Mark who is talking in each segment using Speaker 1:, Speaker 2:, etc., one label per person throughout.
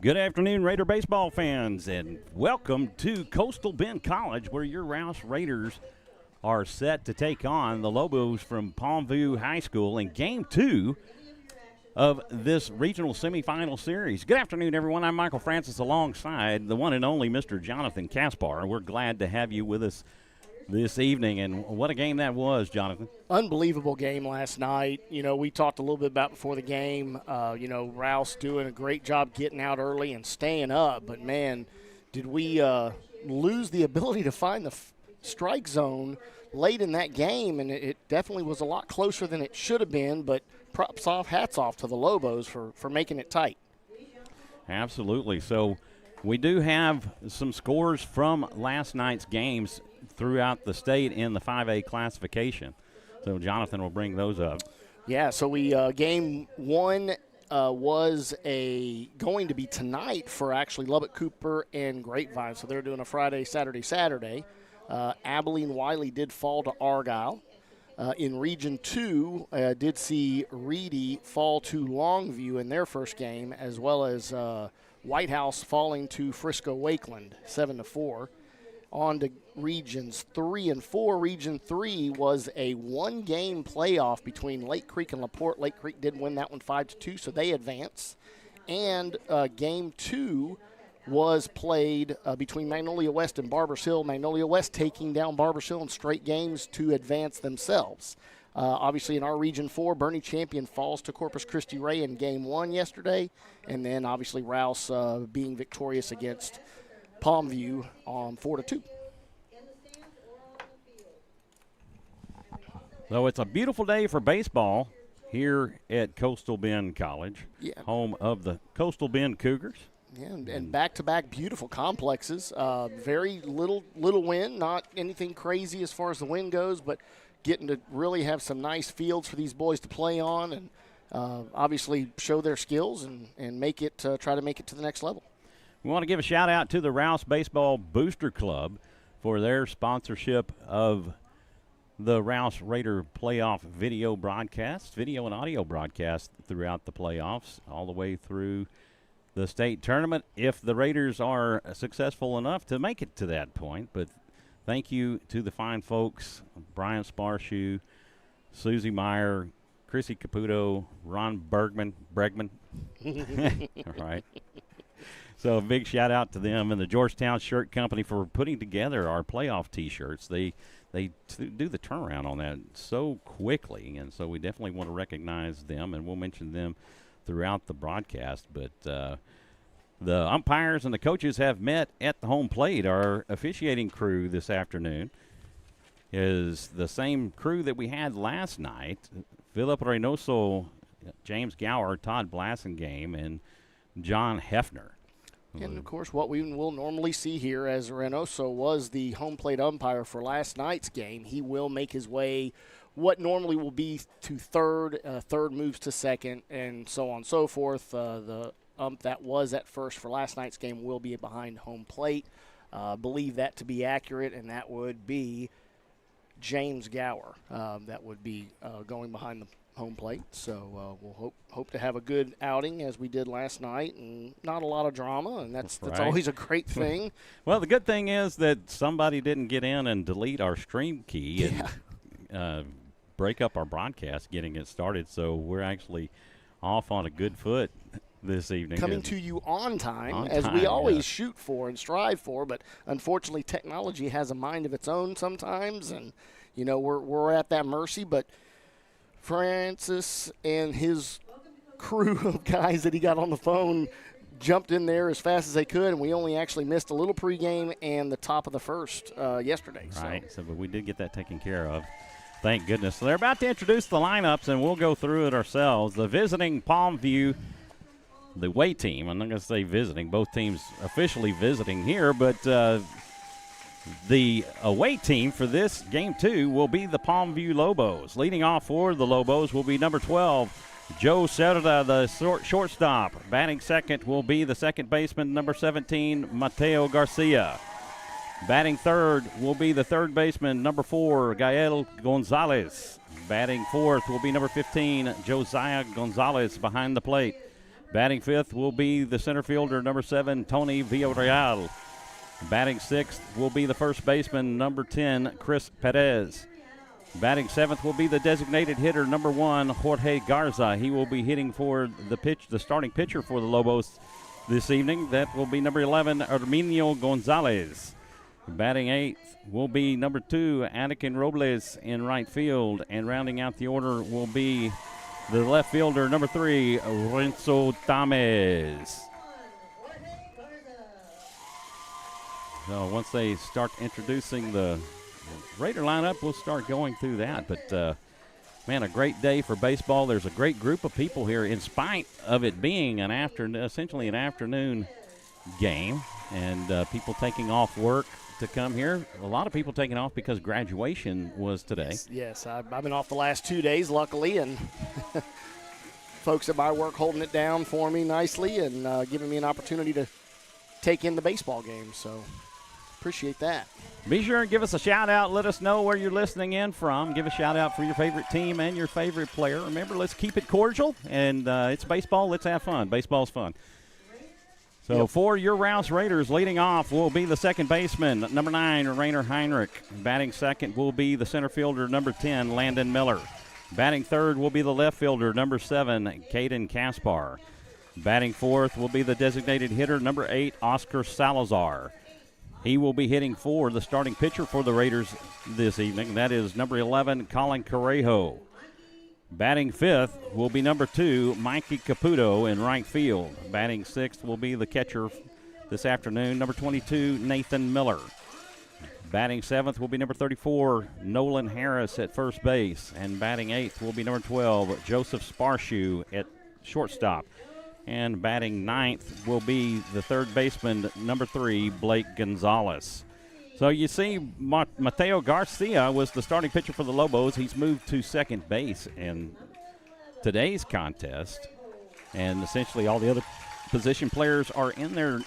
Speaker 1: Good afternoon, Raider baseball fans, and welcome to Coastal Bend College, where your Rouse Raiders are set to take on the Lobos from Palmview High School in Game 2 of this regional semifinal series. Good afternoon, everyone. I'm Michael Francis alongside the one and only Mr. Jonathan Kaspar, and we're glad to have you with us this evening. And what a game that was, Jonathan.
Speaker 2: Unbelievable game last night. You know, we talked a little bit about before the game, Rouse doing a great job getting out early and staying up. But, man, did we lose the ability to find the strike zone late in that game. And it definitely was a lot closer than it should have been. But props off, hats off to the Lobos for making it tight.
Speaker 1: Absolutely. So we do have some scores from last night's games throughout the state in the 5A classification. So Jonathan will bring those up.
Speaker 2: Yeah, so we game one was going to be tonight for actually Lubbock Cooper and Grapevine. So they're doing a Friday, Saturday. Abilene Wiley did fall to Argyle. In Region 2, did see Reedy fall to Longview in their first game, as well as White House falling to Frisco Wakeland 7-4. On to Regions 3 and 4. Region 3 was a one-game playoff between Lake Creek and LaPorte. Lake Creek did win that one 5-2, so they advance. And Game 2 was played between Magnolia West and Barbers Hill. Magnolia West taking down Barbers Hill in straight games to advance themselves. Obviously, in our Region 4, Bernie Champion falls to Corpus Christi Ray in Game 1 yesterday. And then, obviously, Rouse being victorious against Palmview on 4-2.
Speaker 1: So it's a beautiful day for baseball here at Coastal Bend College, home of the Coastal Bend Cougars.
Speaker 2: Yeah, and back-to-back beautiful complexes. Very little wind, not anything crazy as far as the wind goes, but getting to really have some nice fields for these boys to play on and obviously show their skills and try to make it to the next level.
Speaker 1: We want to give a shout-out to the Rouse Baseball Booster Club for their sponsorship of the Rouse Raider playoff video and audio broadcast throughout the playoffs, all the way through the state tournament, if the Raiders are successful enough to make it to that point. But thank you to the fine folks, Brian Sparshoe, Susie Meyer, Chrissy Caputo, Ron Bregman. All right. So a big shout-out to them and the Georgetown Shirt Company for putting together our playoff T-shirts. They do the turnaround on that so quickly, and so we definitely want to recognize them, and we'll mention them throughout the broadcast. But the umpires and the coaches have met at the home plate. Our officiating crew this afternoon is the same crew that we had last night. Philip Reynoso, James Gower, Todd Blassengame, and John Hefner.
Speaker 2: And, of course, what we will normally see here, as Reynoso was the home plate umpire for last night's game, he will make his way what normally will be to third. Third moves to second, and so on and so forth. The ump that was at first for last night's game will be behind home plate. Believe that to be accurate, and that would be James Gower. That would be going behind the home plate. So we'll hope to have a good outing as we did last night, and not a lot of drama, and that's always a great thing.
Speaker 1: Well, the good thing is that somebody didn't get in and delete our stream key and break up our broadcast getting it started, so we're actually off on a good foot this evening.
Speaker 2: Coming to you on time, as we always shoot for and strive for, but unfortunately technology has a mind of its own sometimes, and we're at that mercy. But Francis and his crew of guys that he got on the phone jumped in there as fast as they could, and we only actually missed a little pregame and the top of the first yesterday.
Speaker 1: Right, but we did get that taken care of. Thank goodness. So they're about to introduce the lineups, and we'll go through it ourselves. The visiting Palmview, the away team, I'm not going to say visiting, both teams officially visiting here, but the away team for this Game 2 will be the Palmview Lobos. Leading off for the Lobos will be number 12, Joe Cerda, the shortstop. Batting second will be the second baseman, number 17, Mateo Garcia. Batting third will be the third baseman, number 4, Gael Gonzalez. Batting fourth will be number 15, Josiah Gonzalez behind the plate. Batting fifth will be the center fielder, number 7, Tony Villarreal. Batting sixth will be the first baseman, number 10, Chris Perez. Batting seventh will be the designated hitter, number 1, Jorge Garza. He will be hitting for the starting pitcher for the Lobos this evening. That will be number 11, Herminio Gonzalez. Batting eighth will be number 2, Anakin Robles in right field. And rounding out the order will be the left fielder, number 3, Renzo Tamez. So once they start introducing the Raider lineup, we'll start going through that. But, man, a great day for baseball. There's a great group of people here in spite of it being essentially an afternoon game, and people taking off work to come here. A lot of people taking off because graduation was today.
Speaker 2: Yes, I've been off the last 2 days, luckily, and folks at my work holding it down for me nicely and giving me an opportunity to take in the baseball game. So appreciate that.
Speaker 1: Be sure and give us a shout-out. Let us know where you're listening in from. Give a shout-out for your favorite team and your favorite player. Remember, let's keep it cordial, and it's baseball. Let's have fun. Baseball's fun. So for your Rouse Raiders, leading off will be the second baseman, number 9, Rainer Heinrich. Batting second will be the center fielder, number 10, Landon Miller. Batting third will be the left fielder, number 7, Caden Kaspar. Batting fourth will be the designated hitter, number 8, Oscar Salazar. He will be hitting for the starting pitcher for the Raiders this evening. That is number 11, Colin Correjo. Batting fifth will be number 2, Mikey Caputo in right field. Batting sixth will be the catcher this afternoon, number 22, Nathan Miller. Batting seventh will be number 34, Nolan Harris at first base. And batting eighth will be number 12, Joseph Sparshoe at shortstop. And batting ninth will be the third baseman, number 3, Blake Gonzalez. So you see, Mateo Garcia was the starting pitcher for the Lobos. He's moved to second base in today's contest. And essentially all the other position players are in their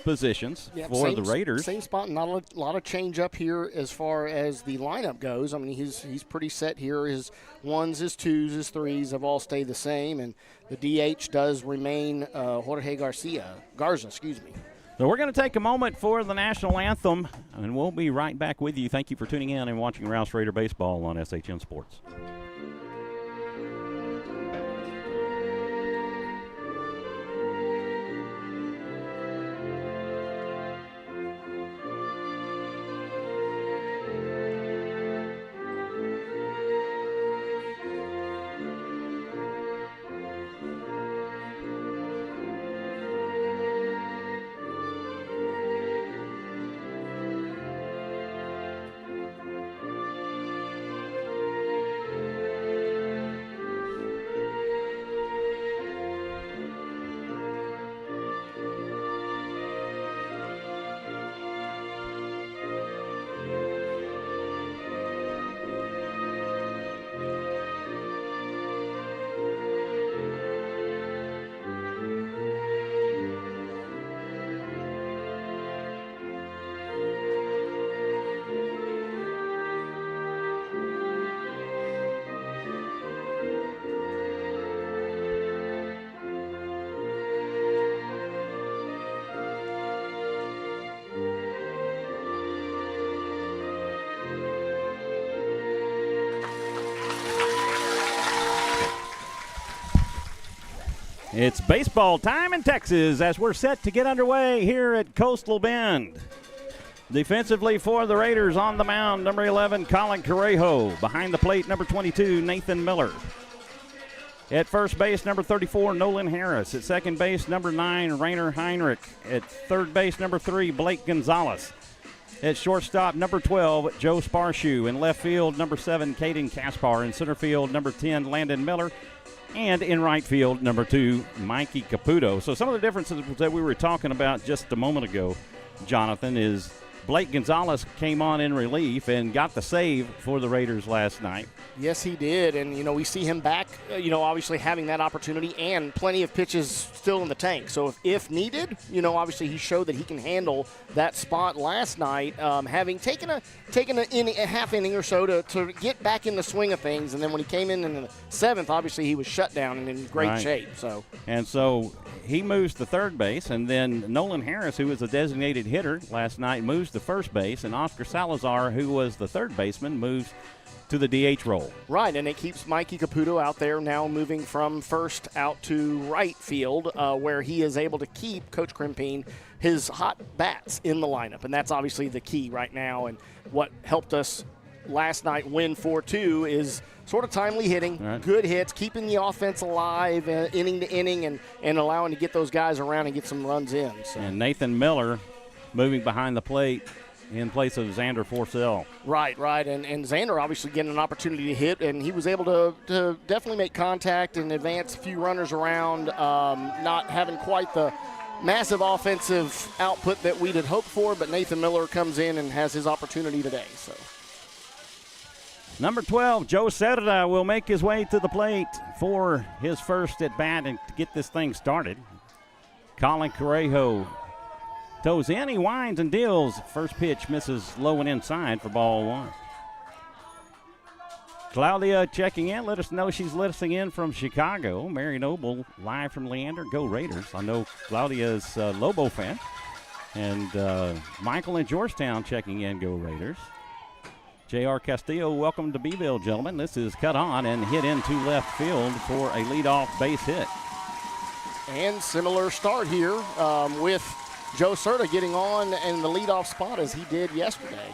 Speaker 1: positions for the Raiders.
Speaker 2: Same spot, not a lot of change up here as far as the lineup goes. I mean, he's pretty set here. His 1s, his 2s, his 3s have all stayed the same. And the DH does remain Jorge Garza.
Speaker 1: So we're going to take a moment for the national anthem, and we'll be right back with you. Thank you for tuning in and watching Rouse Raider Baseball on SHN Sports. It's baseball time in Texas as we're set to get underway here at Coastal Bend. Defensively for the Raiders on the mound, number 11, Colin Correjo. Behind the plate, number 22, Nathan Miller. At first base, number 34, Nolan Harris. At second base, number 9, Rainer Heinrich. At third base, number 3, Blake Gonzalez. At shortstop, number 12, Joe Sparshoe. In left field, number 7, Caden Kaspar. In center field, number 10, Landon Miller. And in right field, number 2, Mikey Caputo. So some of the differences that we were talking about just a moment ago, Jonathan, is Blake Gonzalez came on in relief and got the save for the Raiders last night.
Speaker 2: Yes, he did. And, we see him back, obviously having that opportunity and plenty of pitches still in the tank. So if needed, obviously he showed that he can handle that spot last night, having taken a half inning or so to get back in the swing of things. And then when he came in the seventh, obviously he was shut down and in great shape. So he moves to third base, and then Nolan Harris, who was a designated hitter last night, moves to first base, and Oscar Salazar, who was the third baseman, moves to the DH role. Right, and it keeps Mikey Caputo out there now, moving from first out to right field, where he is able to keep Coach Krimpine his hot bats in the lineup, and that's obviously the key right now. And what helped us last night win 4-2 is sort of timely hitting, good hits, keeping the offense alive inning to inning, and allowing to get those guys around and get some runs in. So.
Speaker 1: And Nathan Miller moving behind the plate in place of Xander Forcell.
Speaker 2: Right. And Xander obviously getting an opportunity to hit, and he was able to definitely make contact and advance a few runners around, not having quite the massive offensive output that we'd had hoped for, but Nathan Miller comes in and has his opportunity today. So.
Speaker 1: Number 12, Joe Cerda, will make his way to the plate for his first at bat and to get this thing started. Colin Correjo toes in, he winds and deals. First pitch misses low and inside for ball one. Claudia checking in. Let us know she's listening in from Chicago. Mary Noble live from Leander. Go Raiders. I know Claudia's a Lobo fan. And Michael in Georgetown checking in. Go Raiders. J.R. Castillo, welcome to Beeville, gentlemen. This is cut on and hit into left field for a leadoff base hit.
Speaker 2: And similar start here with Joe Cerda getting on in the leadoff spot as he did yesterday.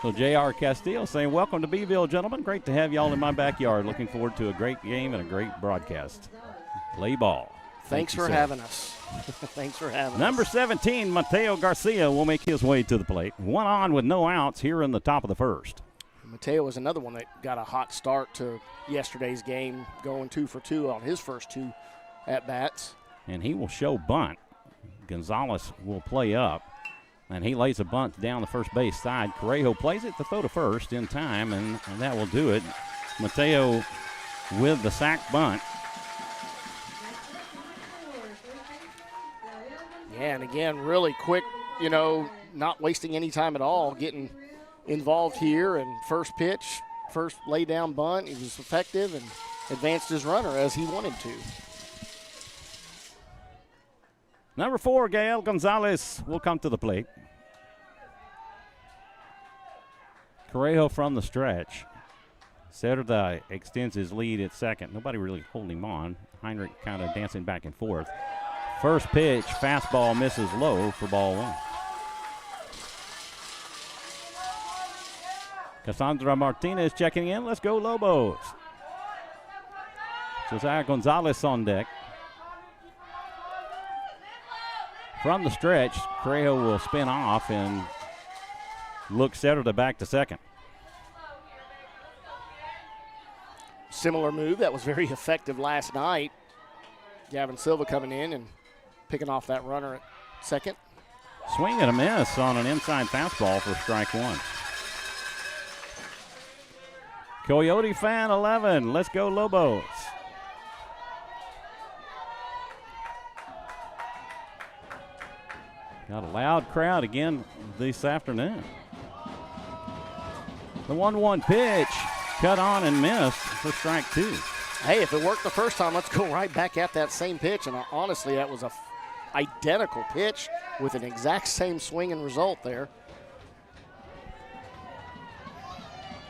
Speaker 1: So J.R. Castillo saying, welcome to Beeville, gentlemen. Great to have y'all in my backyard. Looking forward to a great game and a great broadcast. Play ball.
Speaker 2: Thanks for having us. Thanks for having us.
Speaker 1: Number 17, Mateo Garcia, will make his way to the plate. One on with no outs here in the top of the first.
Speaker 2: Mateo was another one that got a hot start to yesterday's game, going 2 for 2 on his first 2 at-bats.
Speaker 1: And he will show bunt. Gonzalez will play up, and he lays a bunt down the first base side. Correjo plays it to throw to first in time, and that will do it. Mateo with the sac bunt.
Speaker 2: Yeah, and again, really quick, not wasting any time at all, getting involved here. And first pitch, first lay down bunt, he was effective and advanced his runner as he wanted to.
Speaker 1: Number 4, Gael Gonzalez will come to the plate. Correjo from the stretch. Cerda extends his lead at second. Nobody really holding him on. Heinrich kind of dancing back and forth. First pitch, fastball misses low for ball one. Cassandra Martinez checking in. Let's go Lobos. Josiah Gonzalez on deck. From the stretch, Correjo will spin off and look Cerda back to second.
Speaker 2: Similar move that was very effective last night. Gavin Silva coming in and picking off that runner at second.
Speaker 1: Swing and a miss on an inside fastball for strike one. Coyote fan 11. Let's go Lobos. Got a loud crowd again this afternoon. The 1-1 pitch, cut on and missed for strike two.
Speaker 2: Hey, if it worked the first time, let's go right back at that same pitch. And honestly, that was a identical pitch with an exact same swing and result there.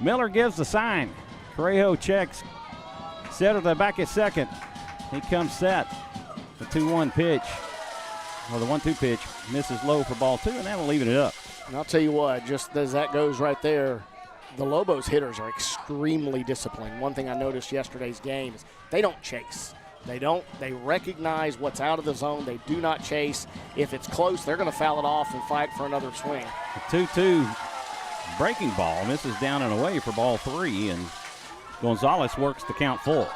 Speaker 1: Miller gives the sign. Correjo checks. Cerda back at second. He comes set. The 2-1 pitch, or the 1-2 pitch, misses low for ball two, and that'll leave it up.
Speaker 2: And I'll tell you what, just as that goes right there, the Lobos hitters are extremely disciplined. One thing I noticed yesterday's game is they don't chase. They recognize what's out of the zone. They do not chase. If it's close, they're going to foul it off and fight for another swing.
Speaker 1: The 2-2 breaking ball misses down and away for ball three, and Gonzalez works the count full.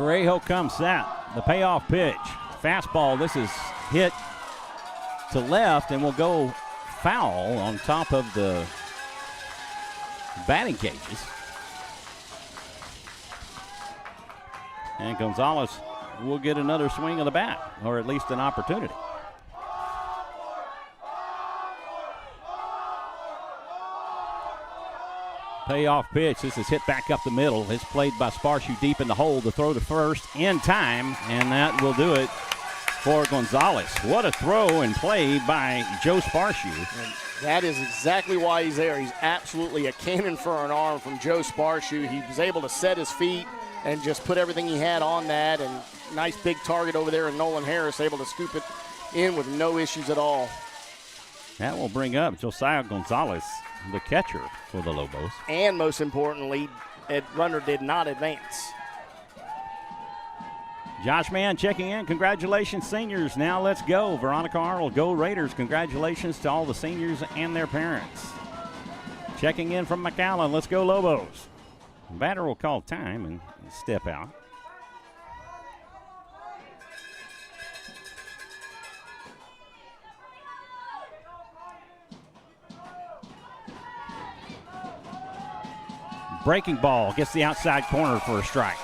Speaker 1: Correjo comes set. The payoff pitch. Fastball. This is hit to left and will go foul on top of the batting cages. And Gonzalez will get another swing of the bat, or at least an opportunity. Payoff pitch. This is hit back up the middle. It's played by Sparshu deep in the hole. The throw to first in time, and that will do it for Gonzalez. What a throw and play by Joe Sparshu.
Speaker 2: And that is exactly why he's there. He's absolutely a cannon for an arm from Joe Sparshu. He was able to set his feet and just put everything he had on that, and nice big target over there, and Nolan Harris able to scoop it in with no issues at all.
Speaker 1: That will bring up Josiah Gonzalez, the catcher for the Lobos.
Speaker 2: And most importantly, Ed runner did not advance.
Speaker 1: Josh Mann checking in. Congratulations, seniors. Now let's go. Veronica Arnold, go Raiders. Congratulations to all the seniors and their parents. Checking in from McAllen. Let's go Lobos. Batter will call time and step out. Breaking ball gets the outside corner for a strike.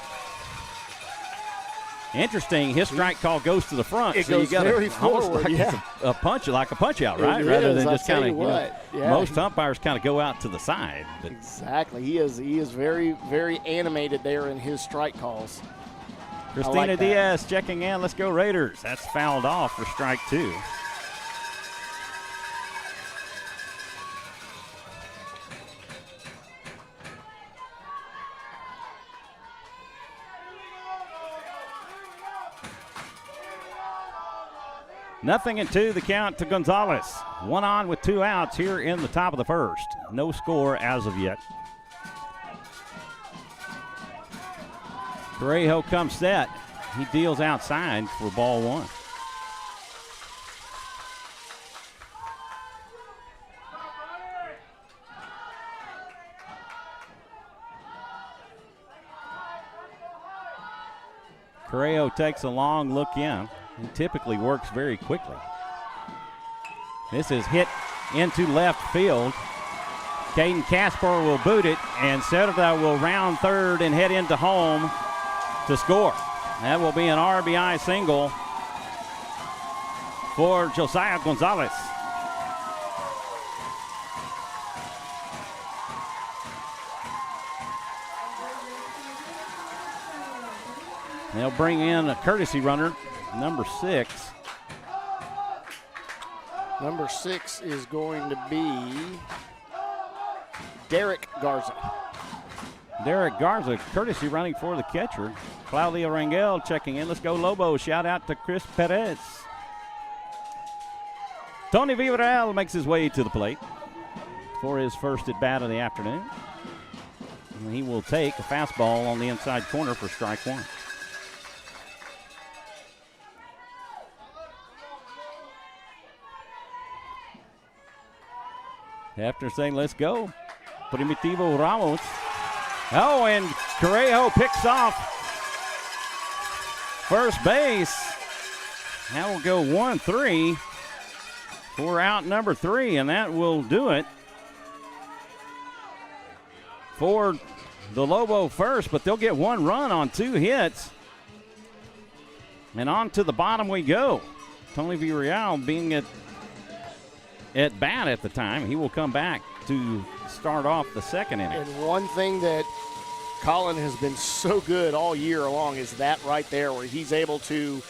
Speaker 1: Interesting, his strike call goes to the front.
Speaker 2: It goes very forward,
Speaker 1: like
Speaker 2: yeah.
Speaker 1: a punch out, right?
Speaker 2: Rather
Speaker 1: than just kind of, most
Speaker 2: Yeah.
Speaker 1: umpires kind of go out to the side. But
Speaker 2: Exactly. He is very, very animated there in his strike calls.
Speaker 1: Christina
Speaker 2: like that.
Speaker 1: Diaz checking in. Let's go Raiders. That's fouled off for strike 2. Nothing and 2, the count to Gonzalez. 1 on with 2 outs here in the top of the first. No score as of yet. Correjo comes set. He deals outside for ball 1. Correjo takes a long look in. He typically works very quickly. This is hit into left field. Caden Kaspar will boot it, and Cerda will round third and head into home to score. That will be an RBI single for Josiah Gonzalez. They'll bring in a courtesy runner, number 6.
Speaker 2: Number 6 is going to be Derek Garza.
Speaker 1: Derek Garza, courtesy running for the catcher. Claudia Rangel checking in. Let's go Lobos. Shout out to Chris Perez. Tony Vivarel makes his way to the plate for his first at bat of the afternoon. And he will take a fastball on the inside corner for strike 1. After saying, let's go, Primitivo Ramos. Oh, and Correjo picks off first base. That will go 1-3 for out number 3, and that will do it for the Lobo first, but they'll get 1 run on 2 hits. And on to the bottom we go. Tony Villarreal being at bat at the time. He will come back to start off the second inning.
Speaker 2: And one thing that Colin has been so good all year long is that right there, where he's able to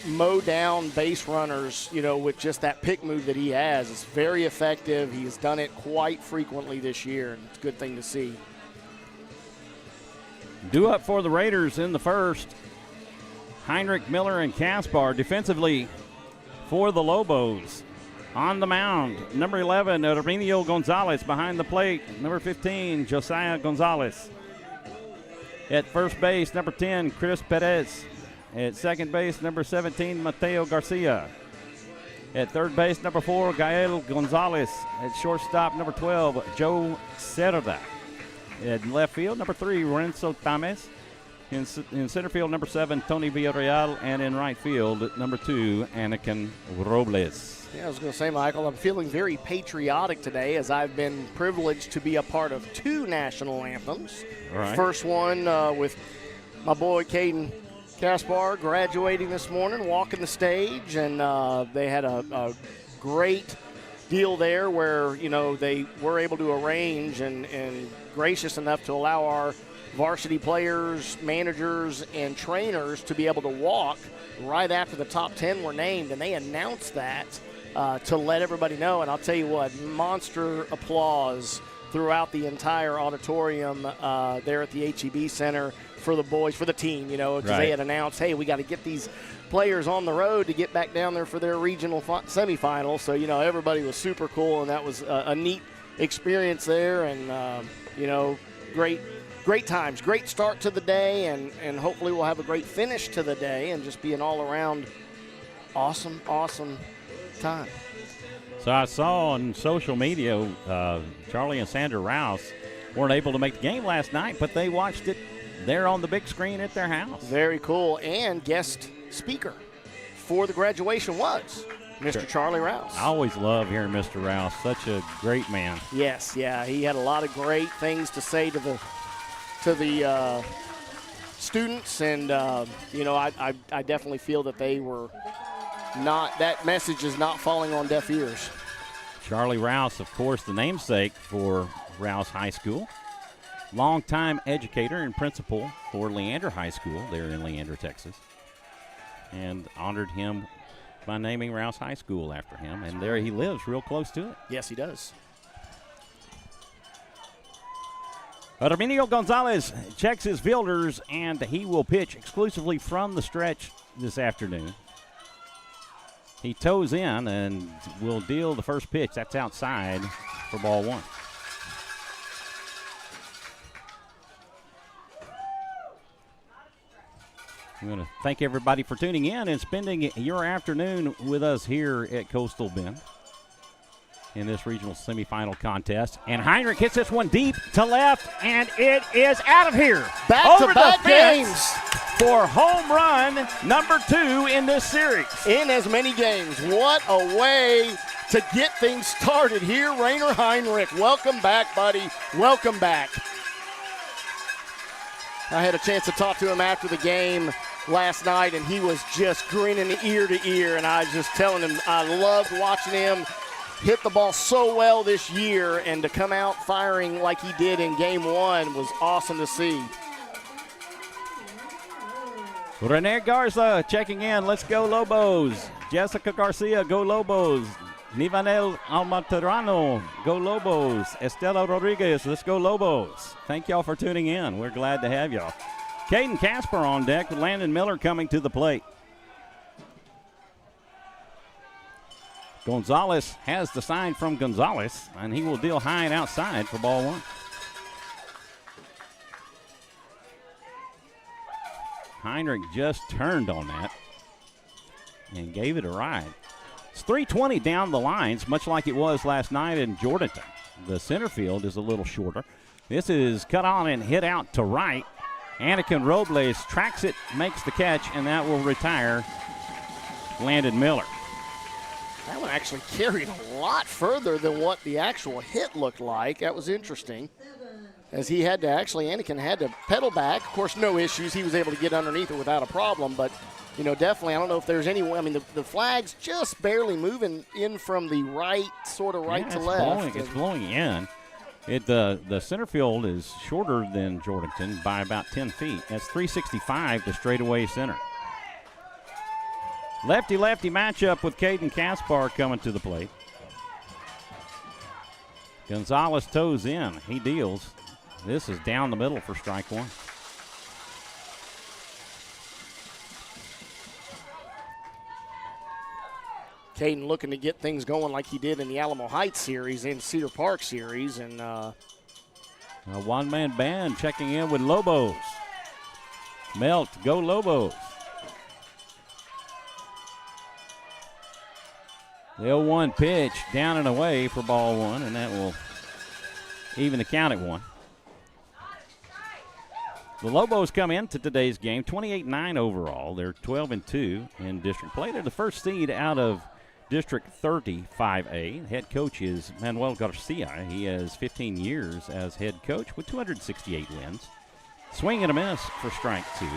Speaker 2: mow down base runners, with just that pick move that he has. It's very effective. He's done it quite frequently this year, and it's a good thing to see.
Speaker 1: Due up for the Raiders in the first, Heinrich, Miller, and Kaspar. Defensively for the Lobos. On the mound, number 11, Arminio Gonzalez. Behind the plate, number 15, Josiah Gonzalez. At first base, number 10, Chris Perez. At second base, number 17, Mateo Garcia. At third base, number 4, Gael Gonzalez. At shortstop, number 12, Joe Cerda. At left field, number 3, Lorenzo Tames. In center field, number 7, Tony Villarreal, and in right field, number 2, Anakin Robles.
Speaker 2: Yeah, I was going to say, Michael, I'm feeling very patriotic today as I've been privileged to be a part of 2 national anthems.
Speaker 1: Right.
Speaker 2: First one with my boy Caden Kaspar graduating this morning, walking the stage, and they had a great deal there where, you know, they were able to arrange and gracious enough to allow our varsity players, managers, and trainers to be able to walk right after the top 10 were named, and they announced that to let everybody know. And I'll tell you what, monster applause throughout the entire auditorium there at the HEB Center for the boys, for the team, you know, because they had announced, hey, we got to get these players on the road to get back down there for their regional semifinal. So, you know, everybody was super cool, and that was a neat experience there, and, you know, great times, great start to the day, and hopefully we'll have a great finish to the day and just be an all-around awesome time.
Speaker 1: So I saw on social media Charlie and Sandra Rouse weren't able to make the game last night, but they watched it there on the big screen at their house.
Speaker 2: Very cool. And guest speaker for the graduation was Mr. Charlie Rouse.
Speaker 1: I always love hearing Mr. Rouse. Such a great man.
Speaker 2: Yes, yeah. He had a lot of great things to say to the students, and you know, I definitely feel that they were not, that message is not falling on deaf ears.
Speaker 1: Charlie Rouse, of course, the namesake for Rouse High School, longtime educator and principal for Leander High School there in Leander, Texas, and honored him by naming Rouse High School after him, and there he lives real close to it.
Speaker 2: Yes, he does.
Speaker 1: Arminio Gonzalez checks his fielders, and he will pitch exclusively from the stretch this afternoon. He toes in and will deal the first pitch. That's outside for ball 1. I'm going to thank everybody for tuning in and spending your afternoon with us here at Coastal Bend in this regional semifinal contest. And Heinrich hits this one deep to left, and it is out of here.
Speaker 2: Back-to-back games
Speaker 1: for home run number 2 in this series.
Speaker 2: In as many games. What a way to get things started here. Rainer Heinrich, welcome back, buddy. Welcome back. I had a chance to talk to him after the game last night, and he was just grinning ear to ear, and I was just telling him I loved watching him hit the ball so well this year, and to come out firing like he did in game 1 was awesome to see.
Speaker 1: Rene Garza checking in. Let's go Lobos. Jessica Garcia, go Lobos. Nivanel Almaterano, go Lobos. Estela Rodriguez, let's go Lobos. Thank y'all for tuning in. We're glad to have y'all. Caden Kaspar on deck with Landon Miller coming to the plate. Gonzalez has the sign from Gonzalez, and he will deal high and outside for ball 1. Heinrich just turned on that and gave it a ride. It's 3:20 down the lines, much like it was last night in Jordanton. The center field is a little shorter. This is cut on and hit out to right. Anakin Robles tracks it, makes the catch, and that will retire Landon Miller.
Speaker 2: That one actually carried a lot further than what the actual hit looked like. That was interesting. As he had to Anakin had to pedal back. Of course, no issues. He was able to get underneath it without a problem. But, you know, definitely, I don't know if there's any way. I mean, the flag's just barely moving in from the right, sort of right to left.
Speaker 1: It's blowing in. The center field is shorter than Jordanton by about 10 feet. That's 365 to straightaway center. Lefty-lefty matchup with Caden Kaspar coming to the plate. Gonzalez toes in. He deals. This is down the middle for strike 1.
Speaker 2: Caden looking to get things going like he did in the Alamo Heights series and Cedar Park series. And
Speaker 1: a one-man band checking in with Lobos. Melt, go Lobos. The 0-1 pitch down and away for ball 1, and that will even the count at 1. The Lobos come into today's game 28-9 overall. They're 12-2 in district play. They're the first seed out of District 35A. Head coach is Manuel Garcia. He has 15 years as head coach with 268 wins. Swing and a miss for strike 2.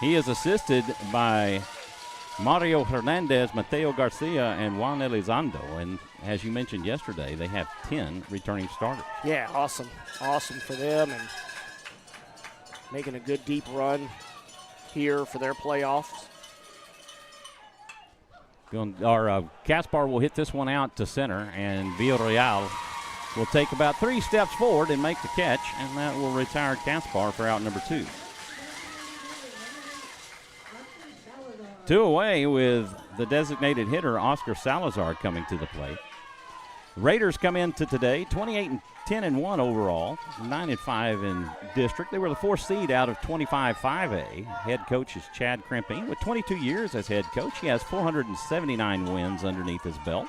Speaker 1: He is assisted by Mario Hernandez, Mateo Garcia, and Juan Elizondo. And as you mentioned yesterday, they have 10 returning starters.
Speaker 2: Yeah, awesome. Awesome for them, and making a good deep run here for their playoffs.
Speaker 1: Kaspar will hit this one out to center, and Villarreal will take about 3 steps forward and make the catch, and that will retire Kaspar for out number 2. 2 away with the designated hitter, Oscar Salazar, coming to the plate. Raiders come into today 28-10-1 overall, 9-5 in district. They were the 4th seed out of 25-5A. Head coach is Chad Crimping with 22 years as head coach. He has 479 wins underneath his belt.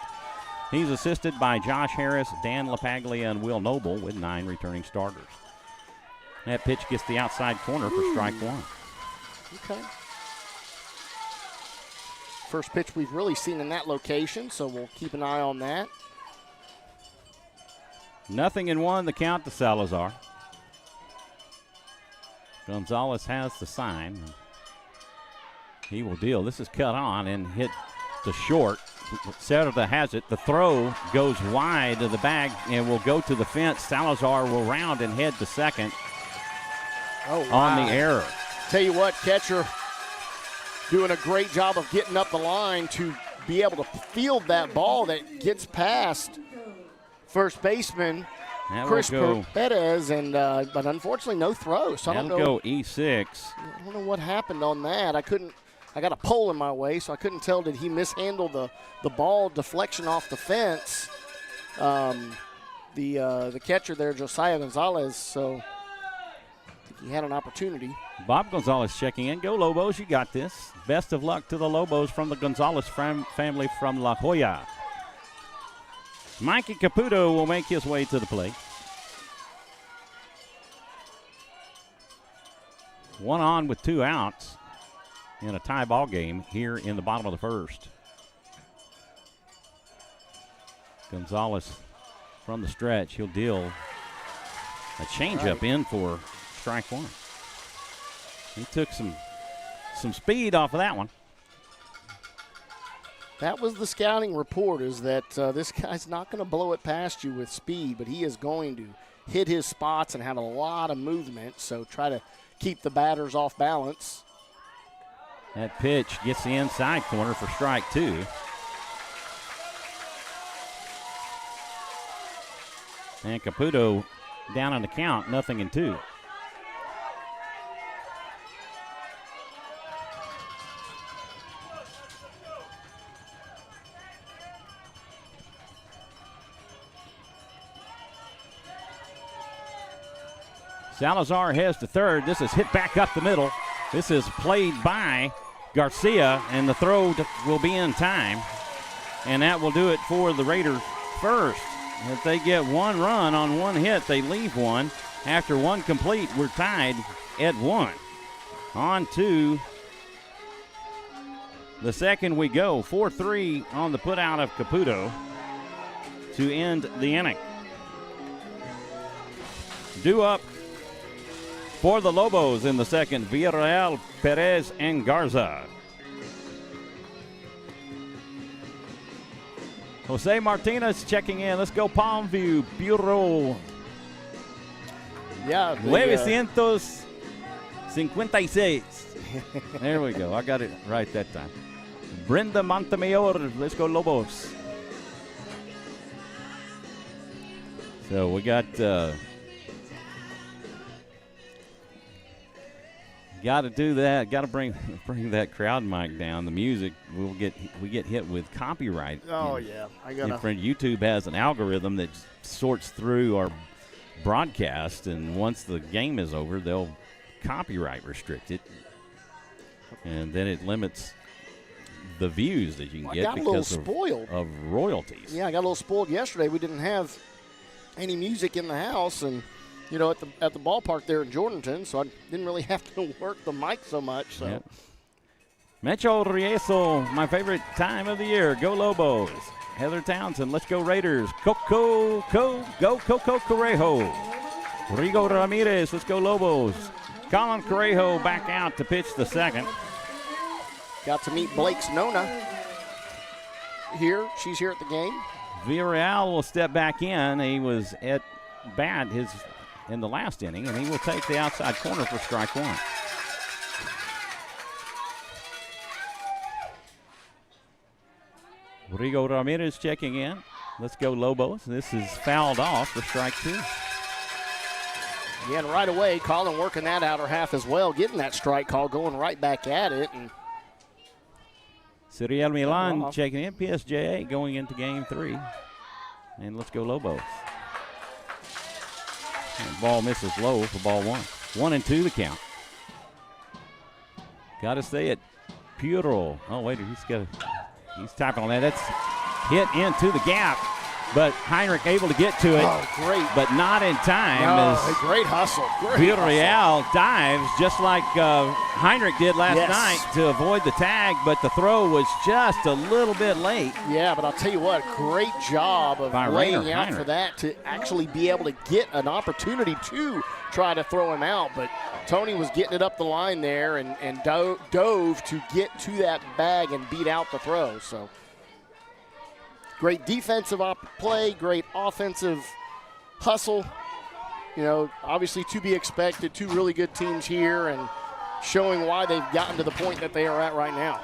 Speaker 1: He's assisted by Josh Harris, Dan LaPaglia, and Will Noble with 9 returning starters. That pitch gets the outside corner for strike 1.
Speaker 2: Okay. First pitch we've really seen in that location, so we'll keep an eye on that.
Speaker 1: 0-1 the count to Salazar. Gonzalez has the sign. He will deal. This is cut on and hit to short. Cerda has it. The throw goes wide of the bag and will go to the fence. Salazar will round and head to second.
Speaker 2: Oh, wow.
Speaker 1: On the error.
Speaker 2: Tell you what, catcher doing a great job of getting up the line to be able to field that ball that gets past first baseman Chris Perez, and but unfortunately no throw. So I don't know.
Speaker 1: Go E6.
Speaker 2: I don't know what happened on that. I got a pole in my way, so I couldn't tell. Did he mishandle the ball deflection off the fence? The catcher there, Josiah Gonzalez. So I think he had an opportunity.
Speaker 1: Bob Gonzalez checking in. Go Lobos, you got this. Best of luck to the Lobos from the Gonzalez family from La Jolla. Mikey Caputo will make his way to the plate. 1 on with 2 outs in a tie ball game here in the bottom of the first. Gonzalez from the stretch. He'll deal a changeup in for strike 1. He took some speed off of that one.
Speaker 2: That was the scouting report, is that this guy's not going to blow it past you with speed, but he is going to hit his spots and have a lot of movement, so try to keep the batters off balance.
Speaker 1: That pitch gets the inside corner for strike 2. And Caputo down on the count, 0-2. Salazar heads to third. This is hit back up the middle. This is played by Garcia, and the throw will be in time. And that will do it for the Raiders first. If they get 1 run on 1 hit, they leave 1. After 1 complete, we're tied at 1. On to the second we go. 4-3 on the put out of Caputo to end the inning. Due up for the Lobos in the second, Villarreal, Perez, and Garza. Jose Martinez checking in. Let's go Palmview, Bureau.
Speaker 2: Yeah.
Speaker 1: 956. There we go. I got it right that time. Brenda Montemayor. Let's go Lobos. So we got... Got to do that. Got to bring that crowd mic down. The music we get hit with copyright.
Speaker 2: Oh yeah,
Speaker 1: Your friend YouTube has an algorithm that sorts through our broadcast, and once the game is over, they'll copyright restrict it, and then it limits the views that you can get because of royalties.
Speaker 2: Yeah, I got a little spoiled yesterday. We didn't have any music in the house, and you know, at the ballpark there in Jordanton, so I didn't really have to work the mic so much. So.
Speaker 1: Yep. Metro Rieso, my favorite time of the year. Go Lobos. Heather Townsend, let's go Raiders. Go Coco Correjo. Rigo Ramirez, let's go Lobos. Colin Correjo back out to pitch the second.
Speaker 2: Got to meet Blake's Nona here. She's here at the game.
Speaker 1: Villarreal will step back in. He was at bat in the last inning, and he will take the outside corner for strike one. Rigo Ramirez checking in. Let's go Lobos. This is fouled off for strike two.
Speaker 2: Yeah, and right away, Colin working that outer half as well, getting that strike call, going right back at it. And
Speaker 1: Ciriel Milan checking in. PSJA going into game three. And let's go Lobos. And ball misses low for ball one. 1-2 the count. Got to say it. Puro. Oh, wait, he's tapping on that. That's hit into the gap, but Heinrich able to get to it.
Speaker 2: Oh, great.
Speaker 1: But not in time.
Speaker 2: No, great hustle.
Speaker 1: Villarreal dives just like Heinrich did last night to avoid the tag, but the throw was just a little bit late.
Speaker 2: Yeah, but I'll tell you what, great job of laying out
Speaker 1: Heinrich
Speaker 2: for that to actually be able to get an opportunity to try to throw him out. But Tony was getting it up the line there and dove to get to that bag and beat out the throw. So great defensive play, great offensive hustle. You know, obviously to be expected, two really good teams here and showing why they've gotten to the point that they are at right now.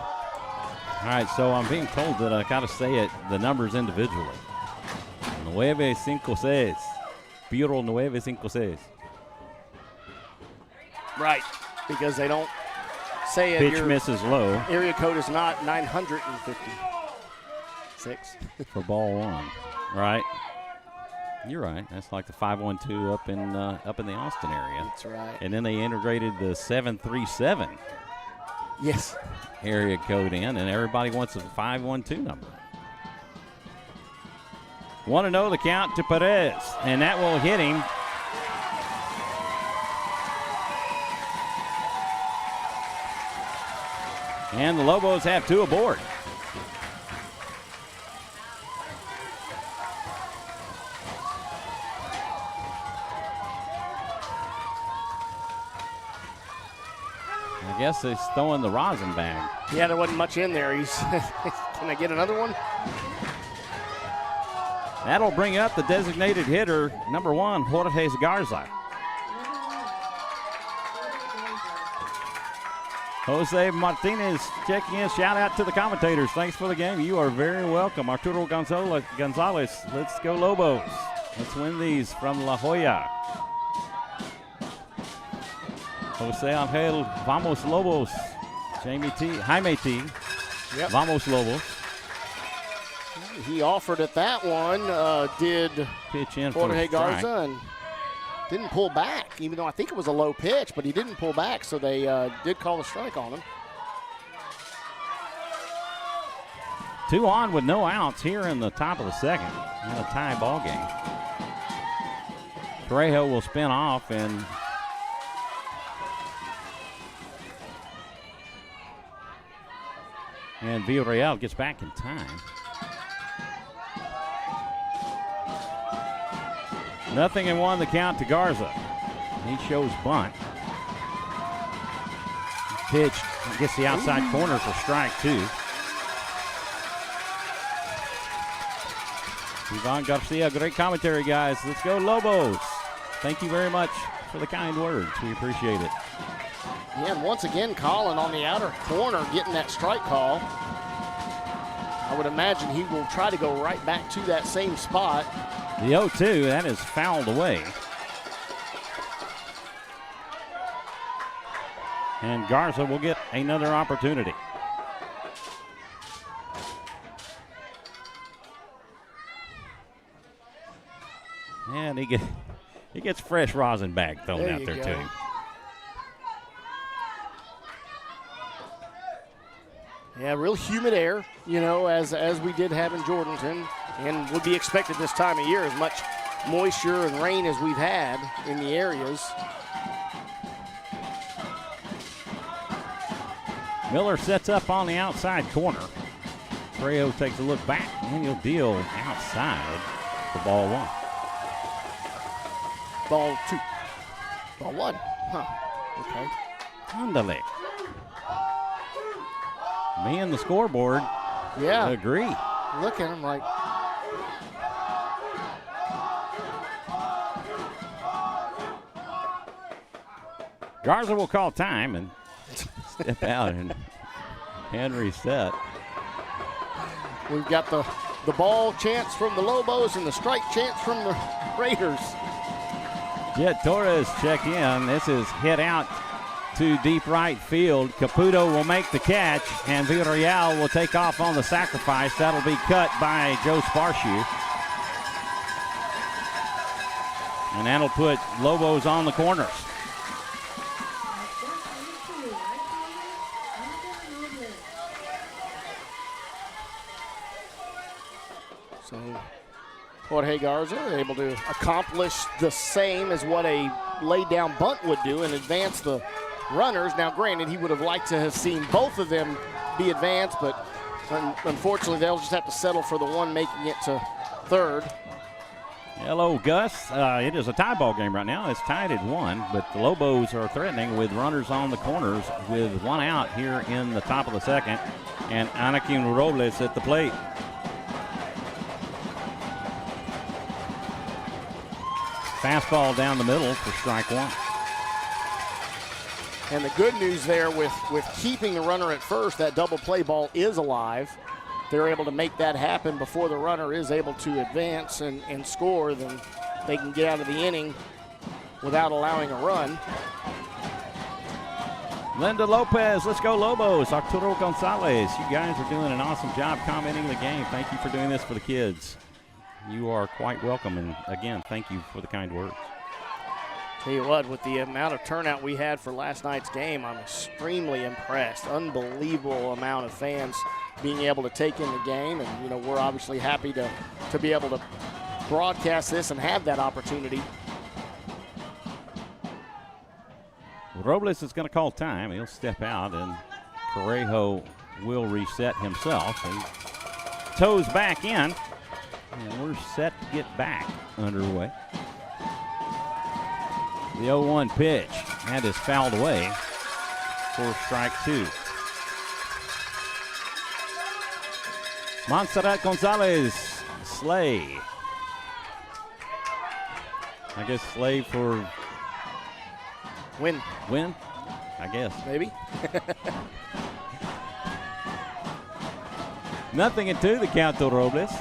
Speaker 1: All right, so I'm being told that I got to say it, the numbers individually. 956. Puro 956.
Speaker 2: Right, because they don't say it.
Speaker 1: Pitch misses low.
Speaker 2: Area code is not 956.
Speaker 1: For ball one, right? You're right. That's like the 512 up in the Austin area.
Speaker 2: That's right.
Speaker 1: And then they integrated the 737.
Speaker 2: Yes.
Speaker 1: Area code in, and everybody wants a 512 number. 1-0 the count to Perez, and that will hit him. And the Lobos have two aboard. I guess he's throwing the rosin bag.
Speaker 2: Yeah, there wasn't much in there. He's can I get another one?
Speaker 1: That'll bring up the designated hitter, number one, Jorge Garza. Jose Martinez checking in. Shout out to the commentators. Thanks for the game. You are very welcome. Arturo Gonzalez. Let's go Lobos. Let's win these from La Jolla. Jose Angel, Vamos Lobos. Jaime T.
Speaker 2: Yep.
Speaker 1: Vamos Lobos.
Speaker 2: He offered at that one. Did
Speaker 1: pitch in
Speaker 2: Jorge
Speaker 1: for
Speaker 2: Garza and didn't pull back, even though I think it was a low pitch, but he didn't pull back, so they did call a strike on him.
Speaker 1: 2 on with no outs here in the top of the second in a tie ball game. Trejo will spin off and Villarreal gets back in time. 0-1 the count to Garza. He shows bunt. Pitch gets the outside corner for strike two. Ivan Garcia, great commentary, guys. Let's go Lobos. Thank you very much for the kind words. We appreciate it.
Speaker 2: Yeah, and once again, Colin on the outer corner getting that strike call. I would imagine he will try to go right back to that same spot.
Speaker 1: The 0-2, that is fouled away. And Garza will get another opportunity. And he gets fresh rosin bag thrown out there to him.
Speaker 2: Yeah, real humid air, you know, as we did have in Jordanton, and would be expected this time of year. As much moisture and rain as we've had in the areas.
Speaker 1: Miller sets up on the outside corner. Trejo takes a look back, and he'll deal outside for ball one.
Speaker 2: Ball two. Ball one. Huh. Okay.
Speaker 1: Andale. Me and the scoreboard agree.
Speaker 2: Look at him like.
Speaker 1: Garza will call time and step out and reset.
Speaker 2: We've got the ball chance from the Lobos and the strike chance from the Raiders.
Speaker 1: Jet Torres check in. This is hit out to deep right field. Caputo will make the catch, and Villarreal will take off on the sacrifice. That'll be cut by Joe Sparshoe. And that'll put Lobos on the corners.
Speaker 2: So Jorge Garza able to accomplish the same as what a laid down bunt would do and advance the runners. Now granted, he would have liked to have seen both of them be advanced, but unfortunately they'll just have to settle for the one making it to third.
Speaker 1: Hello, Gus. It is a tie ball game right now. It's tied at 1, but the Lobos are threatening with runners on the corners with one out here in the top of the second, and Anakin Robles at the plate. Fastball down the middle for strike one.
Speaker 2: And the good news there with keeping the runner at first, that double play ball is alive. They're able to make that happen before the runner is able to advance and score, then they can get out of the inning without allowing a run.
Speaker 1: Linda Lopez, let's go Lobos. Arturo Gonzalez, you guys are doing an awesome job commenting the game. Thank you for doing this for the kids. You are quite welcome, and again, thank you for the kind words.
Speaker 2: Tell you what, with the amount of turnout we had for last night's game, I'm extremely impressed. Unbelievable amount of fans being able to take in the game, and we're obviously happy to be able to broadcast this and have that opportunity.
Speaker 1: Robles is going to call time. He'll step out, and Correjo will reset himself. He toes back in, and we're set to get back underway. The 0-1 pitch, that is fouled away for strike two. Montserrat Gonzalez, Slay. I guess Slay for
Speaker 2: win,
Speaker 1: I guess.
Speaker 2: Maybe.
Speaker 1: Nothing in two, the count to Robles.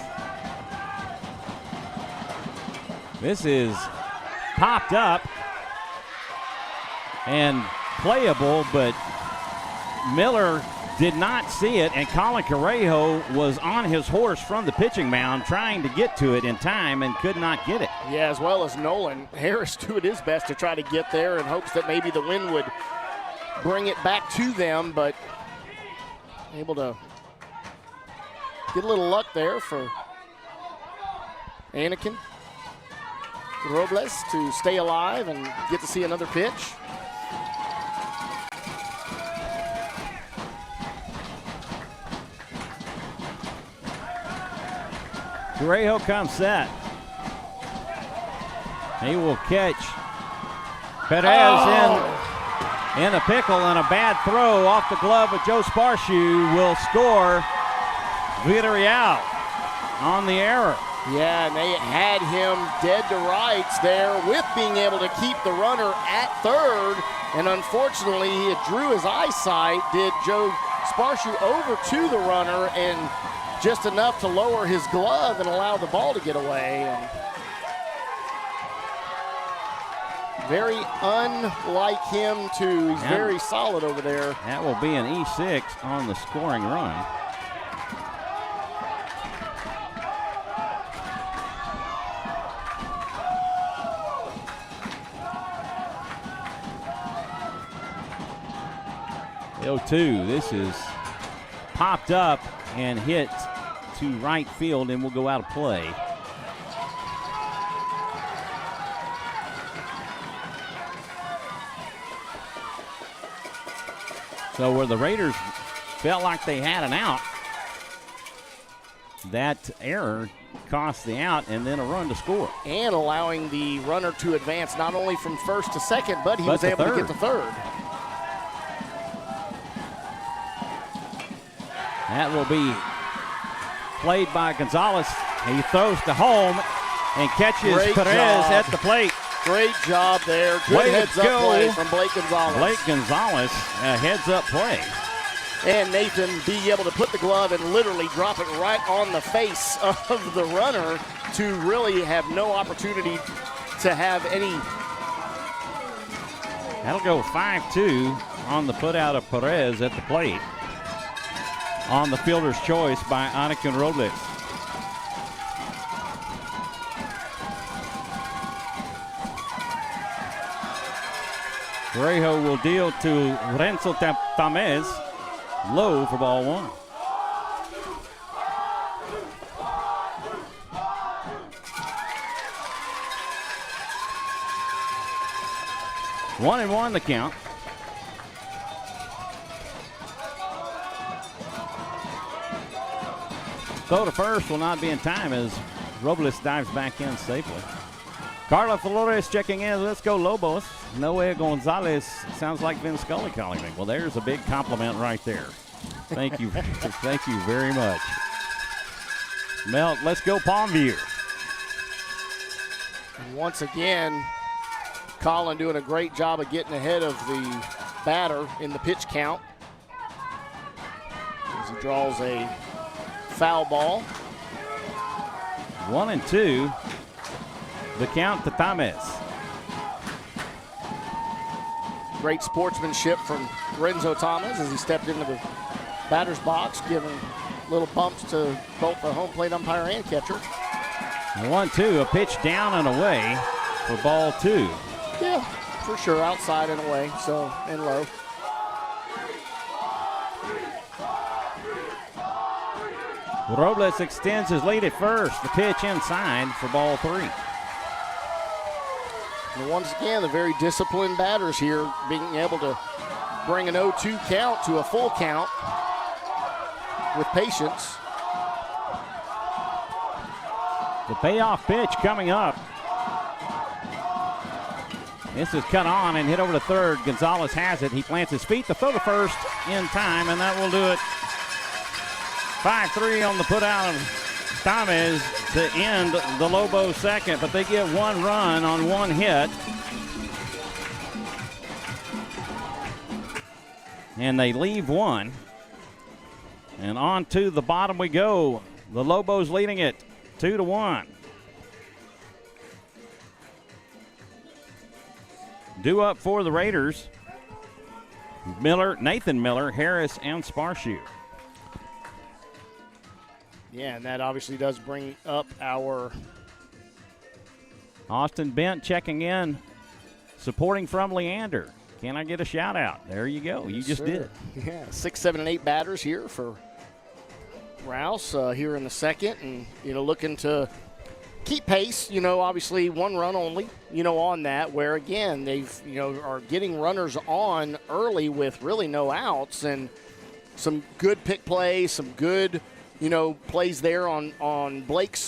Speaker 1: This is popped up and playable, but Miller did not see it, and Colin Correjo was on his horse from the pitching mound trying to get to it in time and could not get it.
Speaker 2: Yeah, as well as Nolan. Harris doing his best to try to get there in hopes that maybe the wind would bring it back to them, but able to get a little luck there for Anakin Robles to stay alive and get to see another pitch.
Speaker 1: Correjo comes set. He will catch Perez in a pickle, and a bad throw off the glove of Joe Sparshoe will score Villarreal on the error.
Speaker 2: Yeah, and they had him dead to rights there with being able to keep the runner at third, and unfortunately he drew his eyesight, did Joe Sparshoe over to the runner, and just enough to lower his glove and allow the ball to get away. And very unlike him, too. He's very solid over there.
Speaker 1: That will be an E6 on the scoring run. The 0-2, this is popped up and hit to right field and will go out of play. So where the Raiders felt like they had an out, that error cost the out and then a run to score.
Speaker 2: And allowing the runner to advance not only from first to second, but he was able to get to third.
Speaker 1: That will be played by Gonzalez. He throws to home and catches Perez at the plate.
Speaker 2: Great job there. Good heads-up play from Blake Gonzalez.
Speaker 1: Blake Gonzalez, a heads-up play.
Speaker 2: And Nathan being able to put the glove and literally drop it right on the face of the runner to really have no opportunity to have any.
Speaker 1: That'll go 5-2 on the put-out of Perez at the plate. On the fielder's choice by Anakin Robles. Trejo will deal to Renzo Tamez. Low for ball one. One and one the count. Throw to first will not be in time as Robles dives back in safely. Carla Flores checking in. Let's go Lobos. Noe Gonzalez sounds like Vin Scully calling me. Well, there's a big compliment right there. Thank you. Thank you very much. Mel, let's go Palmview.
Speaker 2: And once again, Colin doing a great job of getting ahead of the batter in the pitch count as he draws a foul ball.
Speaker 1: 1-2. The count to Tamez.
Speaker 2: Great sportsmanship from Renzo Thomas as he stepped into the batter's box, giving little bumps to both the home plate umpire and catcher.
Speaker 1: 1-2, a pitch down and away for ball two.
Speaker 2: Yeah, for sure, outside and away, so and low.
Speaker 1: Robles extends his lead at first. The pitch inside for ball three.
Speaker 2: And once again, the very disciplined batters here being able to bring an 0-2 count to a full count with patience.
Speaker 1: The payoff pitch coming up. This is cut on and hit over to third. Gonzalez has it. He plants his feet. The throw to first in time, and that will do it. 5-3 on the put out of Tamez to end the Lobos second, but they get one run on one hit. And they leave one. And on to the bottom we go. The Lobos leading it 2-1. Due up for the Raiders, Nathan Miller, Harris, and Sparshoe.
Speaker 2: Yeah, and that obviously does bring up our
Speaker 1: Austin Bent checking in, supporting from Leander. Can I get a shout out? There you go. You just did.
Speaker 2: Yeah, 6, 7, and 8 batters here for Rouse here in the second, and looking to keep pace. Obviously one run only. On that, where again they've are getting runners on early with really no outs, and some good pick plays, some good plays there on Blake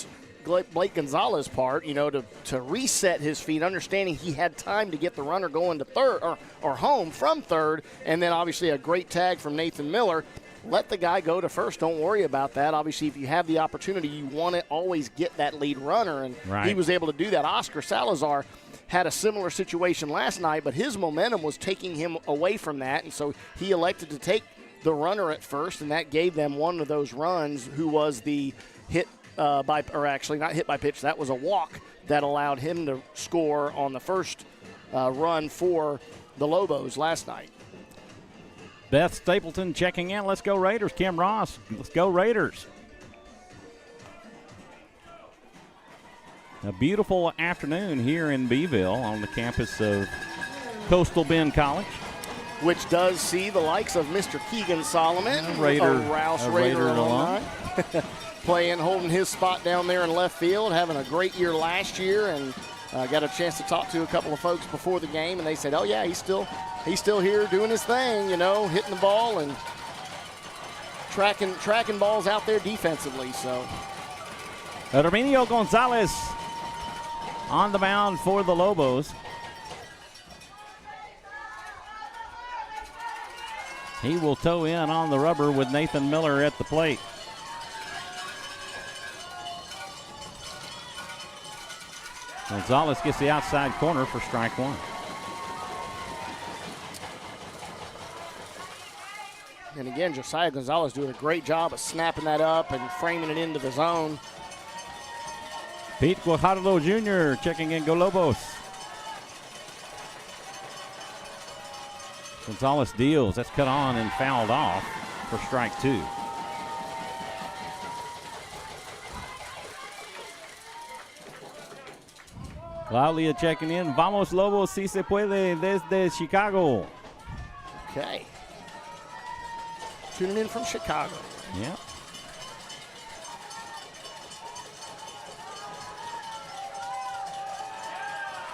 Speaker 2: Gonzalez's part, to reset his feet, understanding he had time to get the runner going to third or home from third, and then obviously a great tag from Nathan Miller. Let the guy go to first. Don't worry about that. Obviously, if you have the opportunity, you want to always get that lead runner, and
Speaker 1: right.
Speaker 2: He was able to do that. Oscar Salazar had a similar situation last night, but his momentum was taking him away from that, and so he elected to take the runner at first, and that gave them one of those runs, who was the hit actually not hit by pitch. That was a walk that allowed him to score on the first run for the Lobos last night.
Speaker 1: Beth Stapleton checking in. Let's go Raiders. Kim Ross. Let's go Raiders. A beautiful afternoon here in Beeville on the campus of Coastal Bend College,
Speaker 2: which does see the likes of Mr. Keegan Solomon,
Speaker 1: a
Speaker 2: Rouse Raider
Speaker 1: alumni.
Speaker 2: Holding his spot down there in left field, having a great year last year, and Got a chance to talk to a couple of folks before the game, and they said, oh, yeah, he's still here doing his thing, you know, hitting the ball and tracking balls out there defensively. So
Speaker 1: Herminio Gonzalez on the mound for the Lobos. He will toe in on the rubber with Nathan Miller at the plate. Gonzalez gets the outside corner for strike one.
Speaker 2: And again, Josiah Gonzalez doing a great job of snapping that up and framing it into the zone.
Speaker 1: Pete Guajardo Jr. checking in. Go Lobos. Gonzalez deals. That's cut on and fouled off for strike two. Claudia checking in. Vamos Lobos, si se puede, desde Chicago.
Speaker 2: Okay. Tuning in from Chicago.
Speaker 1: Yep.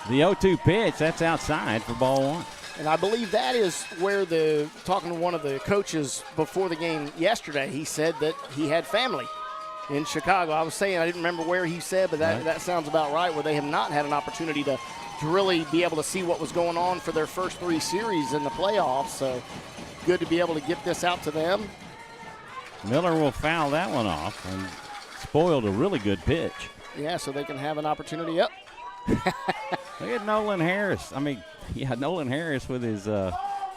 Speaker 1: The 0-2 pitch, that's outside for ball one.
Speaker 2: And I believe that is where talking to one of the coaches before the game yesterday, he said that he had family in Chicago. I was saying, I didn't remember where he said, but that sounds about right, where they have not had an opportunity to really be able to see what was going on for their first three series in the playoffs. So good to be able to get this out to them.
Speaker 1: Miller will foul that one off and spoiled a really good pitch.
Speaker 2: Yeah, so they can have an opportunity up.
Speaker 1: Look at Nolan Harris. Nolan Harris with his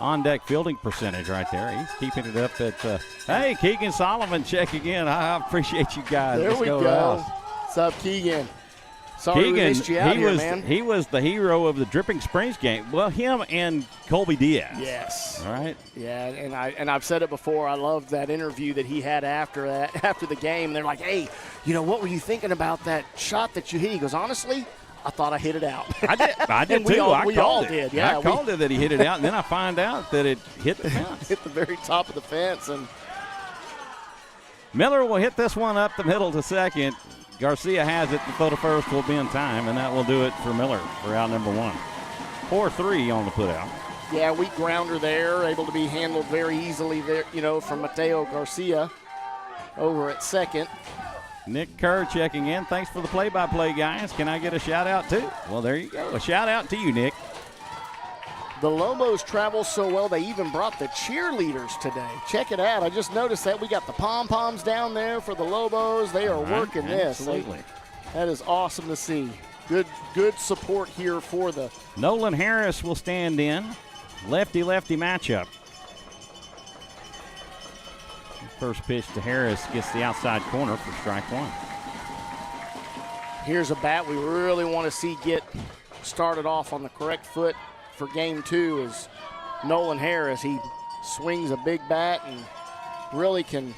Speaker 1: on-deck fielding percentage right there. He's keeping it up at, hey, Keegan Solomon checking in. I appreciate you guys.
Speaker 2: There we go.
Speaker 1: Rouse.
Speaker 2: What's up, Keegan? Sorry we missed you out here, man.
Speaker 1: He was the hero of the Dripping Springs game. Well, him and Colby Diaz.
Speaker 2: Yes.
Speaker 1: All right.
Speaker 2: Yeah, and I've said it before. I loved that interview that he had after the game. They're like, hey, what were you thinking about that shot that you hit? He goes, honestly, I thought I hit it out.
Speaker 1: I did too.
Speaker 2: We all did. Yeah,
Speaker 1: I called it that he hit it out, and then I find out that it hit the fence.
Speaker 2: Hit the very top of the fence. And
Speaker 1: Miller will hit this one up the middle to second. Garcia has it. The throw to first will be in time, and that will do it for Miller for out number one. 4-3 on the putout.
Speaker 2: Yeah, weak grounder there, able to be handled very easily there, from Mateo Garcia over at second.
Speaker 1: Nick Kerr checking in. Thanks for the play-by-play, guys. Can I get a shout-out, too? Well, there you go. A shout-out to you, Nick.
Speaker 2: The Lobos travel so well, they even brought the cheerleaders today. Check it out. I just noticed that we got the pom-poms down there for the Lobos. They are working this.
Speaker 1: Absolutely.
Speaker 2: That is awesome to see. Good support here for the.
Speaker 1: Nolan Harris will stand in. Lefty-lefty matchup. First pitch to Harris gets the outside corner for strike one.
Speaker 2: Here's a bat we really want to see get started off on the correct foot for game two is Nolan Harris. He swings a big bat and really can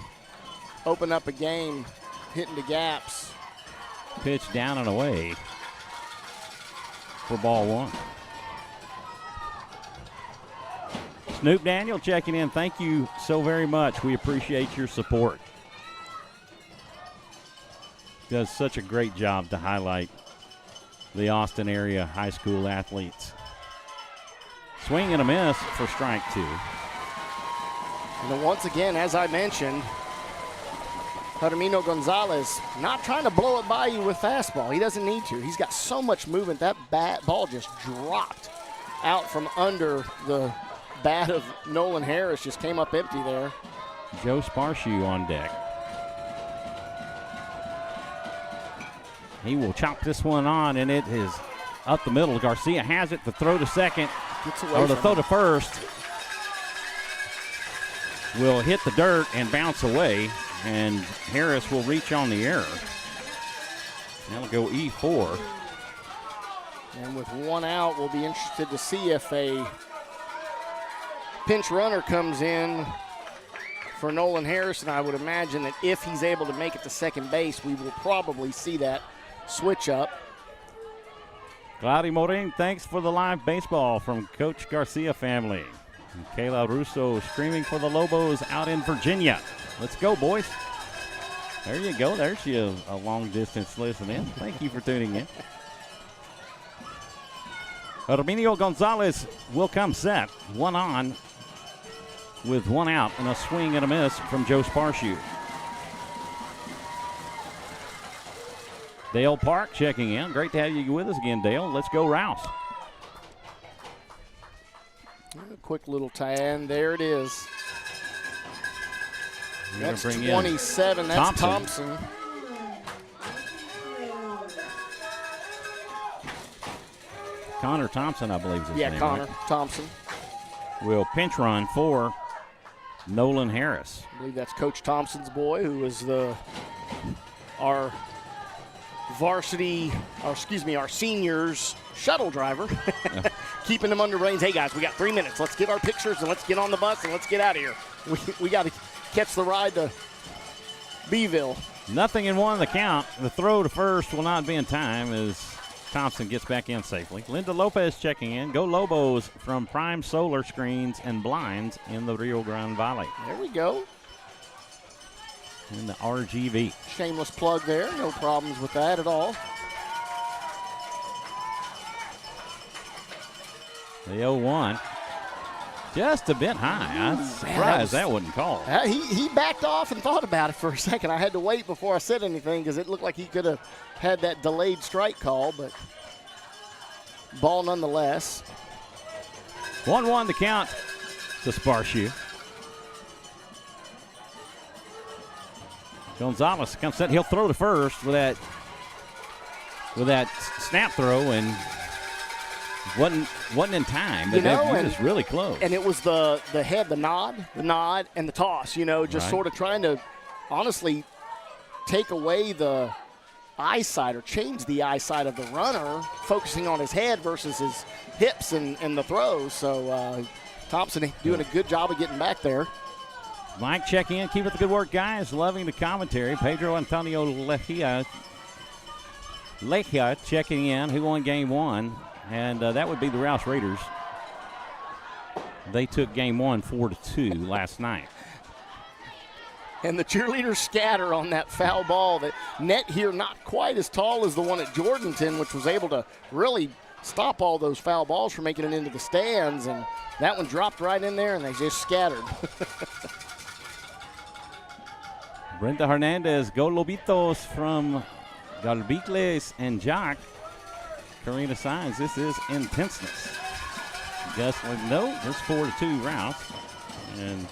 Speaker 2: open up a game hitting the gaps.
Speaker 1: Pitch down and away for ball one. Snoop Daniel checking in. Thank you so very much. We appreciate your support. Does such a great job to highlight the Austin area high school athletes. Swing and a miss for strike two.
Speaker 2: And then once again, as I mentioned, Herminio Gonzalez not trying to blow it by you with fastball. He doesn't need to. He's got so much movement. That ball just dropped out from under the bat of Nolan Harris, just came up empty there.
Speaker 1: Joe Sparshoe on deck. He will chop this one on, and it is up the middle. Garcia has it. The throw to second, or the throw to first, will hit the dirt and bounce away, and Harris will reach on the error. That'll go E4.
Speaker 2: And with one out, we'll be interested to see if a pinch runner comes in for Nolan Harris, and I would imagine that if he's able to make it to second base, we will probably see that switch up.
Speaker 1: Claudia Morin, thanks for the live baseball from Coach Garcia family. And Kayla Russo streaming for the Lobos out in Virginia. Let's go, boys. There you go. There's you a long distance listening. Thank you for tuning in. Herminio Gonzalez will come set. 1 on with 1 out and a swing and a miss from Joe Sparshoot. Dale Park checking in. Great to have you with us again, Dale. Let's go Rouse.
Speaker 2: A quick little tie-in. There it is. That's
Speaker 1: bring
Speaker 2: 27. That's Thompson.
Speaker 1: Connor Thompson, I believe is his name.
Speaker 2: Yeah, Connor
Speaker 1: right?
Speaker 2: Thompson.
Speaker 1: Will pinch run for Nolan Harris.
Speaker 2: I believe that's Coach Thompson's boy, who is our seniors shuttle driver. Keeping them under reins. Hey, guys, we got 3 minutes. Let's get our pictures and let's get on the bus and let's get out of here. We got to catch the ride to Beeville.
Speaker 1: 0-1 the count. The throw to first will not be in time as Thompson gets back in safely. Linda Lopez checking in. Go Lobos from Prime Solar Screens and Blinds in the Rio Grande Valley.
Speaker 2: There we go.
Speaker 1: In the RGV.
Speaker 2: Shameless plug there. No problems with that at all.
Speaker 1: The 0-1. Just a bit high. I'm surprised that wasn't called.
Speaker 2: He backed off and thought about it for a second. I had to wait before I said anything because it looked like he could have had that delayed strike call, but ball nonetheless.
Speaker 1: 1-1 the count to Sparshoot. Gonzalez comes set. He'll throw to first with that snap throw and wasn't in time, but that was really close.
Speaker 2: And it was the head, the nod, and the toss, just sort of trying to honestly take away the eyesight or change the eyesight of the runner, focusing on his head versus his hips and the throw. So Thompson doing a good job of getting back there.
Speaker 1: Mike checking in. Keep up the good work, guys. Loving the commentary. Pedro Antonio Lejia checking in. Who won game 1? And that would be the Rouse Raiders. They took game 1 4-2 last night.
Speaker 2: And the cheerleaders scatter on that foul ball. That net here not quite as tall as the one at Jordanton, which was able to really stop all those foul balls from making it into the stands. And that one dropped right in there, and they just scattered.
Speaker 1: Brenda Hernandez, go Lobitos from Galbicles and Jock. Karina Signs, this is intenseness. Gustling, no, it's 4-2 Rouse. And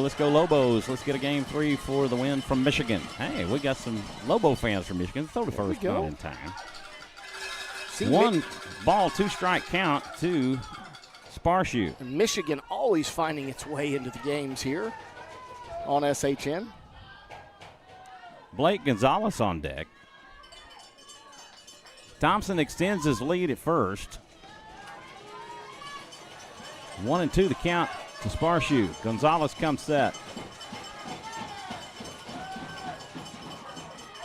Speaker 1: let's go Lobos. Let's get a game 3 for the win from Michigan. Hey, we got some Lobo fans from Michigan. Throw the first not in time. One ball, 2-strike count to Sparshoot.
Speaker 2: And Michigan always finding its way into the games here on SHN.
Speaker 1: Blake Gonzalez on deck. Thompson extends his lead at first. 1-2 the count to Sparshoot. Gonzalez comes set.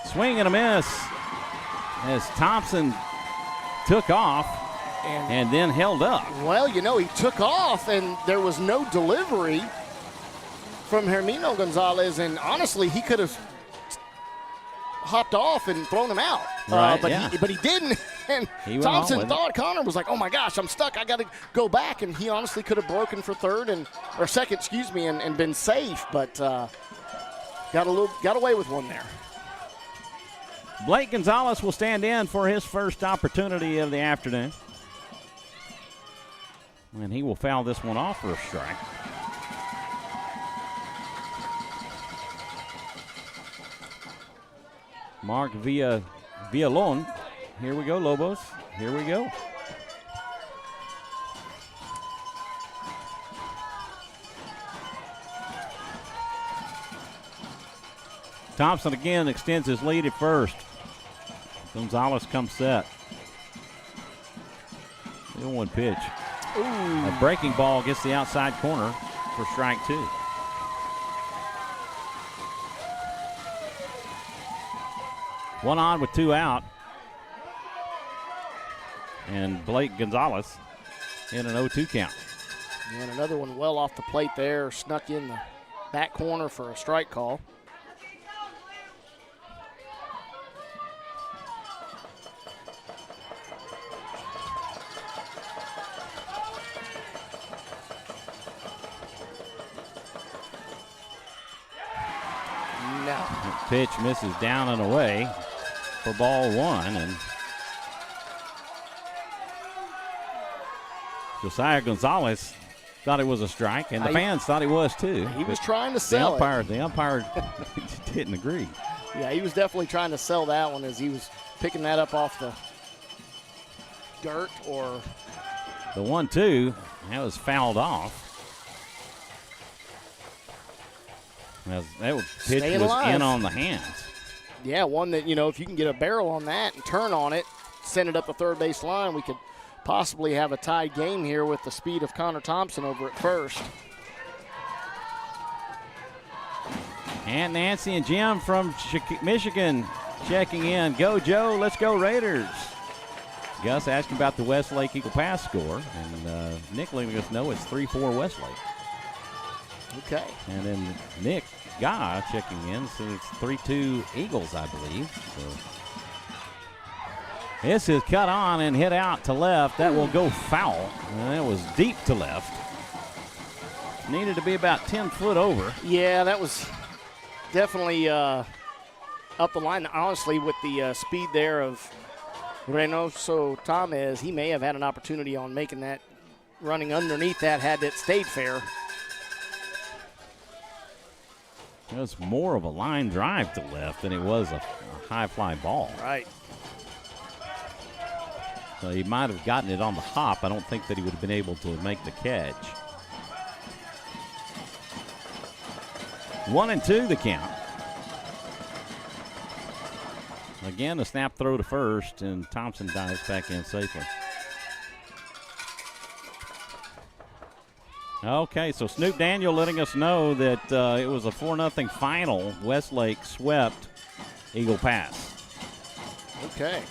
Speaker 1: Swing and a miss as Thompson took off and then held up.
Speaker 2: Well, he took off and there was no delivery from Herminio Gonzalez, and honestly, he could have hopped off and thrown him out. But he didn't. And Thompson thought, Connor was like, oh my gosh, I'm stuck. I got to go back. And he honestly could have broken for second, and been safe. But got away with one there.
Speaker 1: Blake Gonzalez will stand in for his first opportunity of the afternoon. And he will foul this one off for a strike. Mark Villalon. Here we go, Lobos. Here we go. Thompson again extends his lead at first. Gonzalez comes set. 0-1 pitch.
Speaker 2: Ooh.
Speaker 1: A breaking ball gets the outside corner for strike 2. One on with 2 out. And Blake Gonzalez in an 0-2 count.
Speaker 2: And another one well off the plate there. Snuck in the back corner for a strike call.
Speaker 1: Pitch misses down and away for ball 1. And Josiah Gonzalez thought it was a strike, and the fans thought it was too.
Speaker 2: He was trying to sell it.
Speaker 1: The umpire didn't agree.
Speaker 2: Yeah, he was definitely trying to sell that one as he was picking that up off the dirt or.
Speaker 1: The 1-2, that was fouled off. That pitch
Speaker 2: Staying
Speaker 1: was
Speaker 2: alive.
Speaker 1: in on the hands.
Speaker 2: Yeah, one that, if you can get a barrel on that and turn on it, send it up the third base line, we could possibly have a tied game here with the speed of Connor Thompson over at first.
Speaker 1: And Nancy and Jim from Michigan checking in. Go, Joe. Let's go, Raiders. Gus asking about the Westlake Eagle Pass score. And Nick letting us know it's 3-4 Westlake.
Speaker 2: Okay.
Speaker 1: And then Nick Guy checking in. So it's 3-2 Eagles, I believe. So this is cut on and hit out to left. That will go foul. And that was deep to left. Needed to be about 10 foot over.
Speaker 2: Yeah, that was definitely up the line. Honestly, with the speed there of Reynoso Tamez, he may have had an opportunity on making that, running underneath that had it stayed fair.
Speaker 1: It was more of a line drive to left than it was a high fly ball.
Speaker 2: Right.
Speaker 1: So he might have gotten it on the hop. I don't think that he would have been able to make the catch. 1-2 the count. Again, a snap throw to first, and Thompson dives back in safely. Okay, so Snoop Daniel letting us know that it was a 4-0 final. Westlake swept Eagle Pass.
Speaker 2: Okay.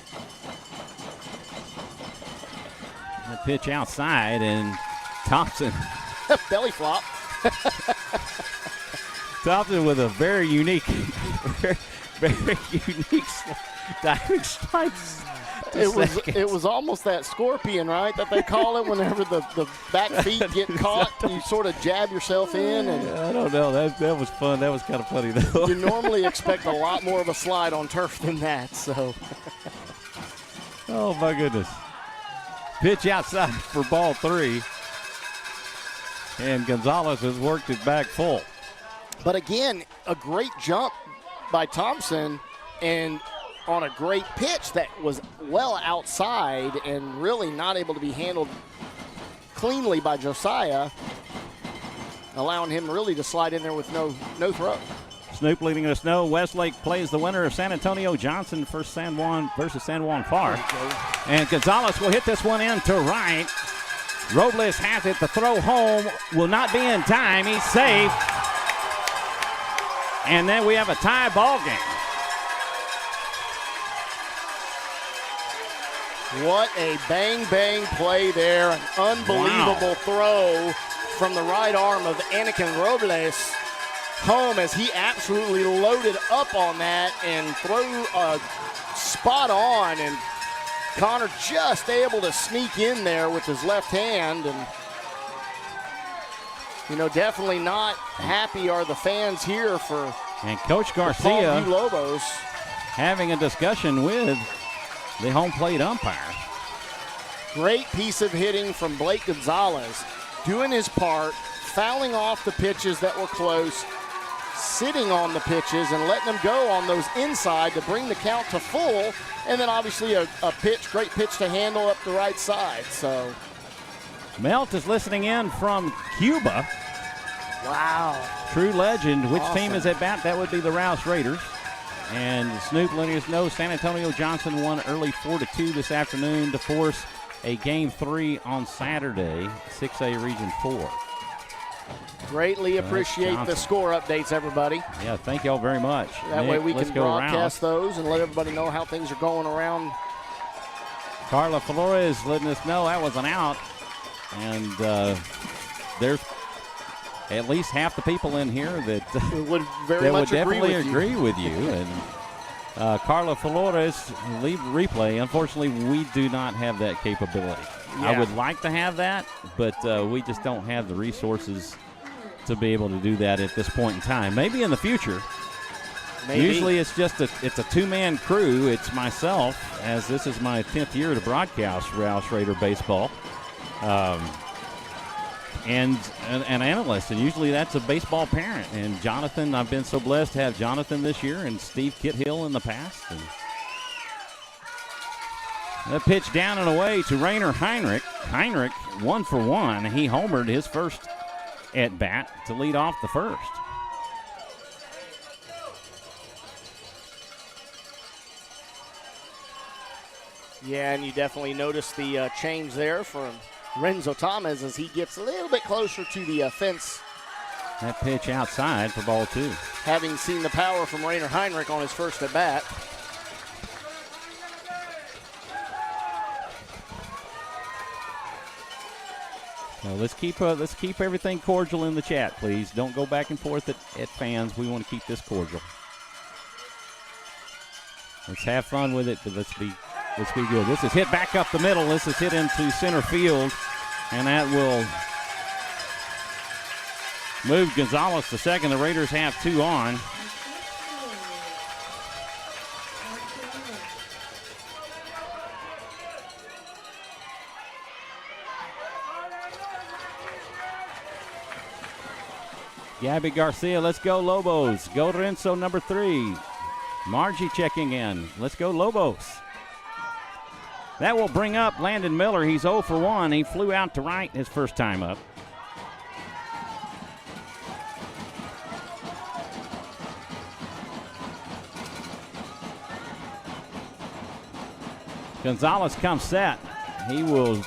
Speaker 1: The pitch outside, and Thompson.
Speaker 2: Belly flop.
Speaker 1: Thompson with a very unique, very unique diving strikes.
Speaker 2: It was almost that scorpion, right, that they call it whenever the back feet get caught. You sort of jab yourself in. And
Speaker 1: I don't know. That was fun. That was kind of funny, though.
Speaker 2: You normally expect a lot more of a slide on turf than that. So.
Speaker 1: Oh, my goodness. Pitch outside for ball 3. And Gonzalez has worked it back full.
Speaker 2: But again, a great jump by Thompson and on a great pitch that was well outside and really not able to be handled cleanly by Josiah, allowing him really to slide in there with no throw.
Speaker 1: Snoop leading us know Westlake plays the winner of San Antonio Johnson versus San Juan Park. And Gonzalez will hit this one in to right. Robles has it. The throw home will not be in time. He's safe. And then we have a tie ball game.
Speaker 2: What a bang play there. An unbelievable throw from the right arm of Anakin Robles home as he absolutely loaded up on that and threw spot on. And Connor just able to sneak in there with his left hand. And, definitely not happy are the fans here for
Speaker 1: and Coach Garcia
Speaker 2: Palmview Lobos
Speaker 1: having a discussion with the home plate umpire.
Speaker 2: Great piece of hitting from Blake Gonzalez, doing his part, fouling off the pitches that were close, sitting on the pitches and letting them go on those inside to bring the count to full, and then obviously a great pitch to handle up the right side. So
Speaker 1: Melt is listening in from Cuba.
Speaker 2: Wow.
Speaker 1: True legend. Which
Speaker 2: Awesome.
Speaker 1: team is at bat? That would be the Rouse Raiders. And Snoop letting us know San Antonio Johnson won early 4-2 this afternoon to force a Game 3 on Saturday, 6A Region 4.
Speaker 2: Greatly appreciate the score updates, everybody.
Speaker 1: Yeah, thank y'all very much.
Speaker 2: That
Speaker 1: Nick,
Speaker 2: way we
Speaker 1: let's
Speaker 2: can
Speaker 1: go
Speaker 2: broadcast
Speaker 1: Rouse.
Speaker 2: those and let everybody know how things are going around.
Speaker 1: Carla Flores letting us know that was an out. And there's at least half the people in here that
Speaker 2: would very
Speaker 1: that
Speaker 2: much
Speaker 1: would definitely
Speaker 2: agree
Speaker 1: with you. And Carla Flores leave replay. Unfortunately, we do not have that capability.
Speaker 2: Yeah.
Speaker 1: I would like to have that, but we just don't have the resources to be able to do that at this point in time. Maybe in the future.
Speaker 2: Maybe.
Speaker 1: Usually it's just it's a two-man crew. It's myself, as this is my 10th year to broadcast Rouse Raider baseball, and an analyst, and usually that's a baseball parent. And Jonathan, I've been so blessed to have Jonathan this year, and Steve Kithill in the past. And that pitch down and away to Rainer Heinrich. Heinrich 1 for 1. He homered his first at bat to lead off the first.
Speaker 2: Yeah, and you definitely notice the change there from Renzo Thomas as he gets a little bit closer to the fence.
Speaker 1: That pitch outside for ball 2.
Speaker 2: Having seen the power from Rainer Heinrich on his first at bat.
Speaker 1: So let's keep everything cordial in the chat, please. Don't go back and forth at fans. We want to keep this cordial. Let's have fun with it, but let's be good. This is hit back up the middle. This is hit into center field, and that will move Gonzalez to second. The Raiders have 2 on. Gabby Garcia, let's go Lobos. Go Renzo, number 3. Margie checking in. Let's go Lobos. That will bring up Landon Miller. He's 0 for 1. He flew out to right his first time up. Gonzalez comes set. He will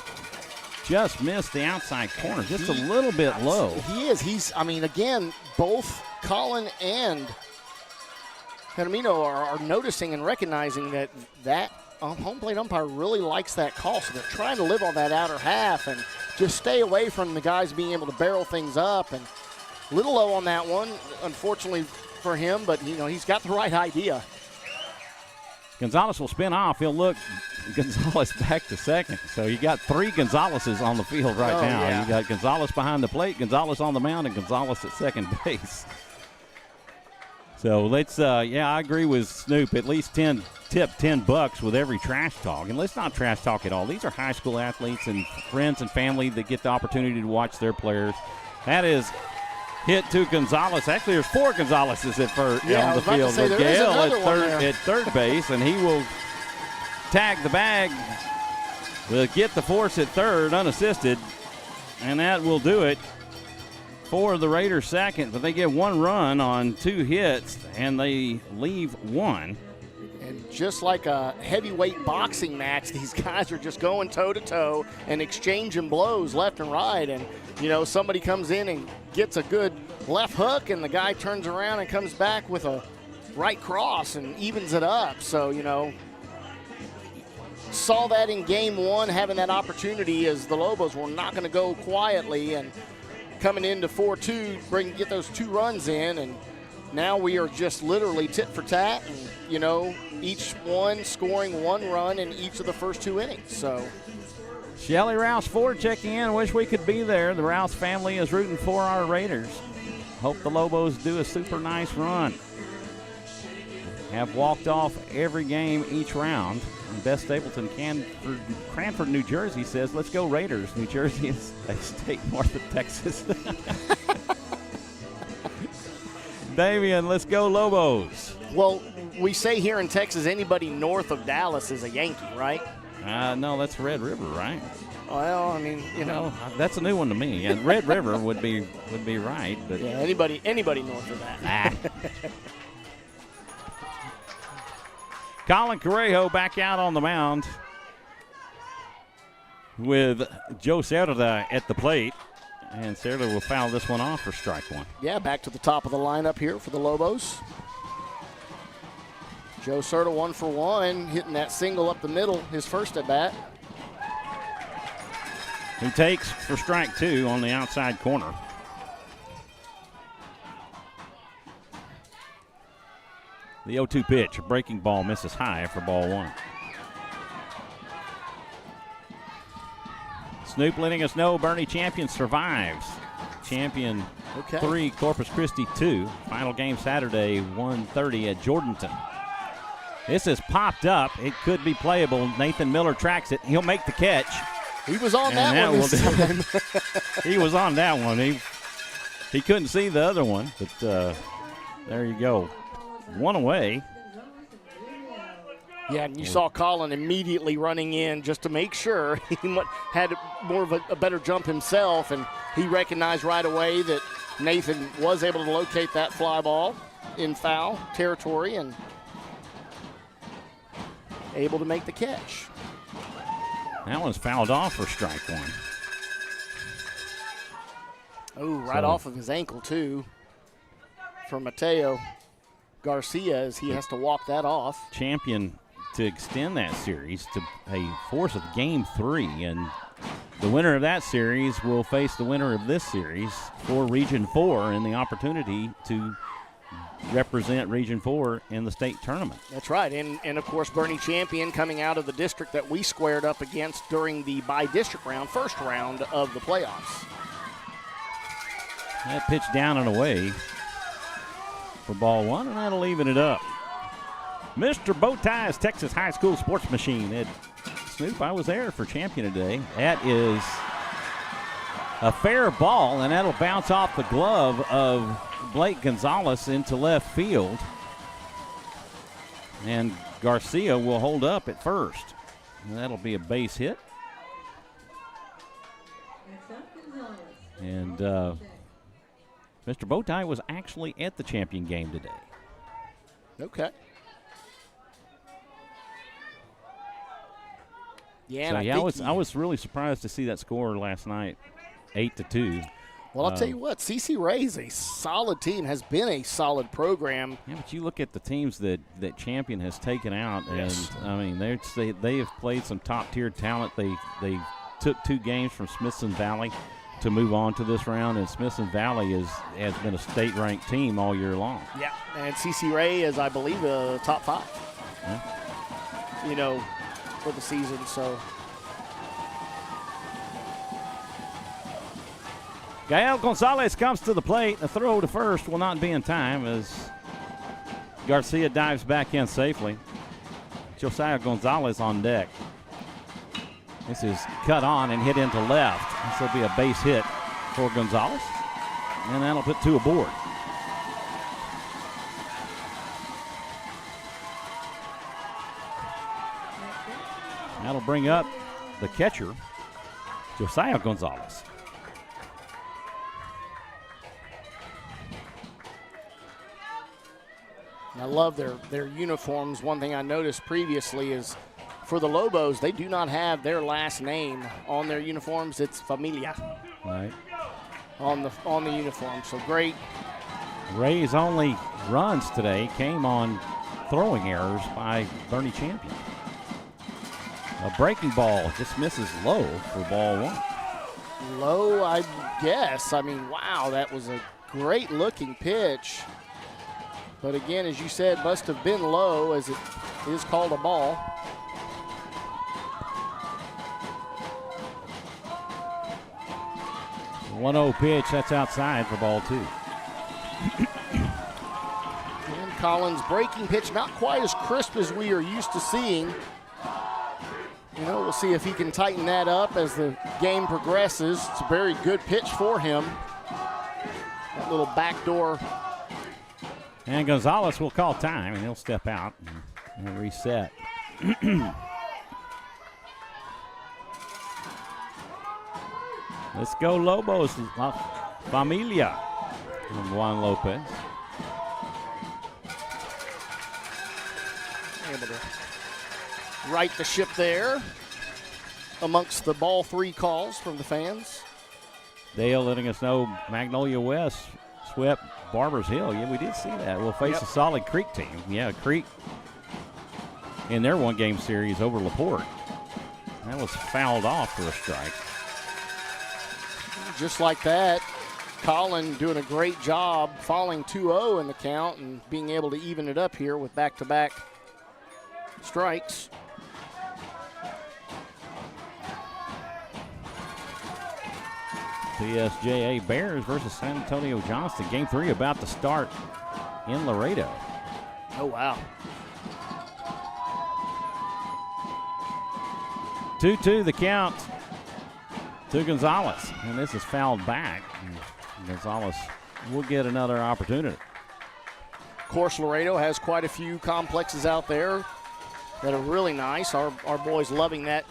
Speaker 1: just miss the outside corner, just a little bit low.
Speaker 2: He is. Again, both Colin and Hermino are noticing and recognizing that home plate umpire really likes that call, so they're trying to live on that outer half and just stay away from the guys being able to barrel things up. And a little low on that one, unfortunately for him, but he's got the right idea.
Speaker 1: Gonzalez will spin off. He'll look Gonzalez back to second. So you got 3 Gonzalez's on the field right now.
Speaker 2: Yeah.
Speaker 1: You got Gonzalez behind the plate, Gonzalez on the mound, and Gonzalez at second base. So let's, I agree with Snoop. At least tip $10 with every trash talk. And let's not trash talk at all. These are high school athletes and friends and family that get the opportunity to watch their players. That is hit to Gonzalez. Actually, there's 4 Gonzalez's at first on the field. With Gale at third base, and he will tag the bag. Will get the force at third, unassisted, and that will do it for the Raiders second. But they get 1 run on 2 hits, and they leave 1.
Speaker 2: And just like a heavyweight boxing match, these guys are just going toe-to-toe and exchanging blows left and right. And, somebody comes in and gets a good left hook, and the guy turns around and comes back with a right cross and evens it up. So, saw that in game 1, having that opportunity as the Lobos were not going to go quietly, and coming into 4-2, get those 2 runs in, and now we are just literally tit for tat, and, each one scoring 1 run in each of the first 2 innings. So
Speaker 1: Shelly Rouse Ford checking in. Wish we could be there. The Rouse family is rooting for our Raiders. Hope the Lobos do a super nice run. Have walked off every game each round. And Beth Stapleton, Cranford, New Jersey says, let's go Raiders. New Jersey is a state north of Texas. Damian, let's go Lobos.
Speaker 2: Well, we say here in Texas, anybody north of Dallas is a Yankee, right?
Speaker 1: No, that's Red River, right?
Speaker 2: Well,
Speaker 1: No, that's a new one to me. And Red River would be right, but
Speaker 2: yeah, anybody north of that.
Speaker 1: Colin Correjo back out on the mound with Joe Cerda at the plate. And Cerda will foul this one off for strike 1.
Speaker 2: Yeah, back to the top of the lineup here for the Lobos. Joe Cerda 1 for 1, hitting that single up the middle, his first at bat.
Speaker 1: He takes for strike 2 on the outside corner. The 0-2 pitch, a breaking ball, misses high for ball 1. Snoop letting us know Bernie Champion survives. Champion 3, Corpus Christi 2. Final game Saturday, 1:30 at Jordanton. This is popped up. It could be playable. Nathan Miller tracks it. He'll make the catch.
Speaker 2: He was on that one.
Speaker 1: He was on that one. He couldn't see the other one, but there you go. One away.
Speaker 2: Yeah, and you saw Colin immediately running in just to make sure. He had more of a better jump himself, and he recognized right away that Nathan was able to locate that fly ball in foul territory and able to make the catch.
Speaker 1: That one's fouled off for strike one.
Speaker 2: Oh, right off of his ankle, too, for Mateo Garcia, as he has to walk that off.
Speaker 1: Champion to extend that series to a force of game 3, and the winner of that series will face the winner of this series for Region 4 and the opportunity to represent Region 4 in the state tournament.
Speaker 2: That's right, and of course Bernie Champion coming out of the district that we squared up against during the by-district round, first round of the playoffs.
Speaker 1: That pitch down and away for ball one, and that'll even it up. Mr. Bowtie's Texas High School Sports Machine. Ed Snoop, I was there for Champion today. That is a fair ball, and that'll bounce off the glove of Blake Gonzalez into left field. And Garcia will hold up at first. And that'll be a base hit. And Mr. Bowtie was actually at the Champion game today.
Speaker 2: Okay. Yeah,
Speaker 1: so I was really surprised to see that score last night, 8-2.
Speaker 2: Well, I'll tell you what, CC Ray is a solid team, has been a solid program.
Speaker 1: Yeah, but you look at the teams that Champion has taken out,
Speaker 2: yes.
Speaker 1: And I mean they have played some top-tier talent. They took 2 games from Smithson Valley to move on to this round, and Smithson Valley has been a state-ranked team all year long.
Speaker 2: Yeah, and CC Ray is, I believe, a top 5.
Speaker 1: Yeah.
Speaker 2: For the season, so.
Speaker 1: Gael Gonzalez comes to the plate. The throw to first will not be in time as Garcia dives back in safely. Josiah Gonzalez on deck. This is cut on and hit into left. This will be a base hit for Gonzalez, and that'll put 2 aboard. That'll bring up the catcher, Josiah Gonzalez.
Speaker 2: I love their uniforms. One thing I noticed previously is for the Lobos, they do not have their last name on their uniforms. It's Familia.
Speaker 1: Right.
Speaker 2: On the uniform. So great.
Speaker 1: Ray's only runs today came on throwing errors by Bernie Champion. A breaking ball just misses low for ball one.
Speaker 2: Low, I guess. I mean, wow, that was a great looking pitch. But again, as you said, must have been low as it is called a ball.
Speaker 1: The 1-0 pitch, that's outside for ball 2.
Speaker 2: And Collins' breaking pitch, not quite as crisp as we are used to seeing. We'll see if he can tighten that up as the game progresses. It's a very good pitch for him. That little backdoor.
Speaker 1: And Gonzalez will call time, and he'll step out and reset. Let's go Lobos. Familia from Juan Lopez.
Speaker 2: Able to right the ship there amongst the ball 3 calls from the fans.
Speaker 1: Dale letting us know Magnolia West swept Barbers Hill. Yeah, we did see that. We'll face a solid Creek team. Yeah, Creek in their 1-game series over LaPorte. That was fouled off for a strike.
Speaker 2: Just like that, Colin doing a great job falling 2-0 in the count and being able to even it up here with back-to-back strikes.
Speaker 1: PSJA Bears versus San Antonio Johnston. Game 3 about to start in Laredo.
Speaker 2: Oh, wow.
Speaker 1: 2-2 the count to Gonzalez. And this is fouled back. Gonzalez will get another opportunity.
Speaker 2: Of course, Laredo has quite a few complexes out there that are really nice. Our boys loving that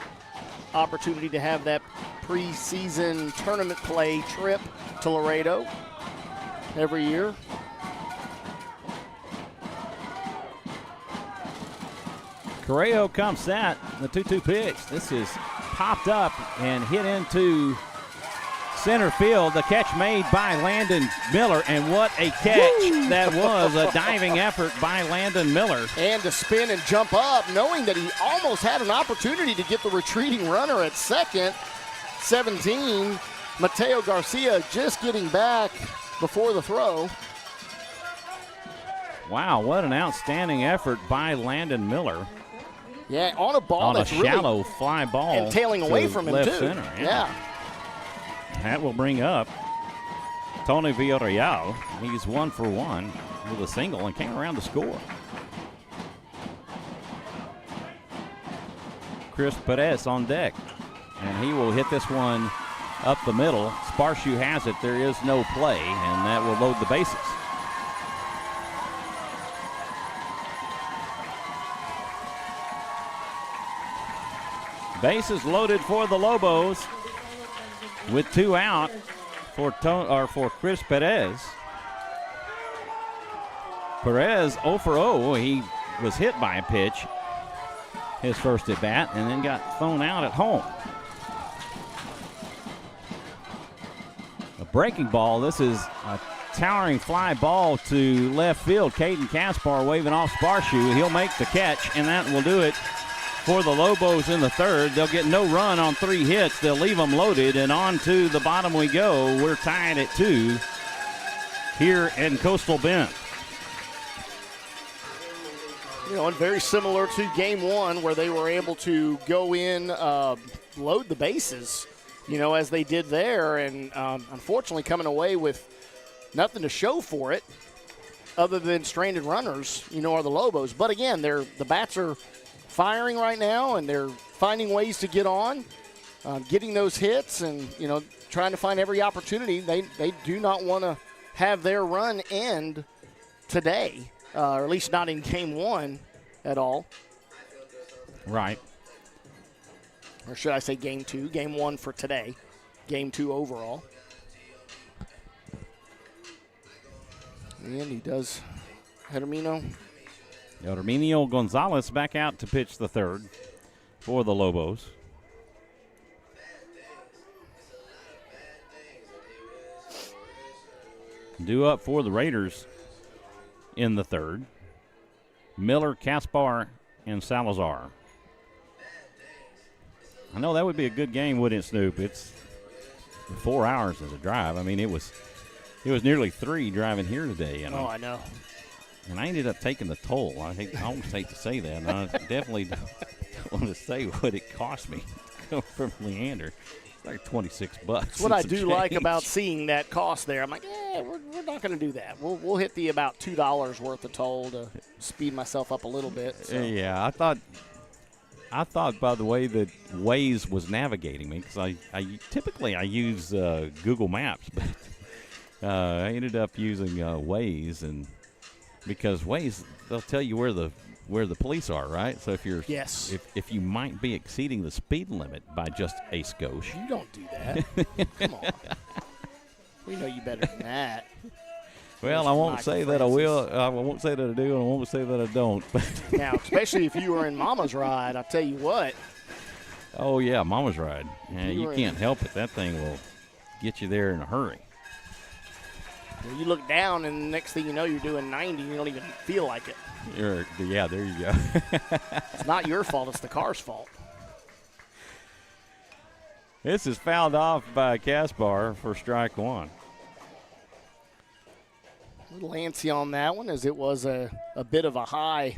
Speaker 2: opportunity to have that preseason tournament play trip to Laredo every year.
Speaker 1: Correo comes set. The 2-2 pitch. This is popped up and hit into center field. The catch made by Landon Miller, and what a catch that was. A diving effort by Landon Miller.
Speaker 2: And to spin and jump up, knowing that he almost had an opportunity to get the retreating runner at second. 17, Mateo Garcia just getting back before the throw.
Speaker 1: Wow, what an outstanding effort by Landon Miller.
Speaker 2: Yeah, on a ball
Speaker 1: on
Speaker 2: that's
Speaker 1: a shallow fly ball.
Speaker 2: And tailing away from him,
Speaker 1: left
Speaker 2: too.
Speaker 1: Center,
Speaker 2: yeah.
Speaker 1: That will bring up Tony Villarreal. He's 1 for 1 with a single and came around to score. Chris Perez on deck, and he will hit this one up the middle. Sparshoe has it. There is no play, and that will load the bases. Bases loaded for the Lobos with 2 out for Chris Perez. Perez 0 for 0. He was hit by a pitch his first at bat and then got thrown out at home. A breaking ball. This is a towering fly ball to left field. Caden Kaspar waving off Sparshoe. He'll make the catch, and that will do it for the Lobos in the third. They'll get no run on 3 hits. They'll leave them loaded, and on to the bottom we go. We're tied at 2 here in Coastal Bend.
Speaker 2: You know, and very similar to game 1 where they were able to go in, load the bases, you know, as they did there, and unfortunately coming away with nothing to show for it other than stranded runners, you know, are the Lobos. But again, the bats are firing right now, and they're finding ways to get on, getting those hits, and, you know, trying to find every opportunity. They do not want to have their run end today, or at least not in game 1 at all.
Speaker 1: Right.
Speaker 2: Or should I say game 2? Game 1 for today. Game 2 overall. And he does Herminio
Speaker 1: Gonzalez back out to pitch the third for the Lobos. Due up for the Raiders in the third. Miller, Kaspar, and Salazar. I know that would be a good game, wouldn't it, Snoop? It's 4 hours of a drive. I mean, it was nearly 3 driving here today. You know?
Speaker 2: Oh, I know.
Speaker 1: And I ended up taking the toll. I almost hate to say that. And I definitely don't want to say what it cost me to come from Leander. It's like $26.
Speaker 2: That's what I do like about seeing that cost there. I'm like, we're not going to do that. We'll hit the about $2 worth of toll to speed myself up a little bit. So.
Speaker 1: Yeah, I thought by the way that Waze was navigating me, because I typically use Google Maps, but I ended up using Waze, and because Waze, they'll tell you where the police are, right? So if you might be exceeding the speed limit by just a skosh.
Speaker 2: You don't do that. Come on. We know you better than that.
Speaker 1: Well, I won't say that I will. I won't say that I do, and I won't say that I don't.
Speaker 2: Now, especially if you were in Mama's Ride, I'll tell you what.
Speaker 1: Oh, yeah, Mama's Ride. Yeah, you can't help it. That thing will get you there in a hurry.
Speaker 2: You look down, and the next thing you know, you're doing 90. You don't even feel like it.
Speaker 1: Yeah, there you go.
Speaker 2: It's not your fault. It's the car's fault.
Speaker 1: This is fouled off by Kaspar for strike 1.
Speaker 2: A little antsy on that one, as it was a bit of a high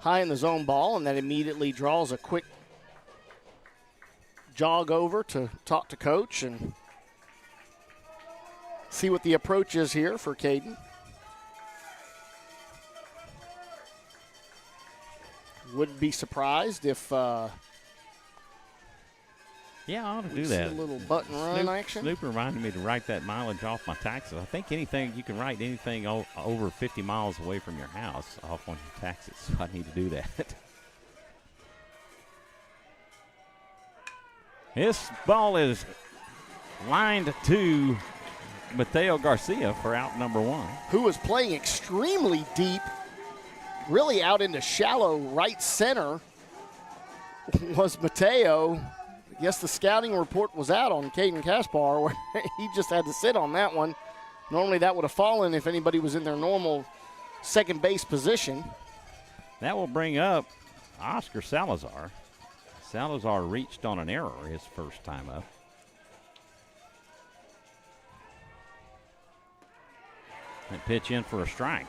Speaker 2: in the zone ball, and that immediately draws a quick jog over to talk to Coach and see what the approach is here for Caden. Wouldn't be surprised if
Speaker 1: yeah, I ought to
Speaker 2: we
Speaker 1: do
Speaker 2: see
Speaker 1: that.
Speaker 2: a little button run action.
Speaker 1: Snoop reminded me to write that mileage off my taxes. I think you can write anything over 50 miles away from your house off on your taxes, so I need to do that. This ball is lined to Mateo Garcia for out number 1.
Speaker 2: Who was playing extremely deep, really out into shallow right center, was Mateo. I guess the scouting report was out on Caden Kaspar, where he just had to sit on that one. Normally that would have fallen if anybody was in their normal second base position.
Speaker 1: That will bring up Oscar Salazar. Salazar reached on an error his first time up. That pitch in for a strike.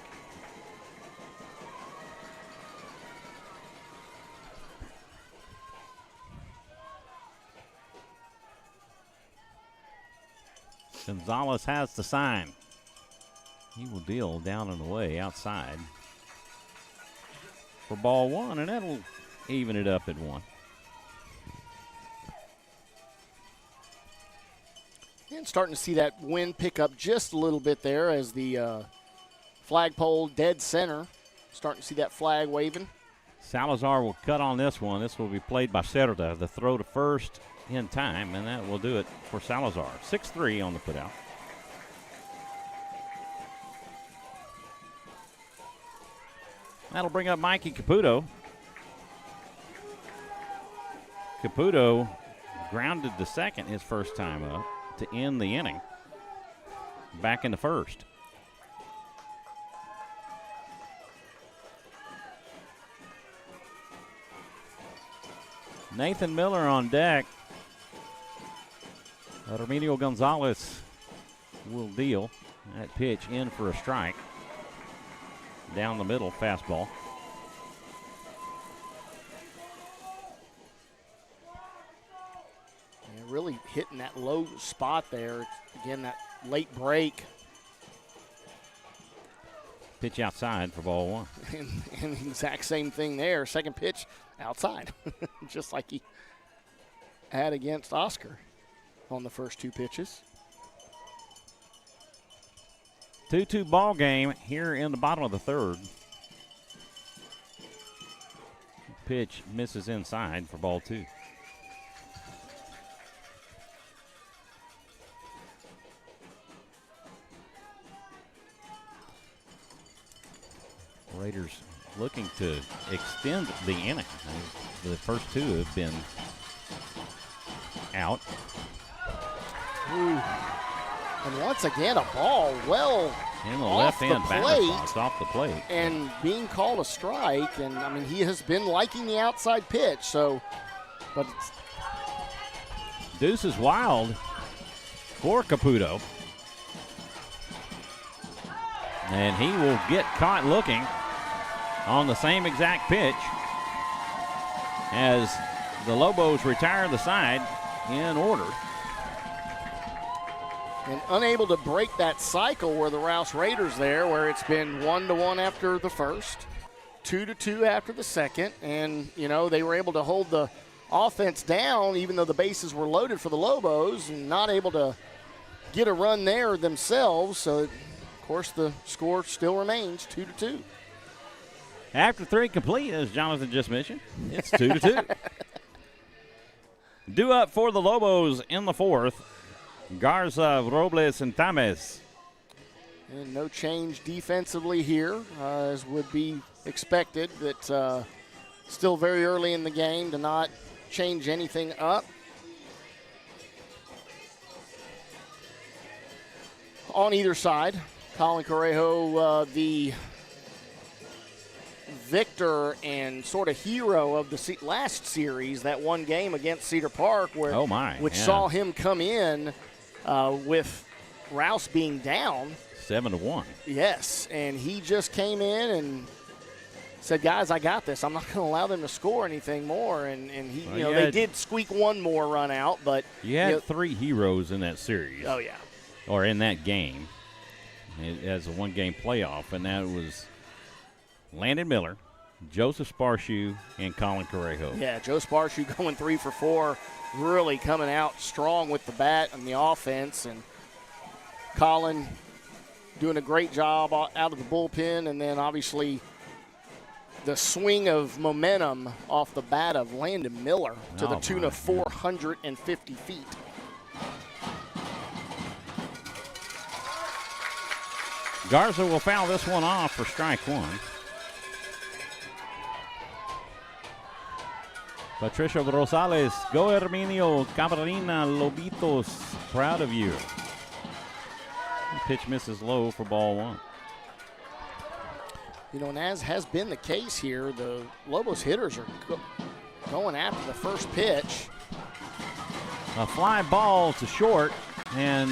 Speaker 1: Gonzalez has the sign. He will deal down and away outside for ball 1, and that'll even it up at 1.
Speaker 2: And starting to see that wind pick up just a little bit there as the flagpole dead center. Starting to see that flag waving.
Speaker 1: Salazar will cut on this one. This will be played by Cerda. The throw to first in time, and that will do it for Salazar. 6-3 on the putout. That'll bring up Mikey Caputo. Caputo grounded to second his first time up to end the inning. Back in the first. Nathan Miller on deck. Arminio Gonzalez will deal. That pitch in for a strike. Down the middle, fastball.
Speaker 2: And really hitting that low spot there. Again, that late break.
Speaker 1: Pitch outside for ball 1.
Speaker 2: And the exact same thing there. Second pitch outside, just like he had against Oscar on the first 2 pitches.
Speaker 1: 2-2 ball game here in the bottom of the third. Pitch misses inside for ball 2. Raiders looking to extend the inning. The first 2 have been out.
Speaker 2: Ooh. And once again, a ball well
Speaker 1: in the
Speaker 2: off
Speaker 1: left hand
Speaker 2: the
Speaker 1: batter's
Speaker 2: plate,
Speaker 1: box, off the plate,
Speaker 2: and being called a strike. And I mean, he has been liking the outside pitch. So, but it's
Speaker 1: Deuce is wild for Caputo, and he will get caught looking on the same exact pitch as the Lobos retire the side in order.
Speaker 2: And unable to break that cycle where the Rouse Raiders there, where it's been 1-1 after the first, 2-2 after the second, and you know they were able to hold the offense down even though the bases were loaded for the Lobos, and not able to get a run there themselves. So, of course, the score still remains 2-2.
Speaker 1: After 3 complete, as Jonathan just mentioned, it's 2-2. Due up for the Lobos in the fourth, Garza, Robles, and Tames.
Speaker 2: And no change defensively here, as would be expected. That still very early in the game to not change anything up. On either side, Colin Correjo, the victor and sort of hero of the last series, that one game against Cedar Park, where saw him come in with Rouse being down
Speaker 1: 7-1.
Speaker 2: Yes, and he just came in and said, "Guys, I got this. I'm not going to allow them to score anything more." And he, they did squeak one more run out, but
Speaker 1: you had 3 heroes in that series.
Speaker 2: Oh yeah,
Speaker 1: or in that game as a one-game playoff, and that was Landon Miller, Joseph Sparshoe and Colin Correjo.
Speaker 2: Yeah, Joe Sparshoe going 3 for 4, really coming out strong with the bat and the offense, and Colin doing a great job out of the bullpen, and then obviously the swing of momentum off the bat of Landon Miller to the tune of 450 feet.
Speaker 1: Garza will foul this one off for strike 1. Patricia Rosales, go Herminio Cabrina Lobitos, proud of you. Pitch misses low for ball 1.
Speaker 2: You know, and as has been the case here, the Lobos hitters are going after the first pitch.
Speaker 1: A fly ball to short, and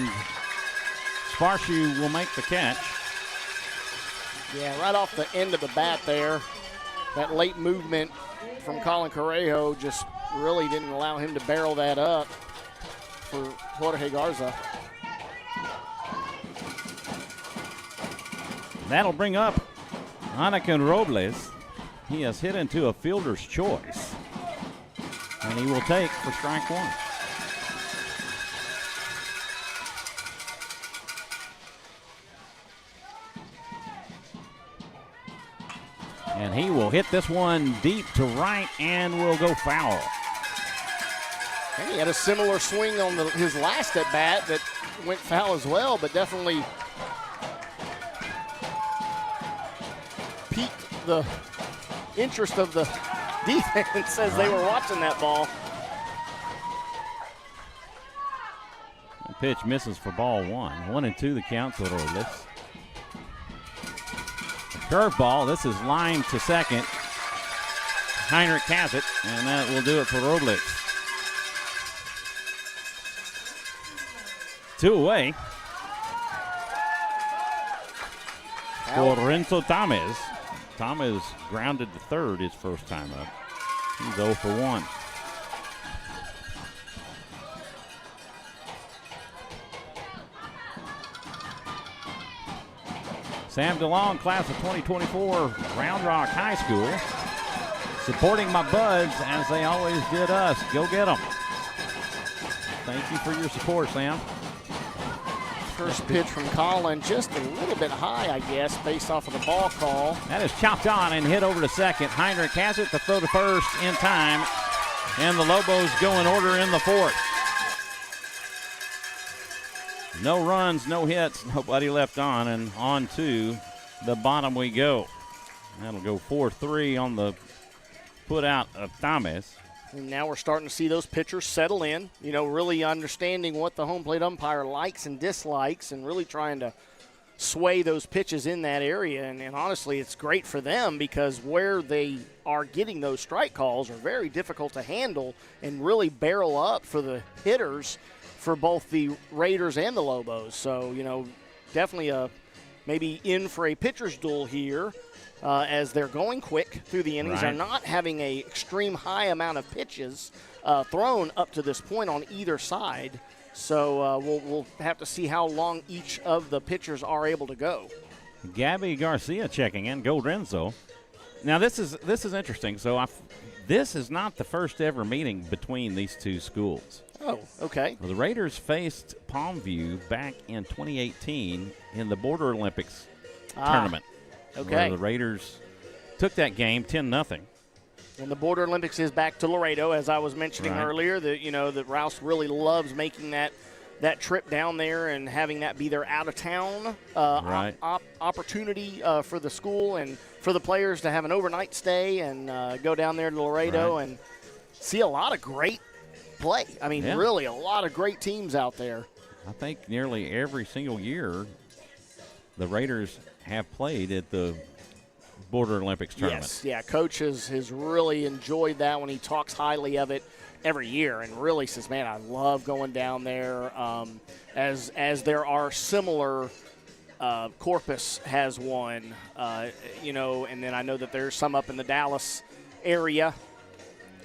Speaker 1: Sparshoe will make the catch.
Speaker 2: Yeah, right off the end of the bat there, that late movement from Colin Correjo just really didn't allow him to barrel that up for Jorge Garza.
Speaker 1: That'll bring up Anakin Robles. He has hit into a fielder's choice, and he will take for strike 1. And he will hit this one deep to right and will go foul.
Speaker 2: And he had a similar swing on his last at bat that went foul as well, but definitely piqued the interest of the defense as they were watching that ball.
Speaker 1: The pitch misses for ball 1. 1-2 the count to Robles. Curveball, this is lined to second. Heinrich has it, and that will do it for Robles. 2 away. For Renzo Thomas. Thomas grounded to third his first time up. He's 0 for 1. Sam DeLong, class of 2024, Round Rock High School, supporting my buds as they always did us. Go get them. Thank you for your support, Sam.
Speaker 2: First pitch from Colin, just a little bit high, I guess, based off of the ball call.
Speaker 1: That is chopped on and hit over to second. Heinrich has it to throw to first in time, and the Lobos go in order in the 4th. No runs, no hits, nobody left on, and on to the bottom we go. That'll go 4-3 on the put out of Thomas.
Speaker 2: And now we're starting to see those pitchers settle in, you know, really understanding what the home plate umpire likes and dislikes and really trying to sway those pitches in that area. And honestly, it's great for them because where they are getting those strike calls are very difficult to handle and really barrel up for the hitters for both the Raiders and the Lobos. So, you know, definitely maybe in for a pitcher's duel here as they're going quick through the innings. They're not having a extreme high amount of pitches thrown up to this point on either side. So we'll have to see how long each of the pitchers are able to go.
Speaker 1: Gabby Garcia checking in. Go Renzo. Now this is interesting. So this is not the first ever meeting between these two schools.
Speaker 2: Oh, okay.
Speaker 1: Well, the Raiders faced Palmview back in 2018 in the Border Olympics tournament.
Speaker 2: Okay.
Speaker 1: Where the Raiders took that game 10-0.
Speaker 2: And the Border Olympics is back to Laredo, as I was mentioning earlier. That Rouse really loves making that trip down there and having that be their out of town opportunity for the school and for the players to have an overnight stay and go down there to Laredo and see a lot of great play. I mean, really a lot of great teams out there.
Speaker 1: I think nearly every single year the Raiders have played at the Border Olympics tournament.
Speaker 2: Yes, yeah, Coach has really enjoyed that when he talks highly of it every year and really says, man, I love going down there. As there are similar, Corpus has one, and then I know that there's some up in the Dallas area.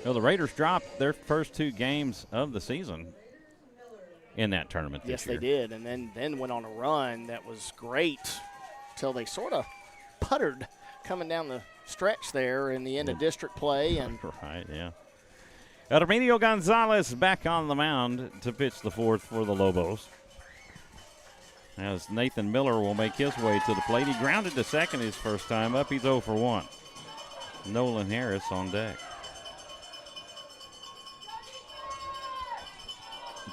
Speaker 1: Well, the Raiders dropped their first 2 games of the season in that tournament this year.
Speaker 2: Yes, they did, and then went on a run that was great until they sort of puttered coming down the stretch there in the end of district play. And
Speaker 1: right, yeah. Arminio Gonzalez back on the mound to pitch the fourth for the Lobos. As Nathan Miller will make his way to the plate. He grounded to second his first time up. He's 0 for 1. Nolan Harris on deck.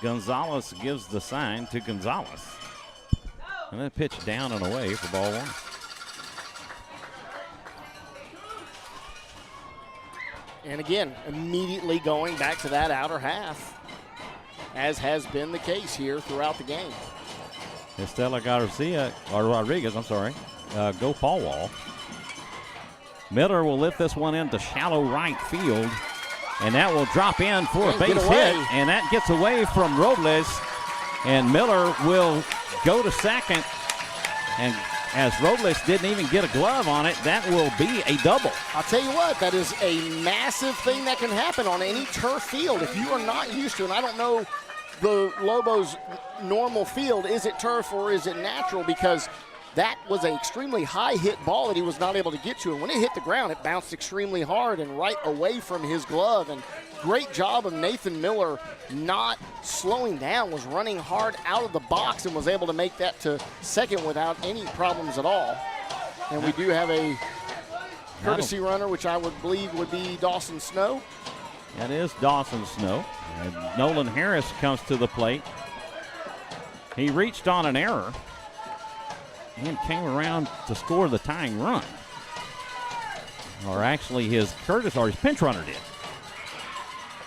Speaker 1: Gonzalez gives the sign to Gonzalez. And then pitch down and away for ball one.
Speaker 2: And again, immediately going back to that outer half, as has been the case here throughout the game.
Speaker 1: Estela Garcia, or Rodriguez, I'm sorry, go Paul Wall. Miller will lift this one into shallow right field, and that will drop in for a base hit, and that gets away from Robles, and Miller will go to second, and as Robles didn't even get a glove on it, that will be a double.
Speaker 2: I'll tell you what, that is a massive thing that can happen on any turf field. If you are not used to it, and I don't know the Lobos' normal field, is it turf or is it natural? Because that was an extremely high hit ball that he was not able to get to. And when it hit the ground, it bounced extremely hard and right away from his glove. And great job of Nathan Miller not slowing down, was running hard out of the box and was able to make that to second without any problems at all. And we do have a courtesy runner, which I would believe would be Dawson Snow.
Speaker 1: That is Dawson Snow. And Nolan Harris comes to the plate. He reached on an error and came around to score the tying run. Or actually his pinch runner did.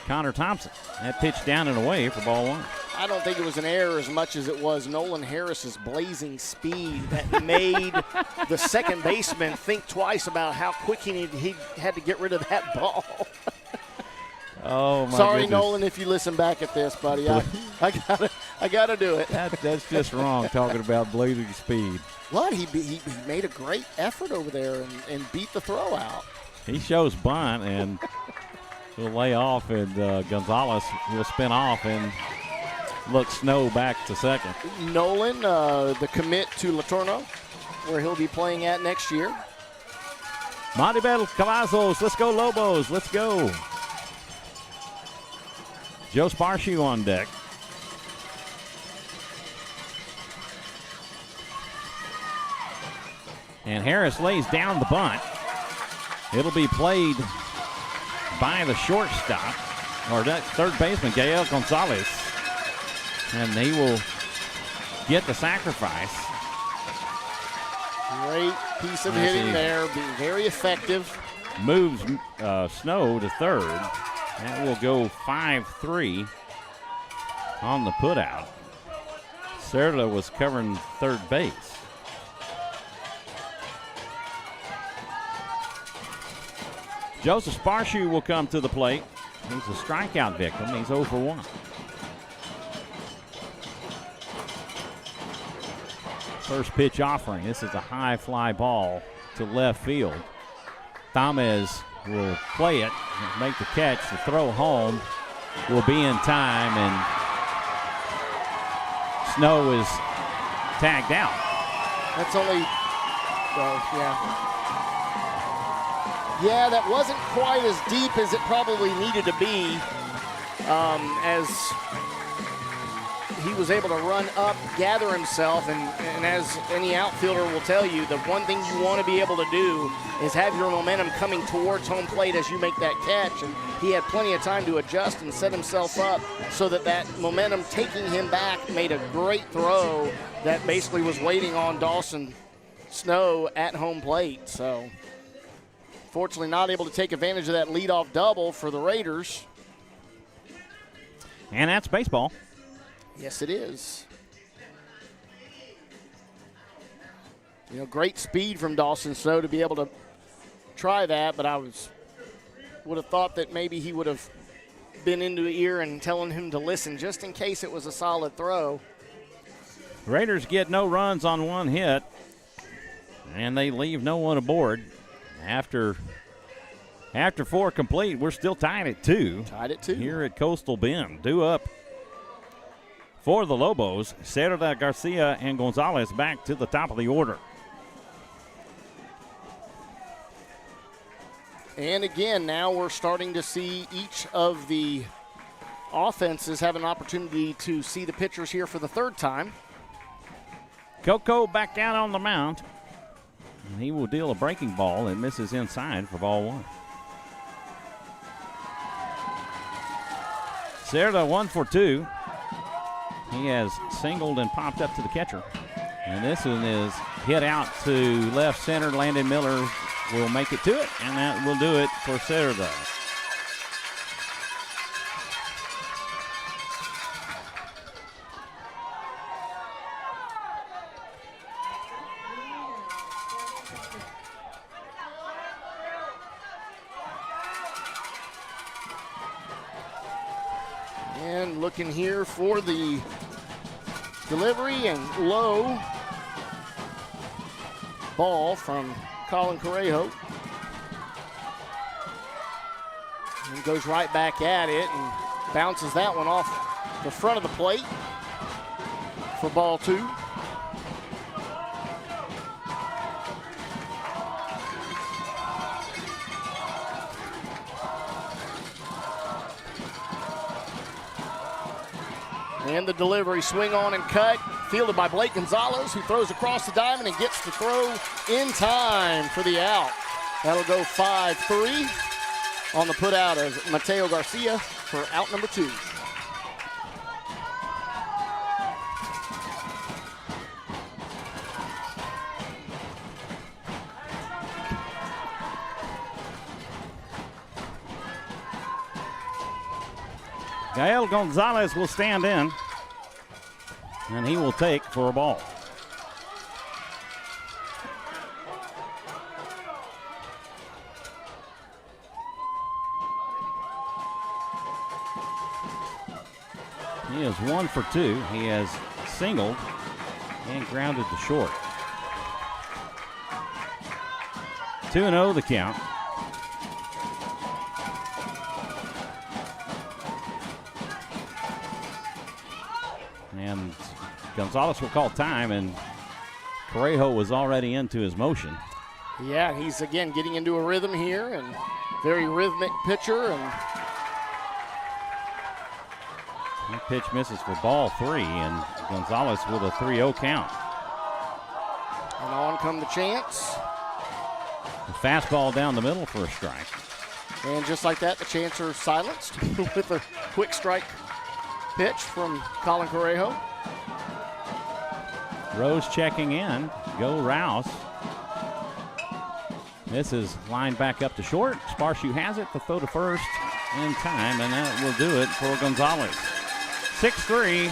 Speaker 1: Connor Thompson. That pitch down and away for ball one.
Speaker 2: I don't think it was an error as much as it was Nolan Harris's blazing speed that made the second baseman think twice about how quick he had to get rid of that ball.
Speaker 1: Oh my
Speaker 2: Sorry,
Speaker 1: goodness.
Speaker 2: Nolan, if you listen back at this, buddy. I gotta do it.
Speaker 1: That's just wrong, talking about blazing speed.
Speaker 2: What? He made a great effort over there and beat the throw out.
Speaker 1: He shows bunt and he'll lay off, and Gonzalez will spin off and look Snow back to second.
Speaker 2: Nolan, the commit to Latorno, where he'll be playing at next year.
Speaker 1: Montebello Cavazos, let's go Lobos, let's go. Joe Sparshoe on deck. And Harris lays down the bunt. It'll be played by the shortstop, or that third baseman, Gael Gonzalez. And he will get the sacrifice.
Speaker 2: Great piece of hitting there, being very effective.
Speaker 1: Moves Snow to third. That will go 5-3 on the putout. Serta was covering third base. Joseph Sparshoe will come to the plate. He's a strikeout victim. He's 0 for 1. First pitch offering. This is a high fly ball to left field. Tamez will play it, make the catch. The throw home will be in time, and Snow is tagged out.
Speaker 2: That's only, yeah, that wasn't quite as deep as it probably needed to be, as he was able to run up, gather himself, and as any outfielder will tell you, the one thing you want to be able to do is have your momentum coming towards home plate as you make that catch. And he had plenty of time to adjust and set himself up so that momentum taking him back made a great throw that basically was waiting on Dawson Snow at home plate. So fortunately not able to take advantage of that leadoff double for the Raiders.
Speaker 1: And that's baseball.
Speaker 2: Yes, it is. Great speed from Dawson Snow to be able to try that, but I would have thought that maybe he would have been into the ear and telling him to listen just in case it was a solid throw.
Speaker 1: Raiders get no runs on one hit, and they leave no one aboard. After 4 complete, we're still tied at 2.
Speaker 2: Tied at 2.
Speaker 1: Here at Coastal Bend. Due up for the Lobos, Cerda, Garcia, and Gonzalez back to the top of the order.
Speaker 2: And again, now we're starting to see each of the offenses have an opportunity to see the pitchers here for the third time.
Speaker 1: Coco back out on the mound. And he will deal a breaking ball and misses inside for ball 1. Cerda 1 for 2. He has singled and popped up to the catcher. And this one is hit out to left center. Landon Miller will make it to it, and that will do it for Cerda.
Speaker 2: And looking here for the delivery and low ball from Colin Correjo. And goes right back at it and bounces that one off the front of the plate for ball 2. And the delivery, swing on and cut, fielded by Blake Gonzalez, who throws across the diamond and gets the throw in time for the out. That'll go 5-3 on the put out of Mateo Garcia for out number 2.
Speaker 1: Gael Gonzalez will stand in, and he will take for a ball. He is 1 for 2. He has singled and grounded to short. 2-0 the count. And Gonzalez will call time, and Correjo was already into his motion.
Speaker 2: Yeah, he's again getting into a rhythm here, and very rhythmic pitcher. And
Speaker 1: that pitch misses for ball 3, and Gonzalez with a 3-0 count.
Speaker 2: And on come the chants.
Speaker 1: A fastball down the middle for a strike.
Speaker 2: And just like that, the chants are silenced with a quick strike pitch from Colin Correjo.
Speaker 1: Rose checking in. Go Rouse. This is lined back up to short. Sparshoot has it. The throw to first in time, and that will do it for Gonzalez. 6-3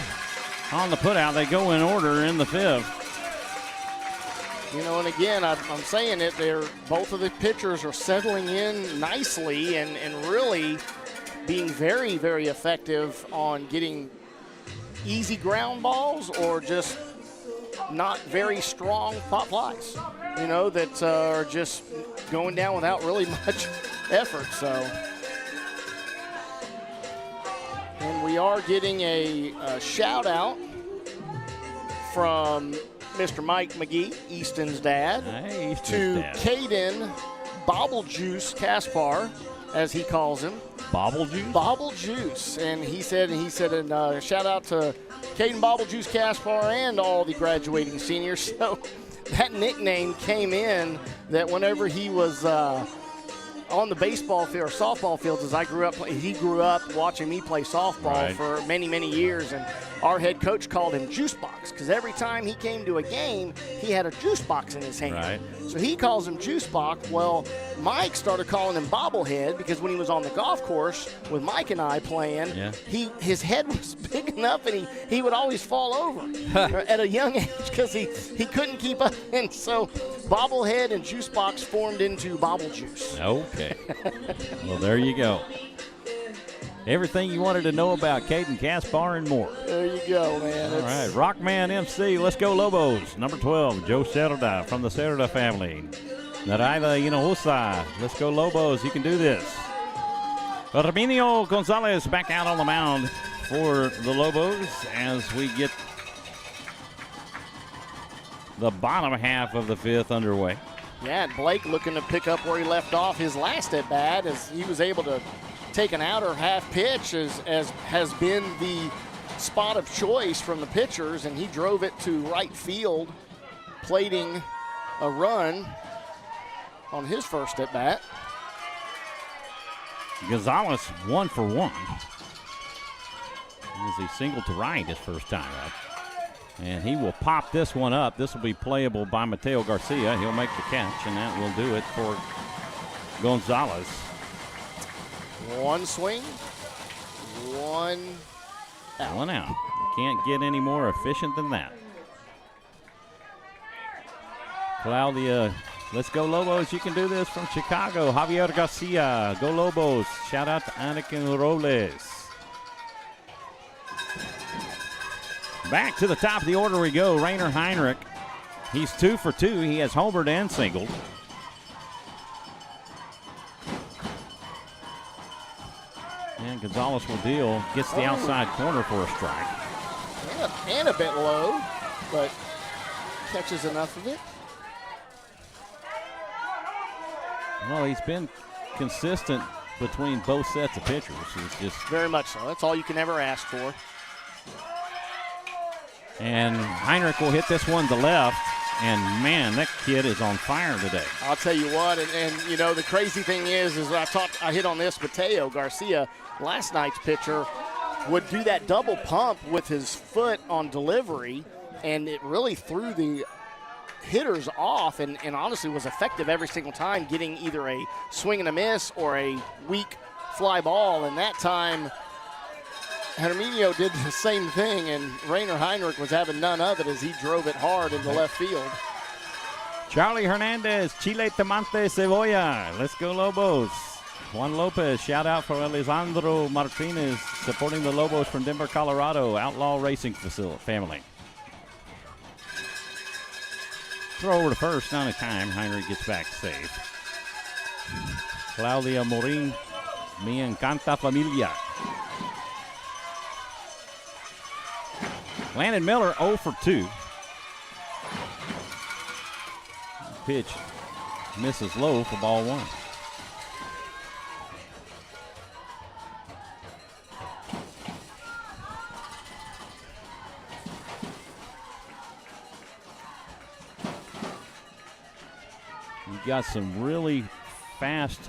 Speaker 1: on the putout. They go in order in the 5th.
Speaker 2: You know, and again, I'm saying it, both of the pitchers are settling in nicely and really being very, very effective on getting easy ground balls or just not very strong pop flies, you know, that are just going down without really much effort. So, and we are getting a shout out from Mr. Mike McGee, Easton's dad, to Caden Bobble Juice Kaspar, as he calls him.
Speaker 1: Bobble Juice?
Speaker 2: Bobble Juice. And he said, and shout out to Caden Bobble Juice Kaspar and all the graduating seniors. So that nickname came in that whenever he was on the baseball field or softball fields, as he grew up watching me play softball for many, many years. And our head coach called him Juice Box because every time he came to a game, he had a juice box in his hand.
Speaker 1: Right.
Speaker 2: So he calls him Juice Box. Well, Mike started calling him Bobblehead because when he was on the golf course with Mike and I playing, his head was big enough and he would always fall over at a young age because he couldn't keep up. And so Bobblehead and Juice Box formed into Bobble Juice.
Speaker 1: Okay. Well, there you go. Everything you wanted to know about Caden Kaspar and more.
Speaker 2: There you go, man.
Speaker 1: All right, Rockman MC, let's go Lobos. Number 12, Joe Cerda from the Cerda family. Narayla Hinojosa, let's go Lobos, you can do this. Herminio Gonzalez back out on the mound for the Lobos as we get the bottom half of the 5th underway.
Speaker 2: Yeah, and Blake looking to pick up where he left off his last at bat, as he was able to take an outer half pitch, as has been the spot of choice from the pitchers, and he drove it to right field, plating a run on his first at bat.
Speaker 1: Gonzalez 1 for 1. As he singled to right his first time up. And he will pop this one up. This will be playable by Mateo Garcia. He'll make the catch, and that will do it for Gonzalez.
Speaker 2: One swing, one out.
Speaker 1: One out. Can't get any more efficient than that. Claudia, let's go Lobos. You can do this from Chicago. Javier Garcia, go Lobos. Shout out to Anakin Robles. Back to the top of the order we go. Rainer Heinrich. He's 2 for 2. He has homered and singled. And Gonzalez will deal. Gets the outside corner for a strike.
Speaker 2: And a bit low, but catches enough of it.
Speaker 1: Well, he's been consistent between both sets of pitchers. He's just
Speaker 2: very much so. That's all you can ever ask for.
Speaker 1: And Heinrich will hit this one to left. And, man, that kid is on fire today.
Speaker 2: I'll tell you what, and you know, the crazy thing is I hit on this, Mateo Garcia, last night's pitcher, would do that double pump with his foot on delivery, and it really threw the hitters off and honestly was effective every single time, getting either a swing and a miss or a weak fly ball. And that time, Herminio did the same thing, and Rainer Heinrich was having none of it as he drove it hard into left field.
Speaker 1: Charlie Hernandez, Chile Tomate Cebolla. Let's go Lobos. Juan Lopez, shout out for Alessandro Martinez, supporting the Lobos from Denver, Colorado. Outlaw Racing family. Throw over to first, not a time. Heinrich gets back safe. Claudia Morin, Mi Encanta Familia. Landon Miller 0 for 2. Pitch misses low for ball 1. We've got some really fast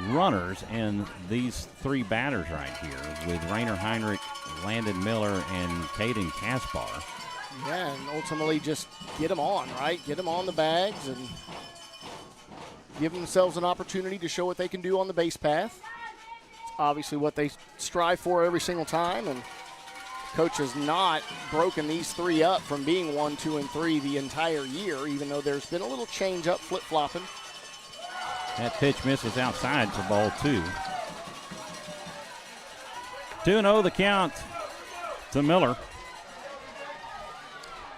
Speaker 1: runners and these 3 batters right here with Rainer Heinrich, Landon Miller, and Caden Kaspar.
Speaker 2: Yeah, and ultimately just get them on, right? Get them on the bags and give themselves an opportunity to show what they can do on the base path. It's obviously what they strive for every single time, and coach has not broken these 3 up from being 1, 2, and 3 the entire year, even though there's been a little change up, flip-flopping.
Speaker 1: That pitch misses outside for ball 2. 2-0 the count to Miller.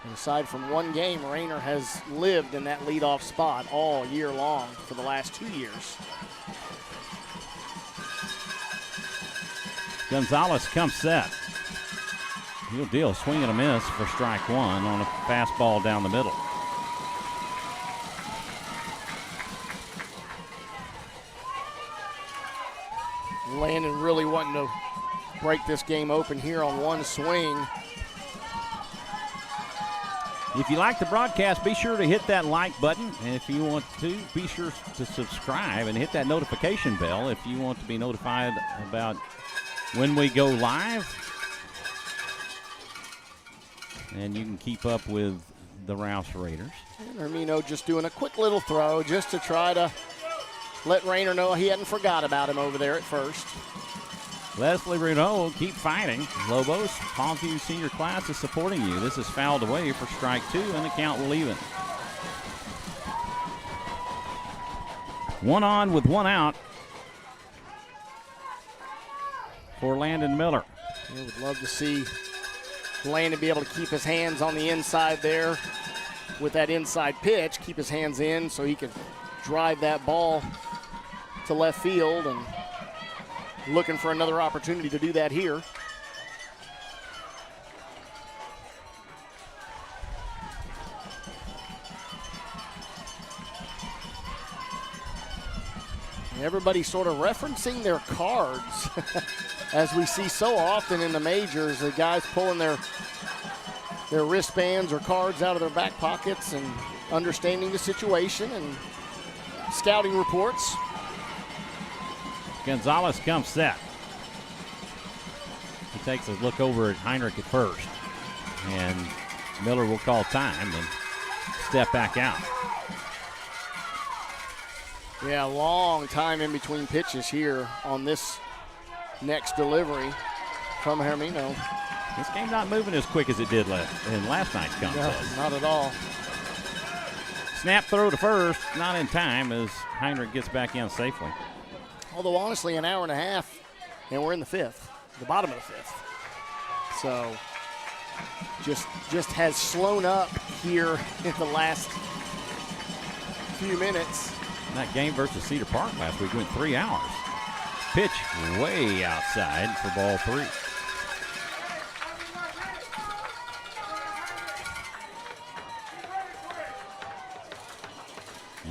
Speaker 2: And aside from one game, Rainer has lived in that leadoff spot all year long for the last 2 years.
Speaker 1: Gonzalez comes set. He'll deal swing and a miss for strike 1 on a fastball down the middle.
Speaker 2: Landon really wanting to break this game open here on one swing.
Speaker 1: If you like the broadcast, be sure to hit that like button. And if you want to, be sure to subscribe and hit that notification bell if you want to be notified about when we go live. And you can keep up with the Rouse Raiders.
Speaker 2: And Hermino just doing a quick little throw just to try to let Rainer know he hadn't forgot about him over there at first.
Speaker 1: Leslie Renault, keep fighting. Lobos, Palmview senior class is supporting you. This is fouled away for strike 2, and the count will even. 1 on with 1 out for Landon Miller.
Speaker 2: I would love to see Landon be able to keep his hands on the inside there with that inside pitch, keep his hands in so he can drive that ball to left field, and looking for another opportunity to do that here. Everybody sort of referencing their cards, as we see so often in the majors, the guys pulling their wristbands or cards out of their back pockets and understanding the situation and scouting reports.
Speaker 1: Gonzalez comes set. He takes a look over at Heinrich at first, and Miller will call time and step back out.
Speaker 2: Yeah, long time in between pitches here on this next delivery from Hermino.
Speaker 1: This game's not moving as quick as it did in last night's contest.
Speaker 2: No, not at all.
Speaker 1: Snap throw to first, not in time as Heinrich gets back in safely.
Speaker 2: Although, honestly, an hour and a half, and we're in the fifth, the bottom of the fifth. So, just has slowed up here in the last few minutes.
Speaker 1: That game versus Cedar Park last week went 3 hours. Pitch way outside for ball 3.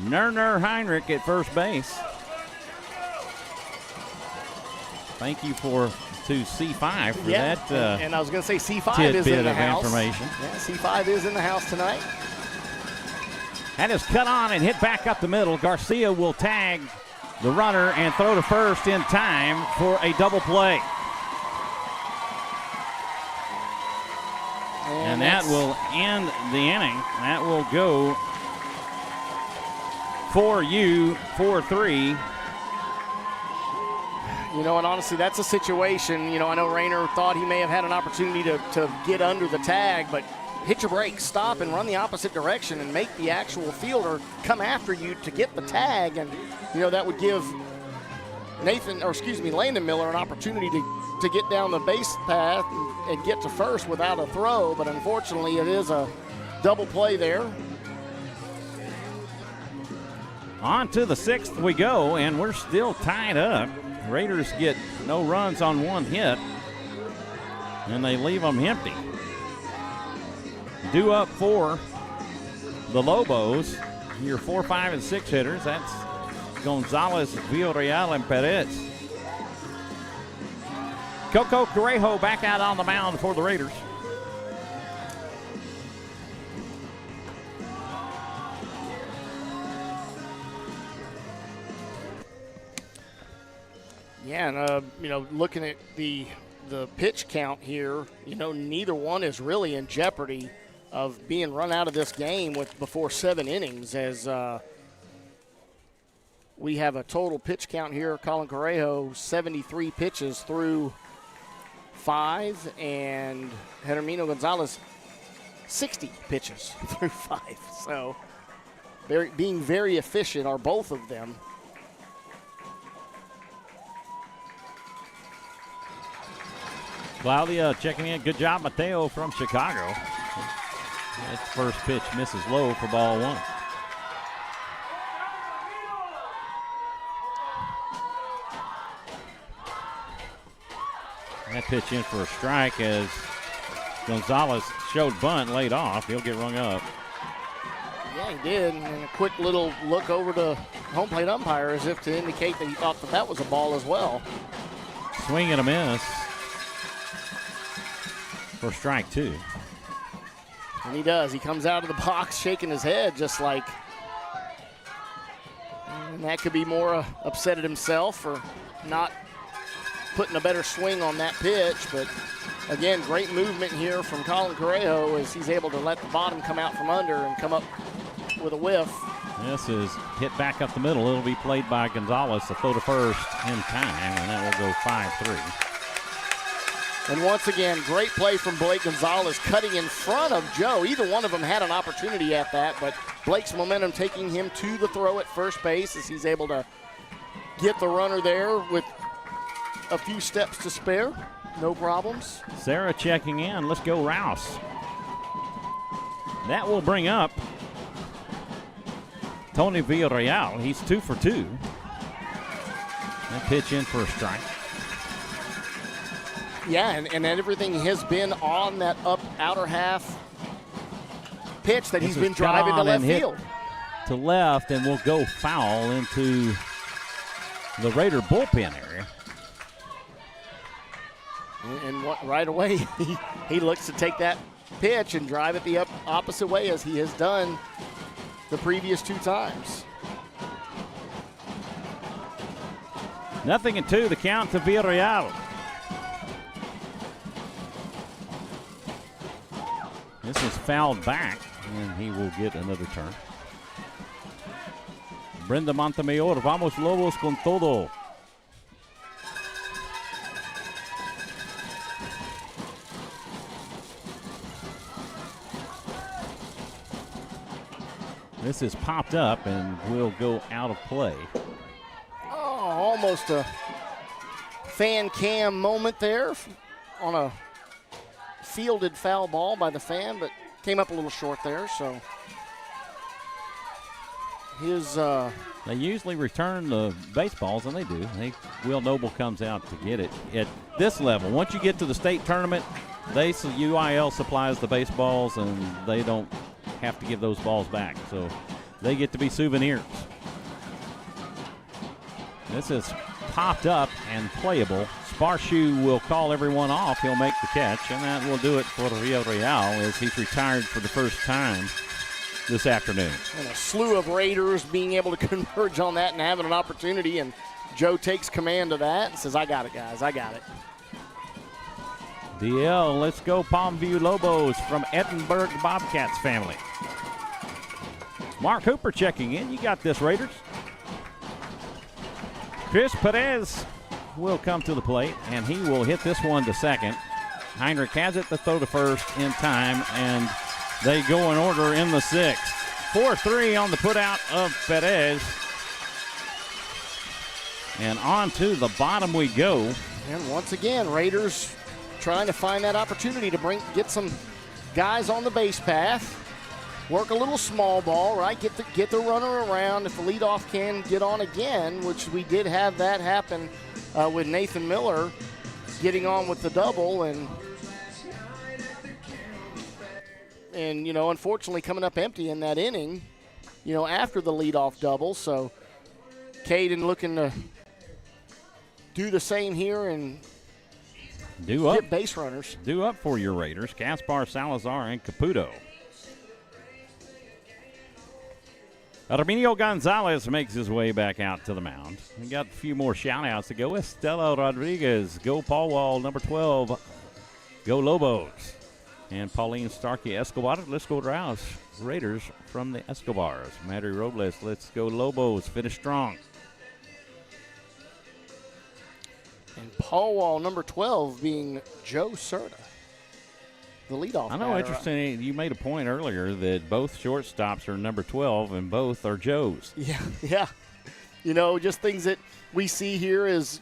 Speaker 1: Nerner Heinrich at first base. Thank you to C5 for that.
Speaker 2: And I was going to say C5 is in the house.
Speaker 1: Information.
Speaker 2: Yeah, C5 is in the house tonight.
Speaker 1: That is cut on and hit back up the middle. Garcia will tag the runner and throw to first in time for a double play. And that will end the inning. That will go for you 4-3.
Speaker 2: You know, and honestly, that's a situation, you know, I know Rayner thought he may have had an opportunity to get under the tag, but hit your brakes, stop, and run the opposite direction and make the actual fielder come after you to get the tag. And, you know, that would give Landon Miller an opportunity to get down the base path and get to first without a throw. But unfortunately, it is a double play there.
Speaker 1: On to the 6th we go, and we're still tied up. Raiders get no runs on one hit, and they leave them empty. Due up for the Lobos, your 4, 5, and 6 hitters. That's Gonzalez, Villarreal, and Perez. Coco Correjo back out on the mound for the Raiders.
Speaker 2: Yeah, and you know, looking at the pitch count here, you know, neither one is really in jeopardy of being run out of this game before 7 innings, as we have a total pitch count here. Colin Correjo, 73 pitches through 5, and Hermino Gonzalez, 60 pitches through 5. So being very efficient are both of them.
Speaker 1: Claudia checking in. Good job, Mateo from Chicago. That first pitch misses low for ball 1. That pitch in for a strike as Gonzalez showed bunt, laid off. He'll get rung up.
Speaker 2: Yeah, he did. And a quick little look over to home plate umpire as if to indicate that he thought that was a ball as well.
Speaker 1: Swing and a miss for strike 2.
Speaker 2: And he does. He comes out of the box shaking his head just like, and that could be more upset at himself for not putting a better swing on that pitch. But again, great movement here from Colin Correjo as he's able to let the bottom come out from under and come up with a whiff.
Speaker 1: This is hit back up the middle. It'll be played by Gonzalez to throw to first in time, and that will go 5-3.
Speaker 2: And once again, great play from Blake Gonzalez cutting in front of Joe. Either one of them had an opportunity at that, but Blake's momentum taking him to the throw at first base as he's able to get the runner there with a few steps to spare. No problems.
Speaker 1: Sarah checking in. Let's go Rouse. That will bring up Tony Villarreal. He's 2 for 2. That pitch in for a strike.
Speaker 2: Yeah, and everything has been on that outer half pitch that he's been driving to left field.
Speaker 1: To left, and will go foul into the Raider bullpen area.
Speaker 2: And right away, he looks to take that pitch and drive it the opposite way as he has done the previous 2 times.
Speaker 1: 0-2, the count to Villarreal. This is fouled back, and he will get another turn. Brenda Montemayor, vamos Lobos con todo. This is popped up and will go out of play.
Speaker 2: Oh, almost a fan cam moment there on a fielded foul ball by the fan, but came up a little short there, so his
Speaker 1: they usually return the baseballs, and they do. Will Noble comes out to get it. At this level, once you get to the state tournament, UIL supplies the baseballs, and they don't have to give those balls back, so they get to be souvenirs. This is popped up and playable. Sparshoe will call everyone off. He'll make the catch, and that will do it for Villarreal as he's retired for the first time this afternoon.
Speaker 2: And a slew of Raiders being able to converge on that and having an opportunity, and Joe takes command of that and says, I got it, guys, I got it.
Speaker 1: DL, let's go Palmview Lobos from Edinburgh Bobcats family. Mark Hooper checking in. You got this, Raiders. Chris Perez will come to the plate, and he will hit this one to second. Heinrich has it to throw to first in time, and they go in order in the 6th. 4-3 on the putout of Perez. And on to the bottom we go.
Speaker 2: And once again, Raiders trying to find that opportunity to get some guys on the base path. Work a little small ball, right? Get the runner around. If the leadoff can get on again, which we did have that happen with Nathan Miller getting on with the double, and unfortunately coming up empty in that inning, after the leadoff double. So Caden looking to do the same here and get base runners.
Speaker 1: Due up for your Raiders, Kaspar, Salazar, and Caputo. Arminio Gonzalez makes his way back out to the mound. We got a few more shout-outs to go. Estela Rodriguez, go Paul Wall, number 12, go Lobos. And Pauline Starkey Escobar, let's go Rouse. Raiders from the Escobars. Matty Robles, let's go Lobos, finish strong.
Speaker 2: And Paul Wall, number 12, being Joe Serta, the leadoff.
Speaker 1: I know, interesting. You made a point earlier that both shortstops are number 12 and both are Joes.
Speaker 2: Yeah. Just things that we see here as,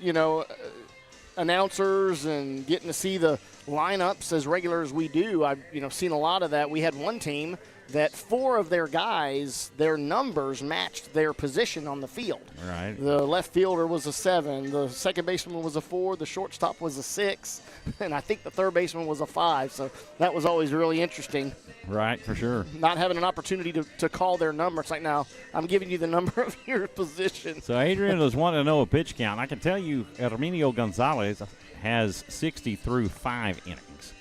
Speaker 2: announcers and getting to see the lineups as regular as we do. I've, seen a lot of that. We had one team that 4 of their guys, their numbers matched their position on the field.
Speaker 1: Right.
Speaker 2: The left fielder was a 7, the second baseman was a 4, the shortstop was a 6, and I think the third baseman was a 5. So that was always really interesting.
Speaker 1: Right, for sure.
Speaker 2: Not having an opportunity to call their number. It's like, now I'm giving you the number of your position.
Speaker 1: So Adrian was wanting to know a pitch count. I can tell you Arminio Gonzalez has 60 through 5 innings.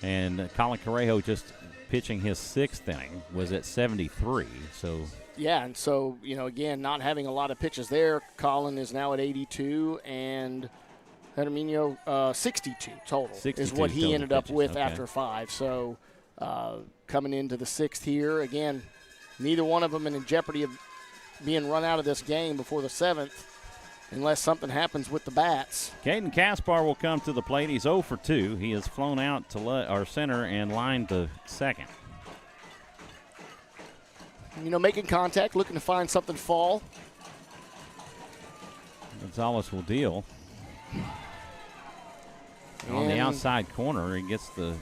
Speaker 1: And Colin Correjo just pitching his 6th inning was at 73. So
Speaker 2: yeah, and so, again, not having a lot of pitches there. Colin is now at 82, and Herminio 62 total
Speaker 1: 62
Speaker 2: is what he ended
Speaker 1: pitches.
Speaker 2: up with
Speaker 1: Okay.
Speaker 2: after 5. So coming into the 6th here, again, neither one of them in jeopardy of being run out of this game before the 7th unless something happens with the bats.
Speaker 1: Caden Kaspar will come to the plate. He's 0 for 2. He has flown out to our center and lined to second.
Speaker 2: Making contact, looking to find something fall.
Speaker 1: Gonzalez will deal. On the outside corner, he gets the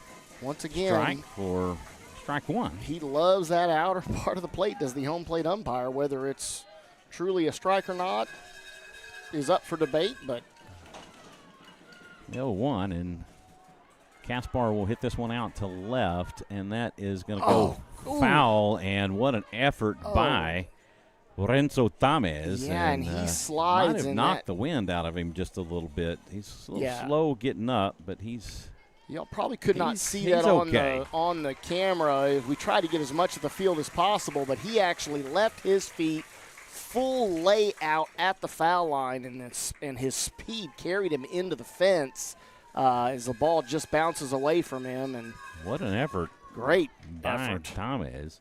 Speaker 2: once again
Speaker 1: strike for strike 1.
Speaker 2: He loves that outer part of the plate, does the home plate umpire. Whether it's truly a strike or not is up for debate, but
Speaker 1: 0-1, and Kaspar will hit this one out to left, and that is going to go foul, and what an effort by Lorenzo Tamez.
Speaker 2: Yeah, and he slides
Speaker 1: might have
Speaker 2: in
Speaker 1: knocked
Speaker 2: that.
Speaker 1: the wind out of him just a little bit. He's a little
Speaker 2: Yeah.
Speaker 1: slow getting up, but he's
Speaker 2: Y'all probably could not see
Speaker 1: he's
Speaker 2: that
Speaker 1: okay.
Speaker 2: on the camera. We tried to get as much of the field as possible, but he actually left his feet full layout at the foul line, and his speed carried him into the fence as the ball just bounces away from him. And
Speaker 1: what an effort.
Speaker 2: Great
Speaker 1: by
Speaker 2: effort.
Speaker 1: Tamez.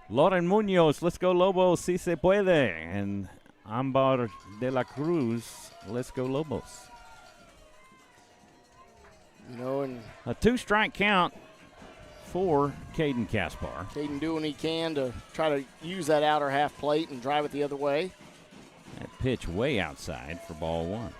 Speaker 1: Loren Munoz, let's go Lobos, si se puede. And Ambar de la Cruz, let's go Lobos.
Speaker 2: And
Speaker 1: A 2-strike count for Caden Kaspar.
Speaker 2: Caden doing what he can to try to use that outer half plate and drive it the other way.
Speaker 1: That pitch way outside for ball 1.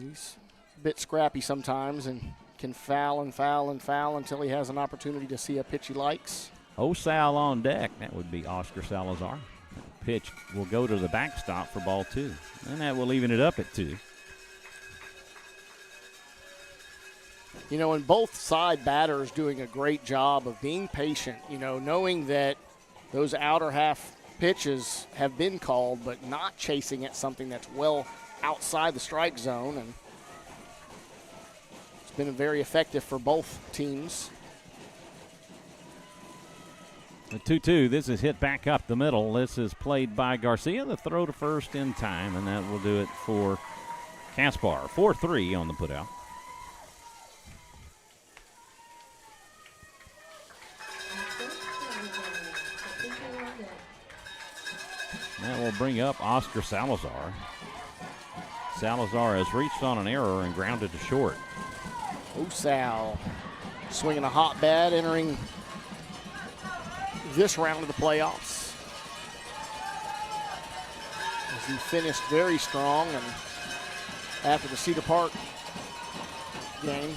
Speaker 2: He's a bit scrappy sometimes and can foul and foul and foul until he has an opportunity to see a pitch he likes.
Speaker 1: Osal on deck. That would be Oscar Salazar. Pitch will go to the backstop for ball 2. And that will even it up at 2.
Speaker 2: And both side batters doing a great job of being patient, knowing that those outer half pitches have been called, but not chasing at something that's well outside the strike zone. And it's been very effective for both teams.
Speaker 1: The 2-2, this is hit back up the middle. This is played by Garcia. The throw to first in time, and that will do it for Kaspar. 4-3 on the putout. That will bring up Oscar Salazar. Salazar has reached on an error and grounded to short.
Speaker 2: Osal swinging a hot bat, entering this round of the playoffs. As he finished very strong and after the Cedar Park game.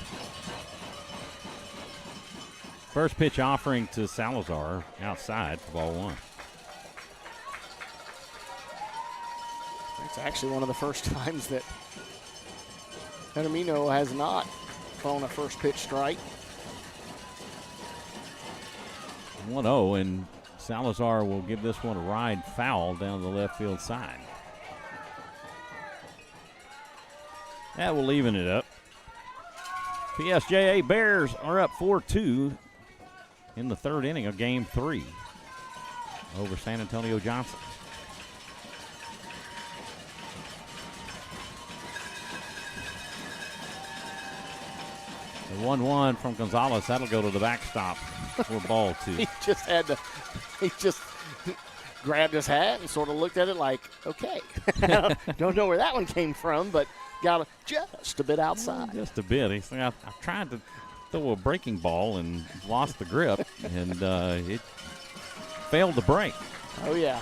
Speaker 1: First pitch offering to Salazar outside for ball 1.
Speaker 2: It's actually one of the first times that Henamino has not thrown a first pitch strike.
Speaker 1: 1-0, and Salazar will give this one a ride foul down the left field side. That will even it up. PSJA Bears are up 4-2 in the third inning of Game 3 over San Antonio Johnson. The 1-1 from Gonzalez, that'll go to the backstop for ball 2.
Speaker 2: He just grabbed his hat and sort of looked at it like, okay. Don't know where that one came from, but got just a bit outside.
Speaker 1: Just a bit. He's like, I tried to throw a breaking ball and lost the grip, and it failed to break.
Speaker 2: Oh, yeah.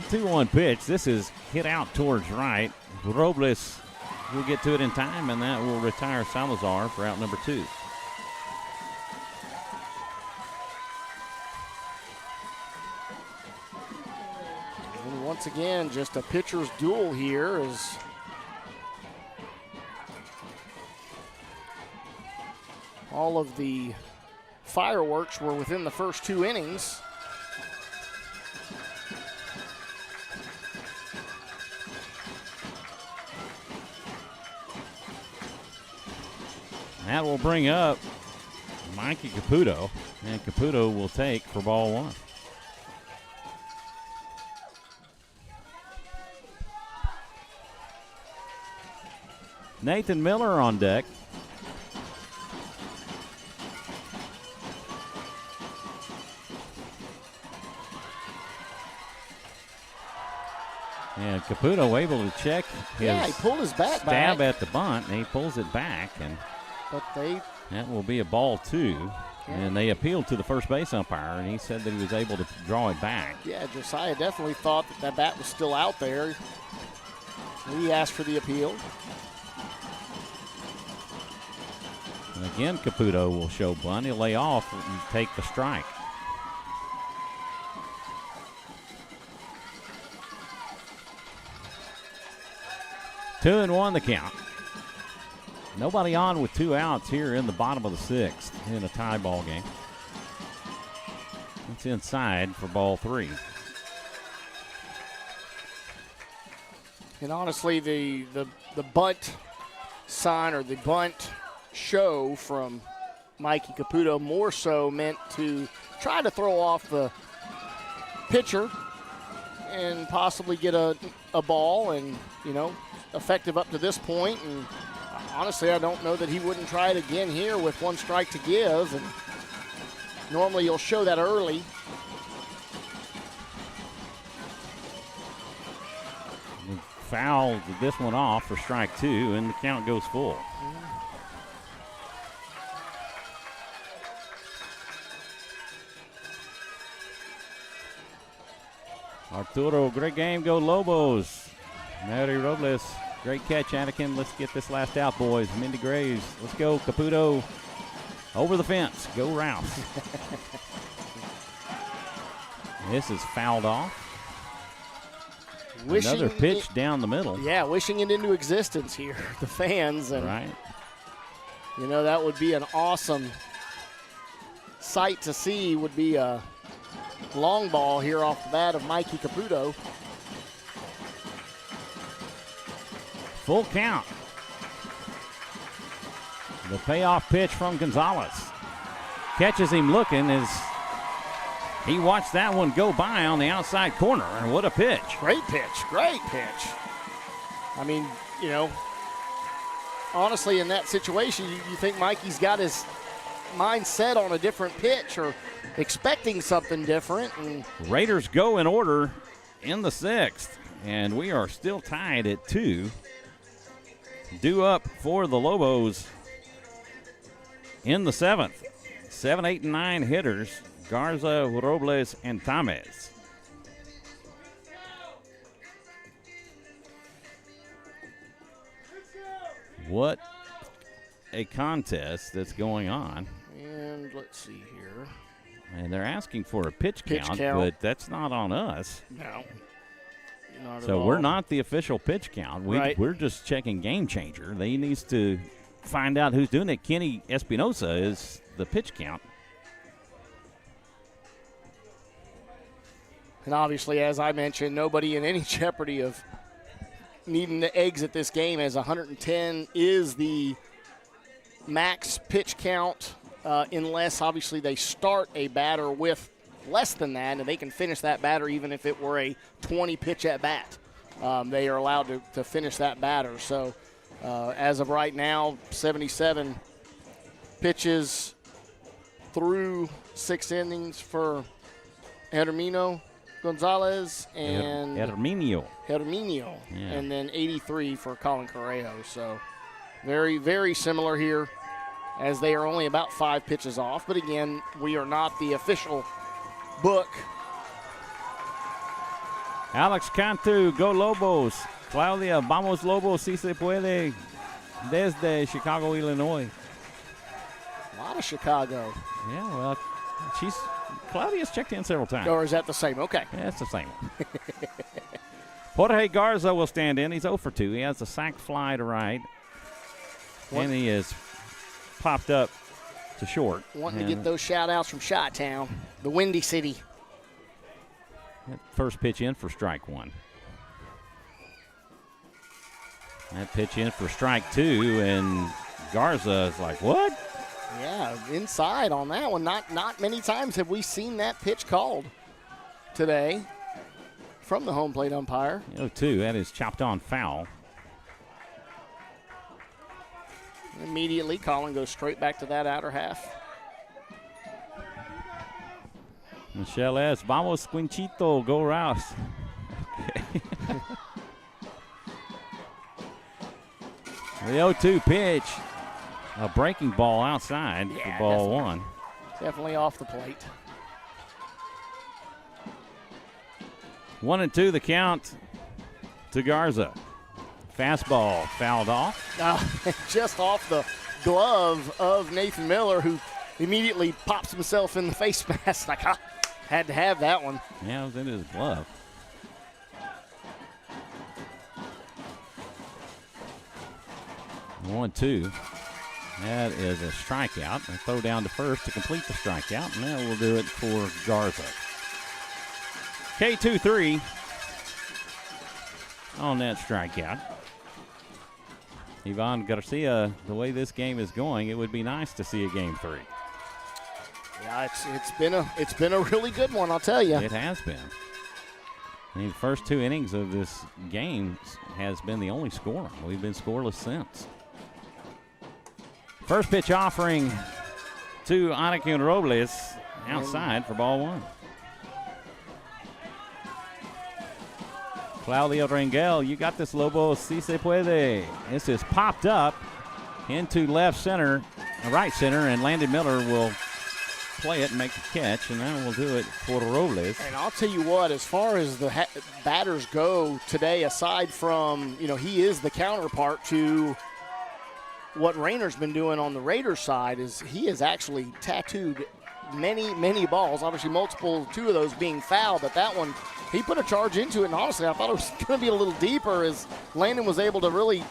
Speaker 1: 2-1 pitch. This is hit out towards right. Robles will get to it in time, and that will retire Salazar for out number 2.
Speaker 2: And once again, just a pitcher's duel here as all of the fireworks were within the first 2 innings.
Speaker 1: That will bring up Mikey Caputo, and Caputo will take for ball 1. Nathan Miller on deck. And Caputo able to check his
Speaker 2: he pulled his bat
Speaker 1: stab
Speaker 2: back.
Speaker 1: at the bunt, and he pulls it back, and
Speaker 2: But
Speaker 1: that will be a ball 2. And they appealed to the first base umpire, and he said that he was able to draw it back.
Speaker 2: Yeah, Josiah definitely thought that bat was still out there. He asked for the appeal.
Speaker 1: And again, Caputo will show bunt. He'll lay off and take the strike. Two and 1 the count. Nobody on with 2 outs here in the bottom of the 6th in a tie ball game. It's inside for ball 3.
Speaker 2: And honestly, the bunt sign or the bunt show from Mikey Caputo more so meant to try to throw off the pitcher and possibly get a ball and, effective up to this point. And honestly, I don't know that he wouldn't try it again here with 1 strike to give. And normally you'll show that early.
Speaker 1: Fouled this one off for strike 2, and the count goes full. Arturo, great game. Go Lobos. Mary Robles, great catch, Anakin. Let's get this last out, boys. Mindy Graves. Let's go, Caputo. Over the fence. Go Rouse. This is fouled off. Another pitch down the middle.
Speaker 2: Yeah, wishing it into existence here, the fans. And,
Speaker 1: right.
Speaker 2: That would be an awesome sight to see. Would be a long ball here off the bat of Mikey Caputo.
Speaker 1: Full count. The payoff pitch from Gonzalez. Catches him looking as he watched that one go by on the outside corner. And what a pitch.
Speaker 2: Great pitch. Great pitch. I mean, honestly, in that situation, you think Mikey's got his mind set on a different pitch or expecting something different. And
Speaker 1: Raiders go in order in the 6th, and we are still tied at 2. Due up for the Lobos in the 7th. 7, 8, and 9 hitters, Garza, Robles, and Tamez. What a contest that's going on.
Speaker 2: And let's see here.
Speaker 1: And they're asking for a pitch count, but that's not on us.
Speaker 2: No. Not
Speaker 1: so
Speaker 2: at all.
Speaker 1: We're not the official pitch count.
Speaker 2: Right.
Speaker 1: We're just checking Game Changer. They needs to find out who's doing it. Kenny Espinosa is the pitch count.
Speaker 2: And obviously, as I mentioned, nobody in any jeopardy of needing to exit this game, as 110 is the max pitch count, unless obviously they start a batter with less than that, and they can finish that batter even if it were a 20 pitch at bat. They are allowed to finish that batter. So as of right now, 77 pitches through 6 innings for Hermino Gonzalez and
Speaker 1: Herminio.
Speaker 2: Yeah. And then 83 for Colin Correjo. So very, very similar here, as they are only about 5 pitches off. But again, we are not the official book.
Speaker 1: Alex Cantu, go Lobos. Claudia, vamos Lobos, si se puede, desde Chicago, Illinois.
Speaker 2: A lot of Chicago.
Speaker 1: Yeah, well, Claudia's checked in several times.
Speaker 2: Or is that the same? Okay.
Speaker 1: Yeah, it's the same one. Jorge Garza will stand in. He's 0 for 2. He has a sac fly to right. And he is popped up to short.
Speaker 2: Wanting to get those shout-outs from Chi-Town, the Windy City.
Speaker 1: First pitch in for strike 1. That pitch in for strike 2, and Garza is like, what?
Speaker 2: Yeah, inside on that one. Not many times have we seen that pitch called today from the home plate umpire.
Speaker 1: 0-2, that is chopped on foul.
Speaker 2: Immediately, Colin goes straight back to that outer half.
Speaker 1: Michelle S. Vamos, Quinchito. Go Rouse. Okay. The 0-2 pitch. A breaking ball outside for ball 1.
Speaker 2: Definitely off the plate.
Speaker 1: 1-2 the count to Garza. Fastball fouled off.
Speaker 2: Just off the glove of Nathan Miller, who immediately pops himself in the face mask. Like, had to have that one.
Speaker 1: Yeah, it was in his glove. 1-2. That is a strikeout. A throw down to first to complete the strikeout, and that will do it for Garza. K2-3 on that strikeout. Ivan Garcia, the way this game is going, it would be nice to see a game 3.
Speaker 2: Yeah, it's been a really good one, I'll tell you.
Speaker 1: It has been. I mean, the first 2 innings of this game has been the only scoring. We've been scoreless since. First pitch offering to Anakin Robles outside for ball 1. Claudio Rangel, you got this, Lobos. Si se puede. This is popped up into left center, right center, and Landon Miller will play it and make the catch, and that will do it for Robles.
Speaker 2: And I'll tell you what, as far as the batters go today, aside from, he is the counterpart to what Rayner's been doing on the Raiders side, is he has actually tattooed many balls. Obviously, 2 of those being foul, but that one, he put a charge into it, and honestly, I thought it was going to be a little deeper as Landon was able to really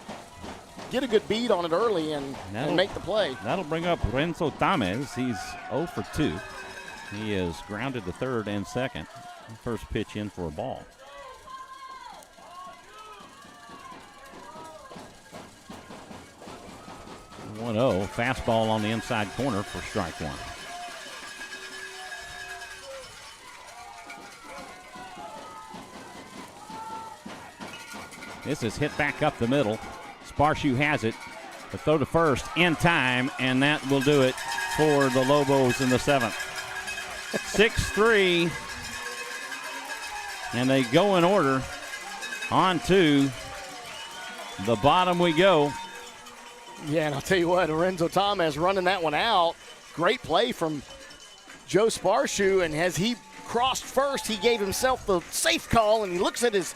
Speaker 2: get a good beat on it early and make the play.
Speaker 1: That'll bring up Renzo Tamez. He's 0 for 2. He is grounded to third and second. First pitch in for a ball. (1-0). Fastball on the inside corner for strike 1. This is hit back up the middle. Sparshoe has it. The throw to first in time, and that will do it for the Lobos in the 7th. 6-3. And they go in order. On to the bottom we go.
Speaker 2: Yeah, and I'll tell you what, Lorenzo Thomas running that one out. Great play from Joe Sparshoe, and as he crossed first, he gave himself the safe call, and he looks at his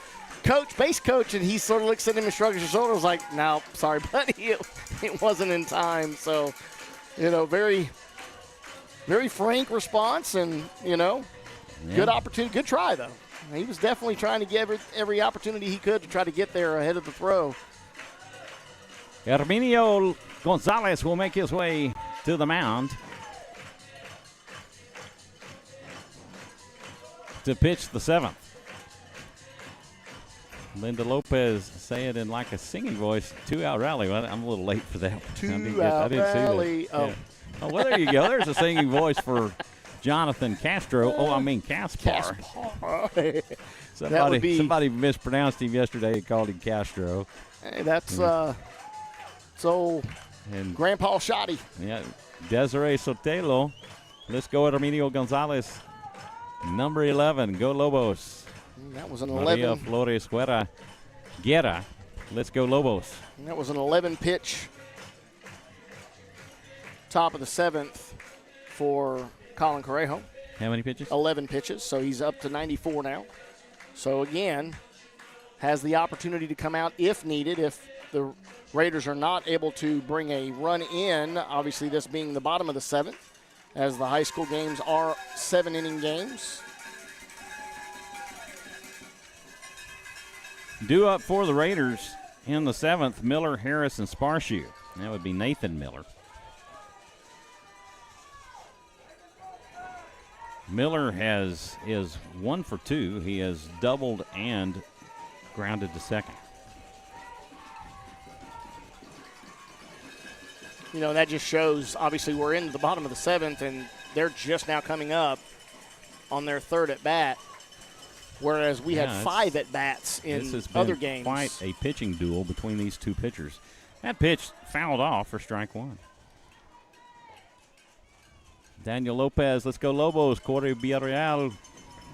Speaker 2: base coach, and he sort of looks at him and shrugs his shoulders like, no, sorry, buddy, it wasn't in time. So, very, very frank response, and, good opportunity, good try, though. He was definitely trying to get every opportunity he could to try to get there ahead of the throw.
Speaker 1: Herminio Gonzalez will make his way to the mound to pitch the 7th. Linda Lopez say it in like a singing voice. 2-out rally. Well, I'm a little late for that one.
Speaker 2: 2-out rally.
Speaker 1: Oh. Yeah. Oh, well, there you go. There's a singing voice for Jonathan Castro. Kaspar. Somebody mispronounced him yesterday and called him Castro.
Speaker 2: Hey, that's and Grandpa Shoddy.
Speaker 1: Yeah, Desiree Sotelo. Let's go at Herminio Gonzalez. Number 11. Go Lobos.
Speaker 2: That was an
Speaker 1: Maria
Speaker 2: 11.
Speaker 1: Flores Guerra. Let's go Lobos.
Speaker 2: That was an 11-pitch top of the 7th for Colin Correjo.
Speaker 1: How many pitches?
Speaker 2: 11 pitches, so he's up to 94 now. So, again, has the opportunity to come out if needed, if the Raiders are not able to bring a run in, obviously this being the bottom of the 7th, as the high school games are 7-inning games.
Speaker 1: Due up for the Raiders in the 7th, Miller, Harris, and Sparshoe. That would be Nathan Miller. Miller is 1 for 2. He has doubled and grounded to second.
Speaker 2: That just shows, obviously, we're into the bottom of the 7th, and they're just now coming up on their 3rd at-bat, whereas we had 5 at-bats in other games.
Speaker 1: Quite a pitching duel between these two pitchers. That pitch fouled off for strike 1. Daniel Lopez, let's go Lobos. Corey Villarreal,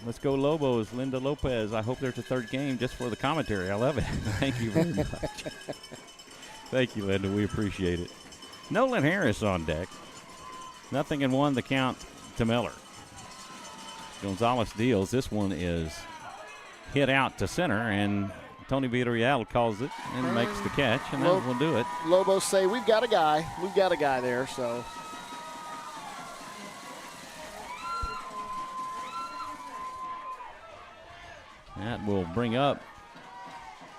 Speaker 1: let's go Lobos. Linda Lopez, I hope there's a 3rd game just for the commentary. I love it. Thank you very much. Thank you, Linda. We appreciate it. Nolan Harris on deck. 0-1 the count to Miller. Gonzalez deals. This one is hit out to center, and Tony Villarreal calls it and makes the catch, and that will do it.
Speaker 2: Lobos say, we've got a guy. We've got a guy there, so.
Speaker 1: That will bring up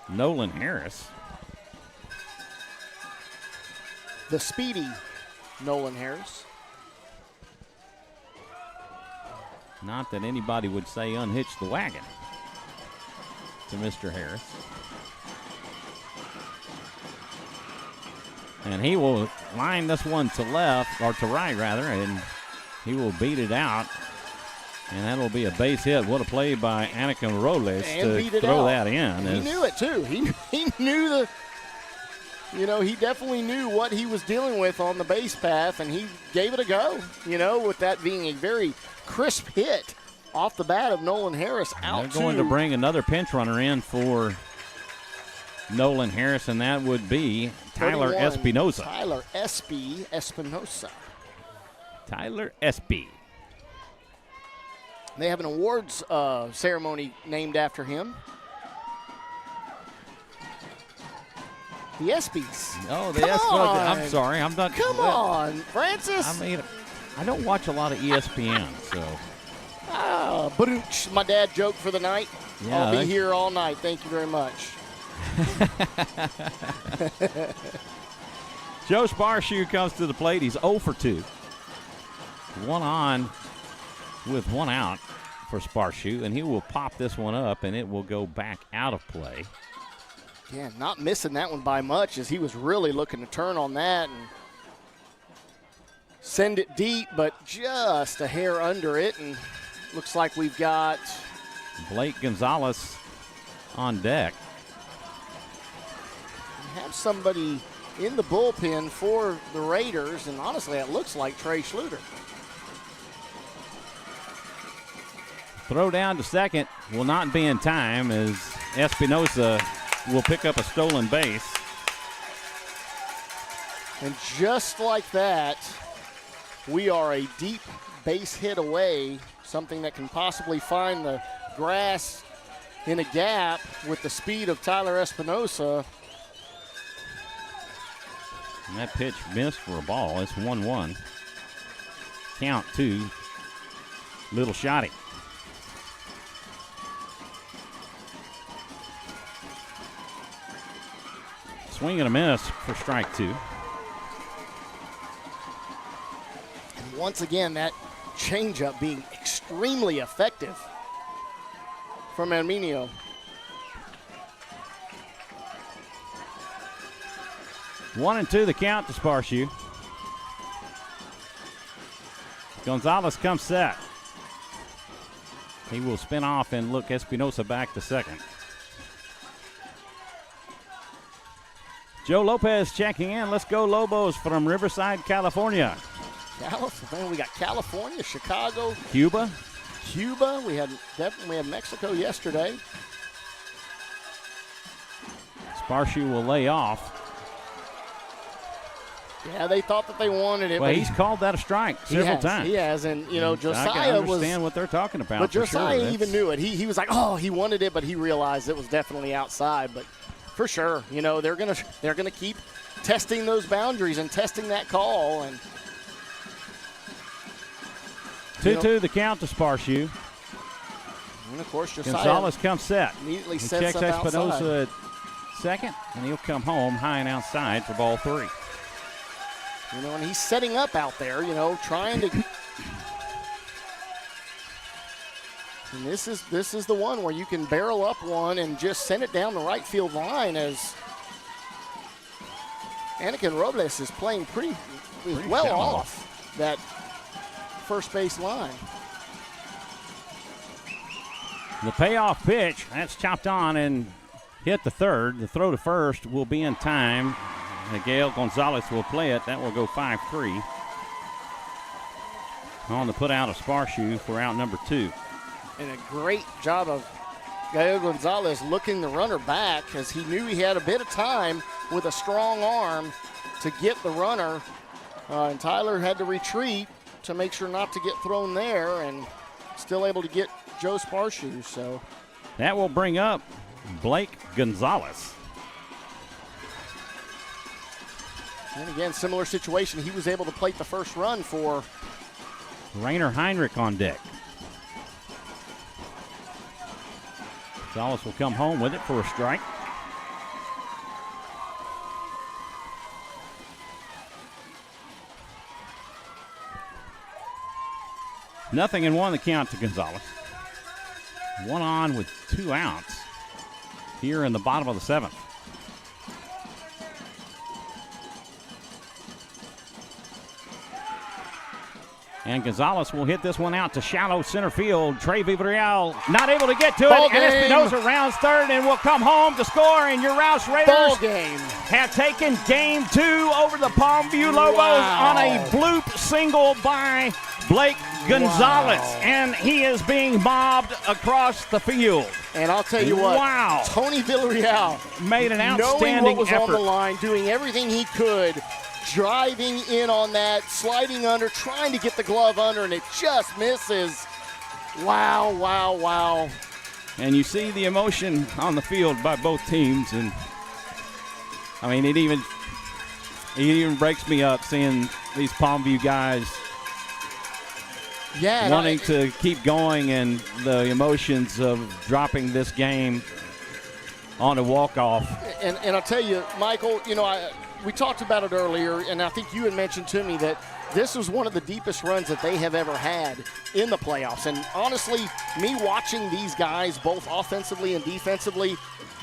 Speaker 1: Nolan Harris.
Speaker 2: the speedy Nolan Harris.
Speaker 1: Not that anybody would say unhitch the wagon to Mr. Harris. And he will line this one to left, or to right rather, and he will beat it out. And that'll be a base hit. What a play by Anakin Robles to throw that in.
Speaker 2: He knew it too. He knew he definitely knew what he was dealing with on the base path, and he gave it a go, with that being a very crisp hit off the bat of Nolan Harris out.
Speaker 1: They're going to bring another pinch runner in for Nolan Harris, and that would be Tyler Espinosa.
Speaker 2: Tyler Espinosa.
Speaker 1: Tyler Espy.
Speaker 2: They have an awards ceremony named after him. The ESPYs.
Speaker 1: Oh, the ESPYs. I'm sorry. I'm not.
Speaker 2: Come on, Francis.
Speaker 1: I mean, I don't watch a lot of ESPN, so.
Speaker 2: My dad joke for the night.
Speaker 1: Yeah,
Speaker 2: I'll be here all night. Thank you very much.
Speaker 1: Joe Sparshoe comes to the plate. He's 0 for 2. 1 on with 1 out for Sparshoe, and he will pop this one up, and it will go back out of play.
Speaker 2: Yeah, not missing that one by much, as he was really looking to turn on that and send it deep, but just a hair under it. And looks like we've got
Speaker 1: Blake Gonzalez on deck.
Speaker 2: We have somebody in the bullpen for the Raiders, and honestly, it looks like Trey Schluter.
Speaker 1: Throw down to second will not be in time, as Espinosa will pick up a stolen base.
Speaker 2: And just like that, we are a deep base hit away, something that can possibly find the grass in a gap with the speed of Tyler Espinosa.
Speaker 1: And that pitch missed for a ball. It's 1-1. Count to Little Shotty. Swing and a miss for strike 2.
Speaker 2: And once again, that changeup being extremely effective from Arminio.
Speaker 1: One and two the count to Sparshoe. Gonzalez comes set. He will spin off and look Espinosa back to second. Joe Lopez checking in. Let's go Lobos from Riverside, California.
Speaker 2: We got California, Chicago,
Speaker 1: Cuba.
Speaker 2: We had Mexico yesterday.
Speaker 1: Sparshoe will lay off.
Speaker 2: Yeah, they thought that they wanted it.
Speaker 1: Well, he's called that a strike several times.
Speaker 2: He has, and Josiah
Speaker 1: I can understand what they're talking about.
Speaker 2: But Josiah
Speaker 1: sure.
Speaker 2: even knew it. He was like, oh, he wanted it, but he realized it was definitely outside. But for sure, they're gonna keep testing those boundaries and testing that call. And
Speaker 1: 2-2 the count to Sparshoe.
Speaker 2: And of course, Josiah
Speaker 1: Gonzalez comes set.
Speaker 2: Immediately
Speaker 1: he
Speaker 2: sets
Speaker 1: checks
Speaker 2: up
Speaker 1: Espinosa
Speaker 2: outside.
Speaker 1: at second, and he'll come home high and outside for ball 3.
Speaker 2: And he's setting up out there, trying to. And this is the one where you can barrel up one and just send it down the right field line, as Anakin Robles is playing pretty well off that first base line.
Speaker 1: The payoff pitch, that's chopped on and hit the third. The throw to first will be in time. Miguel Gonzalez will play it. That will go 5-3. On the put out of Sparshoe for out number 2.
Speaker 2: And a great job of Gael Gonzalez looking the runner back, as he knew he had a bit of time with a strong arm to get the runner. And Tyler had to retreat to make sure not to get thrown there, and still able to get Joe Sparshoe. So
Speaker 1: that will bring up Blake Gonzalez.
Speaker 2: And again, similar situation. He was able to plate the first run for
Speaker 1: Rainer Heinrich on deck. Gonzalez will come home with it for a strike. 0-1 the count to Gonzalez. 1 on with 2 outs here in the bottom of the 7th. And Gonzalez will hit this one out to shallow center field. Trey Villarreal not able to get to
Speaker 2: Ball
Speaker 1: it. And
Speaker 2: game.
Speaker 1: Espinosa rounds third and will come home to score. And your Rouse Raiders
Speaker 2: Ball game.
Speaker 1: have taken game 2 over the Palmview Lobos
Speaker 2: Wow.
Speaker 1: on a bloop single by Blake Gonzalez.
Speaker 2: Wow.
Speaker 1: And he is being mobbed across the field.
Speaker 2: And I'll tell you what,
Speaker 1: Wow.
Speaker 2: Tony Villarreal
Speaker 1: Made an
Speaker 2: knowing
Speaker 1: outstanding
Speaker 2: what was
Speaker 1: effort.
Speaker 2: on the line, doing everything he could, driving in on that, sliding under, trying to get the glove under, and it just misses. Wow, wow, wow.
Speaker 1: And you see the emotion on the field by both teams, and I mean, it even breaks me up seeing these Palmview guys wanting to keep going, and the emotions of dropping this game on a walk-off.
Speaker 2: And I'll tell you, Michael, we talked about it earlier, and I think you had mentioned to me that this was one of the deepest runs that they have ever had in the playoffs. And honestly, me watching these guys, both offensively and defensively,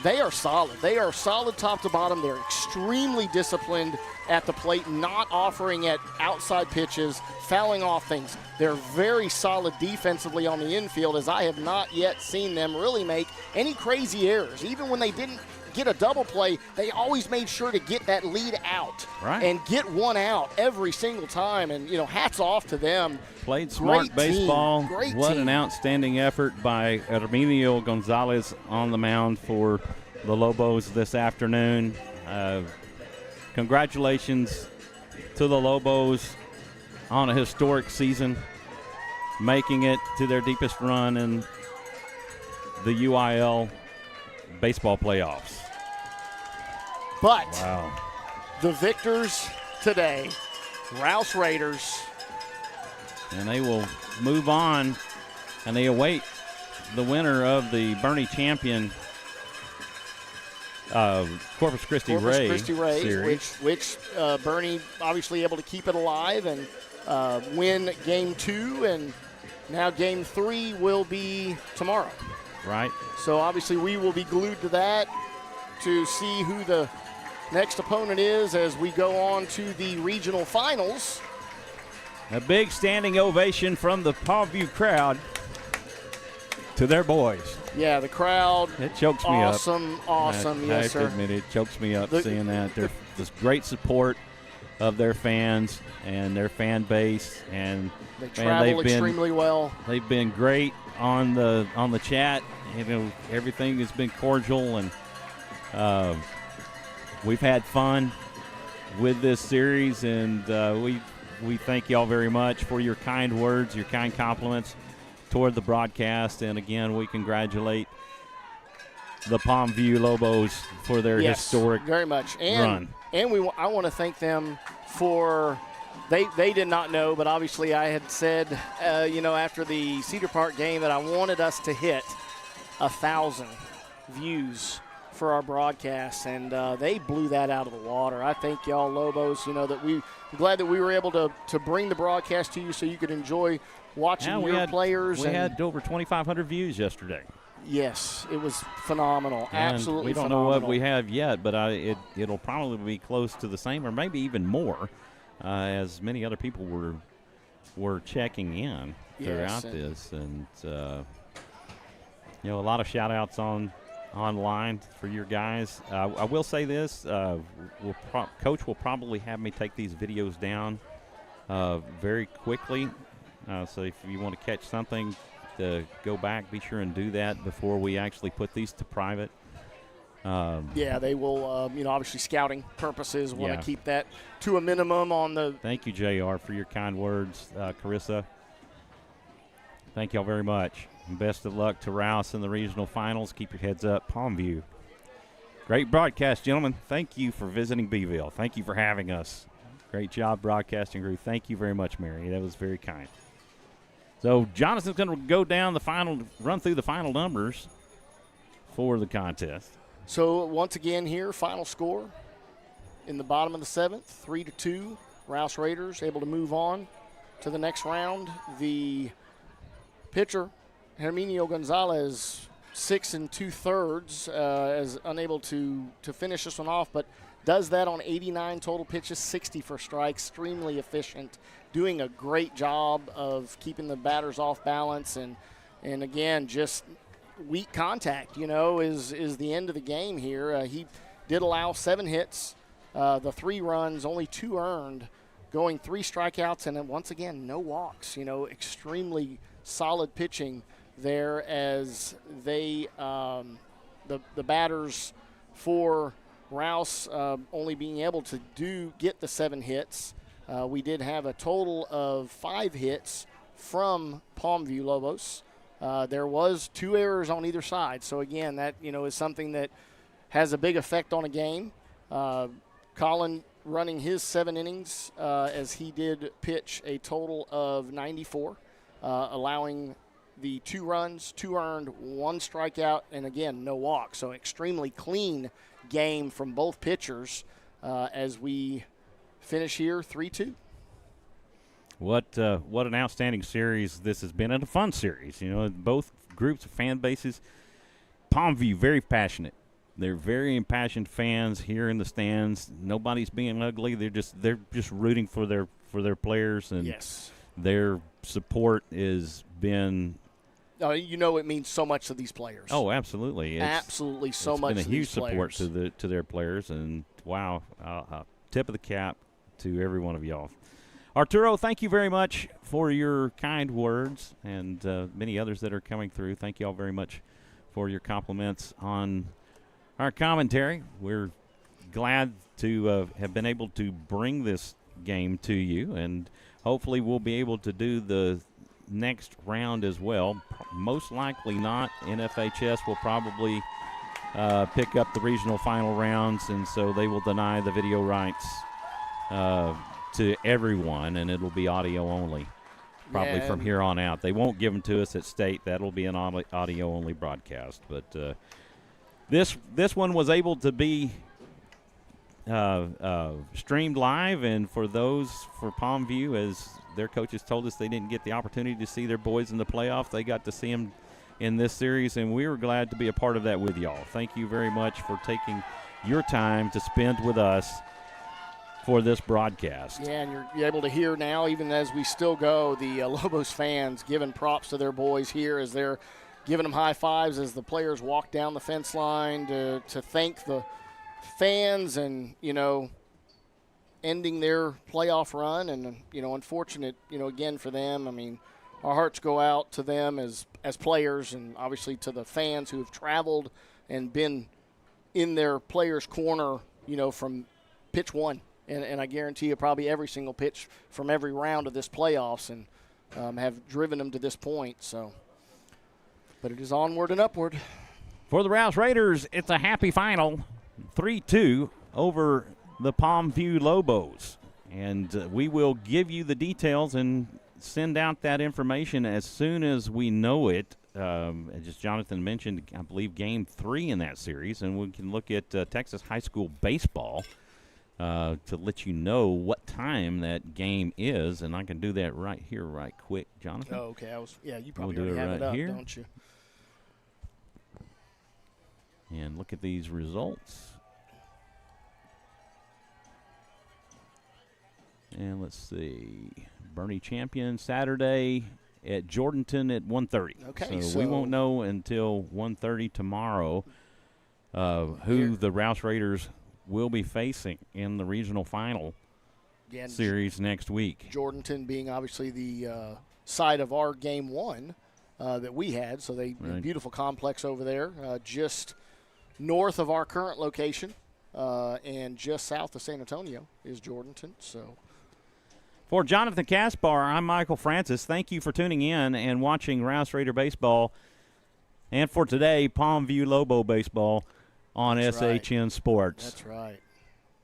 Speaker 2: they are solid. They are solid top to bottom. They're extremely disciplined at the plate, not offering at outside pitches, fouling off things. They're very solid defensively on the infield, as I have not yet seen them really make any crazy errors. Even when they didn't get a double play, they always made sure to get that lead out and get one out every single time. And, hats off to them.
Speaker 1: Played smart baseball.
Speaker 2: Great
Speaker 1: what
Speaker 2: team.
Speaker 1: An outstanding effort by Herminio Gonzalez on the mound for the Lobos this afternoon. Congratulations to the Lobos on a historic season, making it to their deepest run in the UIL baseball playoffs.
Speaker 2: But
Speaker 1: wow.
Speaker 2: The victors today, Rouse Raiders.
Speaker 1: And they will move on, and they await the winner of the Bernie champion Corpus Christi Ray series.
Speaker 2: Which Bernie obviously able to keep it alive and win game 2, and now game 3 will be tomorrow.
Speaker 1: Right.
Speaker 2: So obviously we will be glued to that to see who the next opponent is as we go on to the regional finals.
Speaker 1: A big standing ovation from the Palmview crowd to their boys.
Speaker 2: Yeah, the crowd.
Speaker 1: It chokes me up.
Speaker 2: Awesome,
Speaker 1: I
Speaker 2: yes, sir.
Speaker 1: have to admit, it chokes me up seeing that. There's this great support of their fans and their fan base, and
Speaker 2: they travel extremely well.
Speaker 1: They've been great on the chat. Everything has been cordial, and we've had fun with this series, and we thank y'all very much for your kind words, your kind compliments toward the broadcast. And again, we congratulate the Palmview Lobos for their historic
Speaker 2: very much
Speaker 1: run.
Speaker 2: And I want to thank them for they did not know, but obviously I had said after the Cedar Park game that I wanted us to hit 1,000 views for our broadcast, and they blew that out of the water. I thank y'all, Lobos. I'm glad that we were able to bring the broadcast to you so you could enjoy watching players.
Speaker 1: We had over 2,500 views yesterday.
Speaker 2: Yes, it was phenomenal.
Speaker 1: And
Speaker 2: absolutely
Speaker 1: phenomenal.
Speaker 2: phenomenal.
Speaker 1: We don't know what we have yet, but it'll probably be close to the same, or maybe even more, as many other people were checking in throughout this, and a lot of shout outs online for your guys. I will say this, Coach will probably have me take these videos down very quickly, so if you want to catch something to go back, be sure and do that before we actually put these to private.
Speaker 2: They will, obviously scouting purposes, want to keep that to a minimum on the.
Speaker 1: Thank you, JR, for your kind words. Carissa, thank y'all very much. And best of luck to Rouse in the regional finals. Keep your heads up. Palmview. Great broadcast, gentlemen. Thank you for visiting Beeville. Thank you for having us. Great job broadcasting crew. Thank you very much, Mary. That was very kind. So Jonathan's going to go down run through the final numbers for the contest.
Speaker 2: So once again here, final score in the bottom of the 7th, 3-2. Rouse Raiders able to move on to the next round. The pitcher, Herminio Gonzalez, 6 2/3, is unable to finish this one off, but does that on 89 total pitches, 60 for strikes, extremely efficient, doing a great job of keeping the batters off balance, and again, just weak contact, is the end of the game here. He did allow 7 hits, the 3 runs, only 2 earned, going 3 strikeouts, and then once again, no walks. Extremely solid pitching there as they, the batters for Rouse only being able to get the 7 hits. We did have a total of 5 hits from Palmview Lobos. There was 2 errors on either side. So again, that is something that has a big effect on a game. Colin running his 7 innings as he did pitch a total of 94, allowing the 2 runs, 2 earned, 1 strikeout, and again, no walk. So extremely clean game from both pitchers as we finish here 3-2.
Speaker 1: What an outstanding series this has been, and a fun series. Both groups of fan bases. Palmview, very passionate. They're very impassioned fans here in the stands. Nobody's being ugly. They're just rooting for their players, and
Speaker 2: yes,
Speaker 1: their support has been.
Speaker 2: It means so much to these players.
Speaker 1: Oh, absolutely,
Speaker 2: absolutely, so much.
Speaker 1: It's been a huge
Speaker 2: support
Speaker 1: to their players, and wow, tip of the cap to every one of y'all. Arturo, thank you very much for your kind words, and many others that are coming through. Thank you all very much for your compliments on our commentary. We're glad to have been able to bring this game to you, and hopefully we'll be able to do the next round as well. Most likely not. NFHS will probably pick up the regional final rounds, and so they will deny the video rights to everyone, and it'll be audio only probably from here on out. They won't give them to us at state. That'll be an audio only broadcast, but this one was able to be streamed live, and for Palmview, as their coaches told us, they didn't get the opportunity to see their boys in the playoff. They got to see them in this series, and we were glad to be a part of that with y'all. Thank you very much for taking your time to spend with us for this broadcast.
Speaker 2: Yeah, and you're able to hear now, even as we still go, the Lobos fans giving props to their boys here as they're giving them high fives as the players walk down the fence line to thank the fans, and ending their playoff run. And unfortunate again for them. I mean, our hearts go out to them as players, and obviously to the fans who have traveled and been in their players' corner from pitch 1, and I guarantee you probably every single pitch from every round of this playoffs, and have driven them to this point. So, but it is onward and upward.
Speaker 1: For the Rouse Raiders, it's a happy final, 3-2 over the Palmview Lobos. And we will give you the details and send out that information as soon as we know it. As Jonathan mentioned, I believe Game 3 in that series, and we can look at Texas high school baseball to let you know what time that game is, and I can do that right here, right quick, Jonathan.
Speaker 2: Oh, okay. You probably already have it up, don't you?
Speaker 1: And look at these results. And let's see. Bernie Champion Saturday at Jordanton at 1:30.
Speaker 2: Okay,
Speaker 1: so we won't know until 1:30 tomorrow who the Rouse Raiders will be facing in the regional final series next week.
Speaker 2: Jordanton being obviously the site of our Game 1 that we had. So a beautiful complex over there, just north of our current location, and just south of San Antonio is Jordanton. So,
Speaker 1: for Jonathan Kaspar, I'm Michael Francis. Thank you for tuning in and watching Rouse Raider Baseball. And for today, Palmview Lobo Baseball on SHN Sports.
Speaker 2: That's right.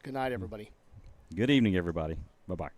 Speaker 2: Good night, everybody.
Speaker 1: Good evening, everybody. Bye-bye.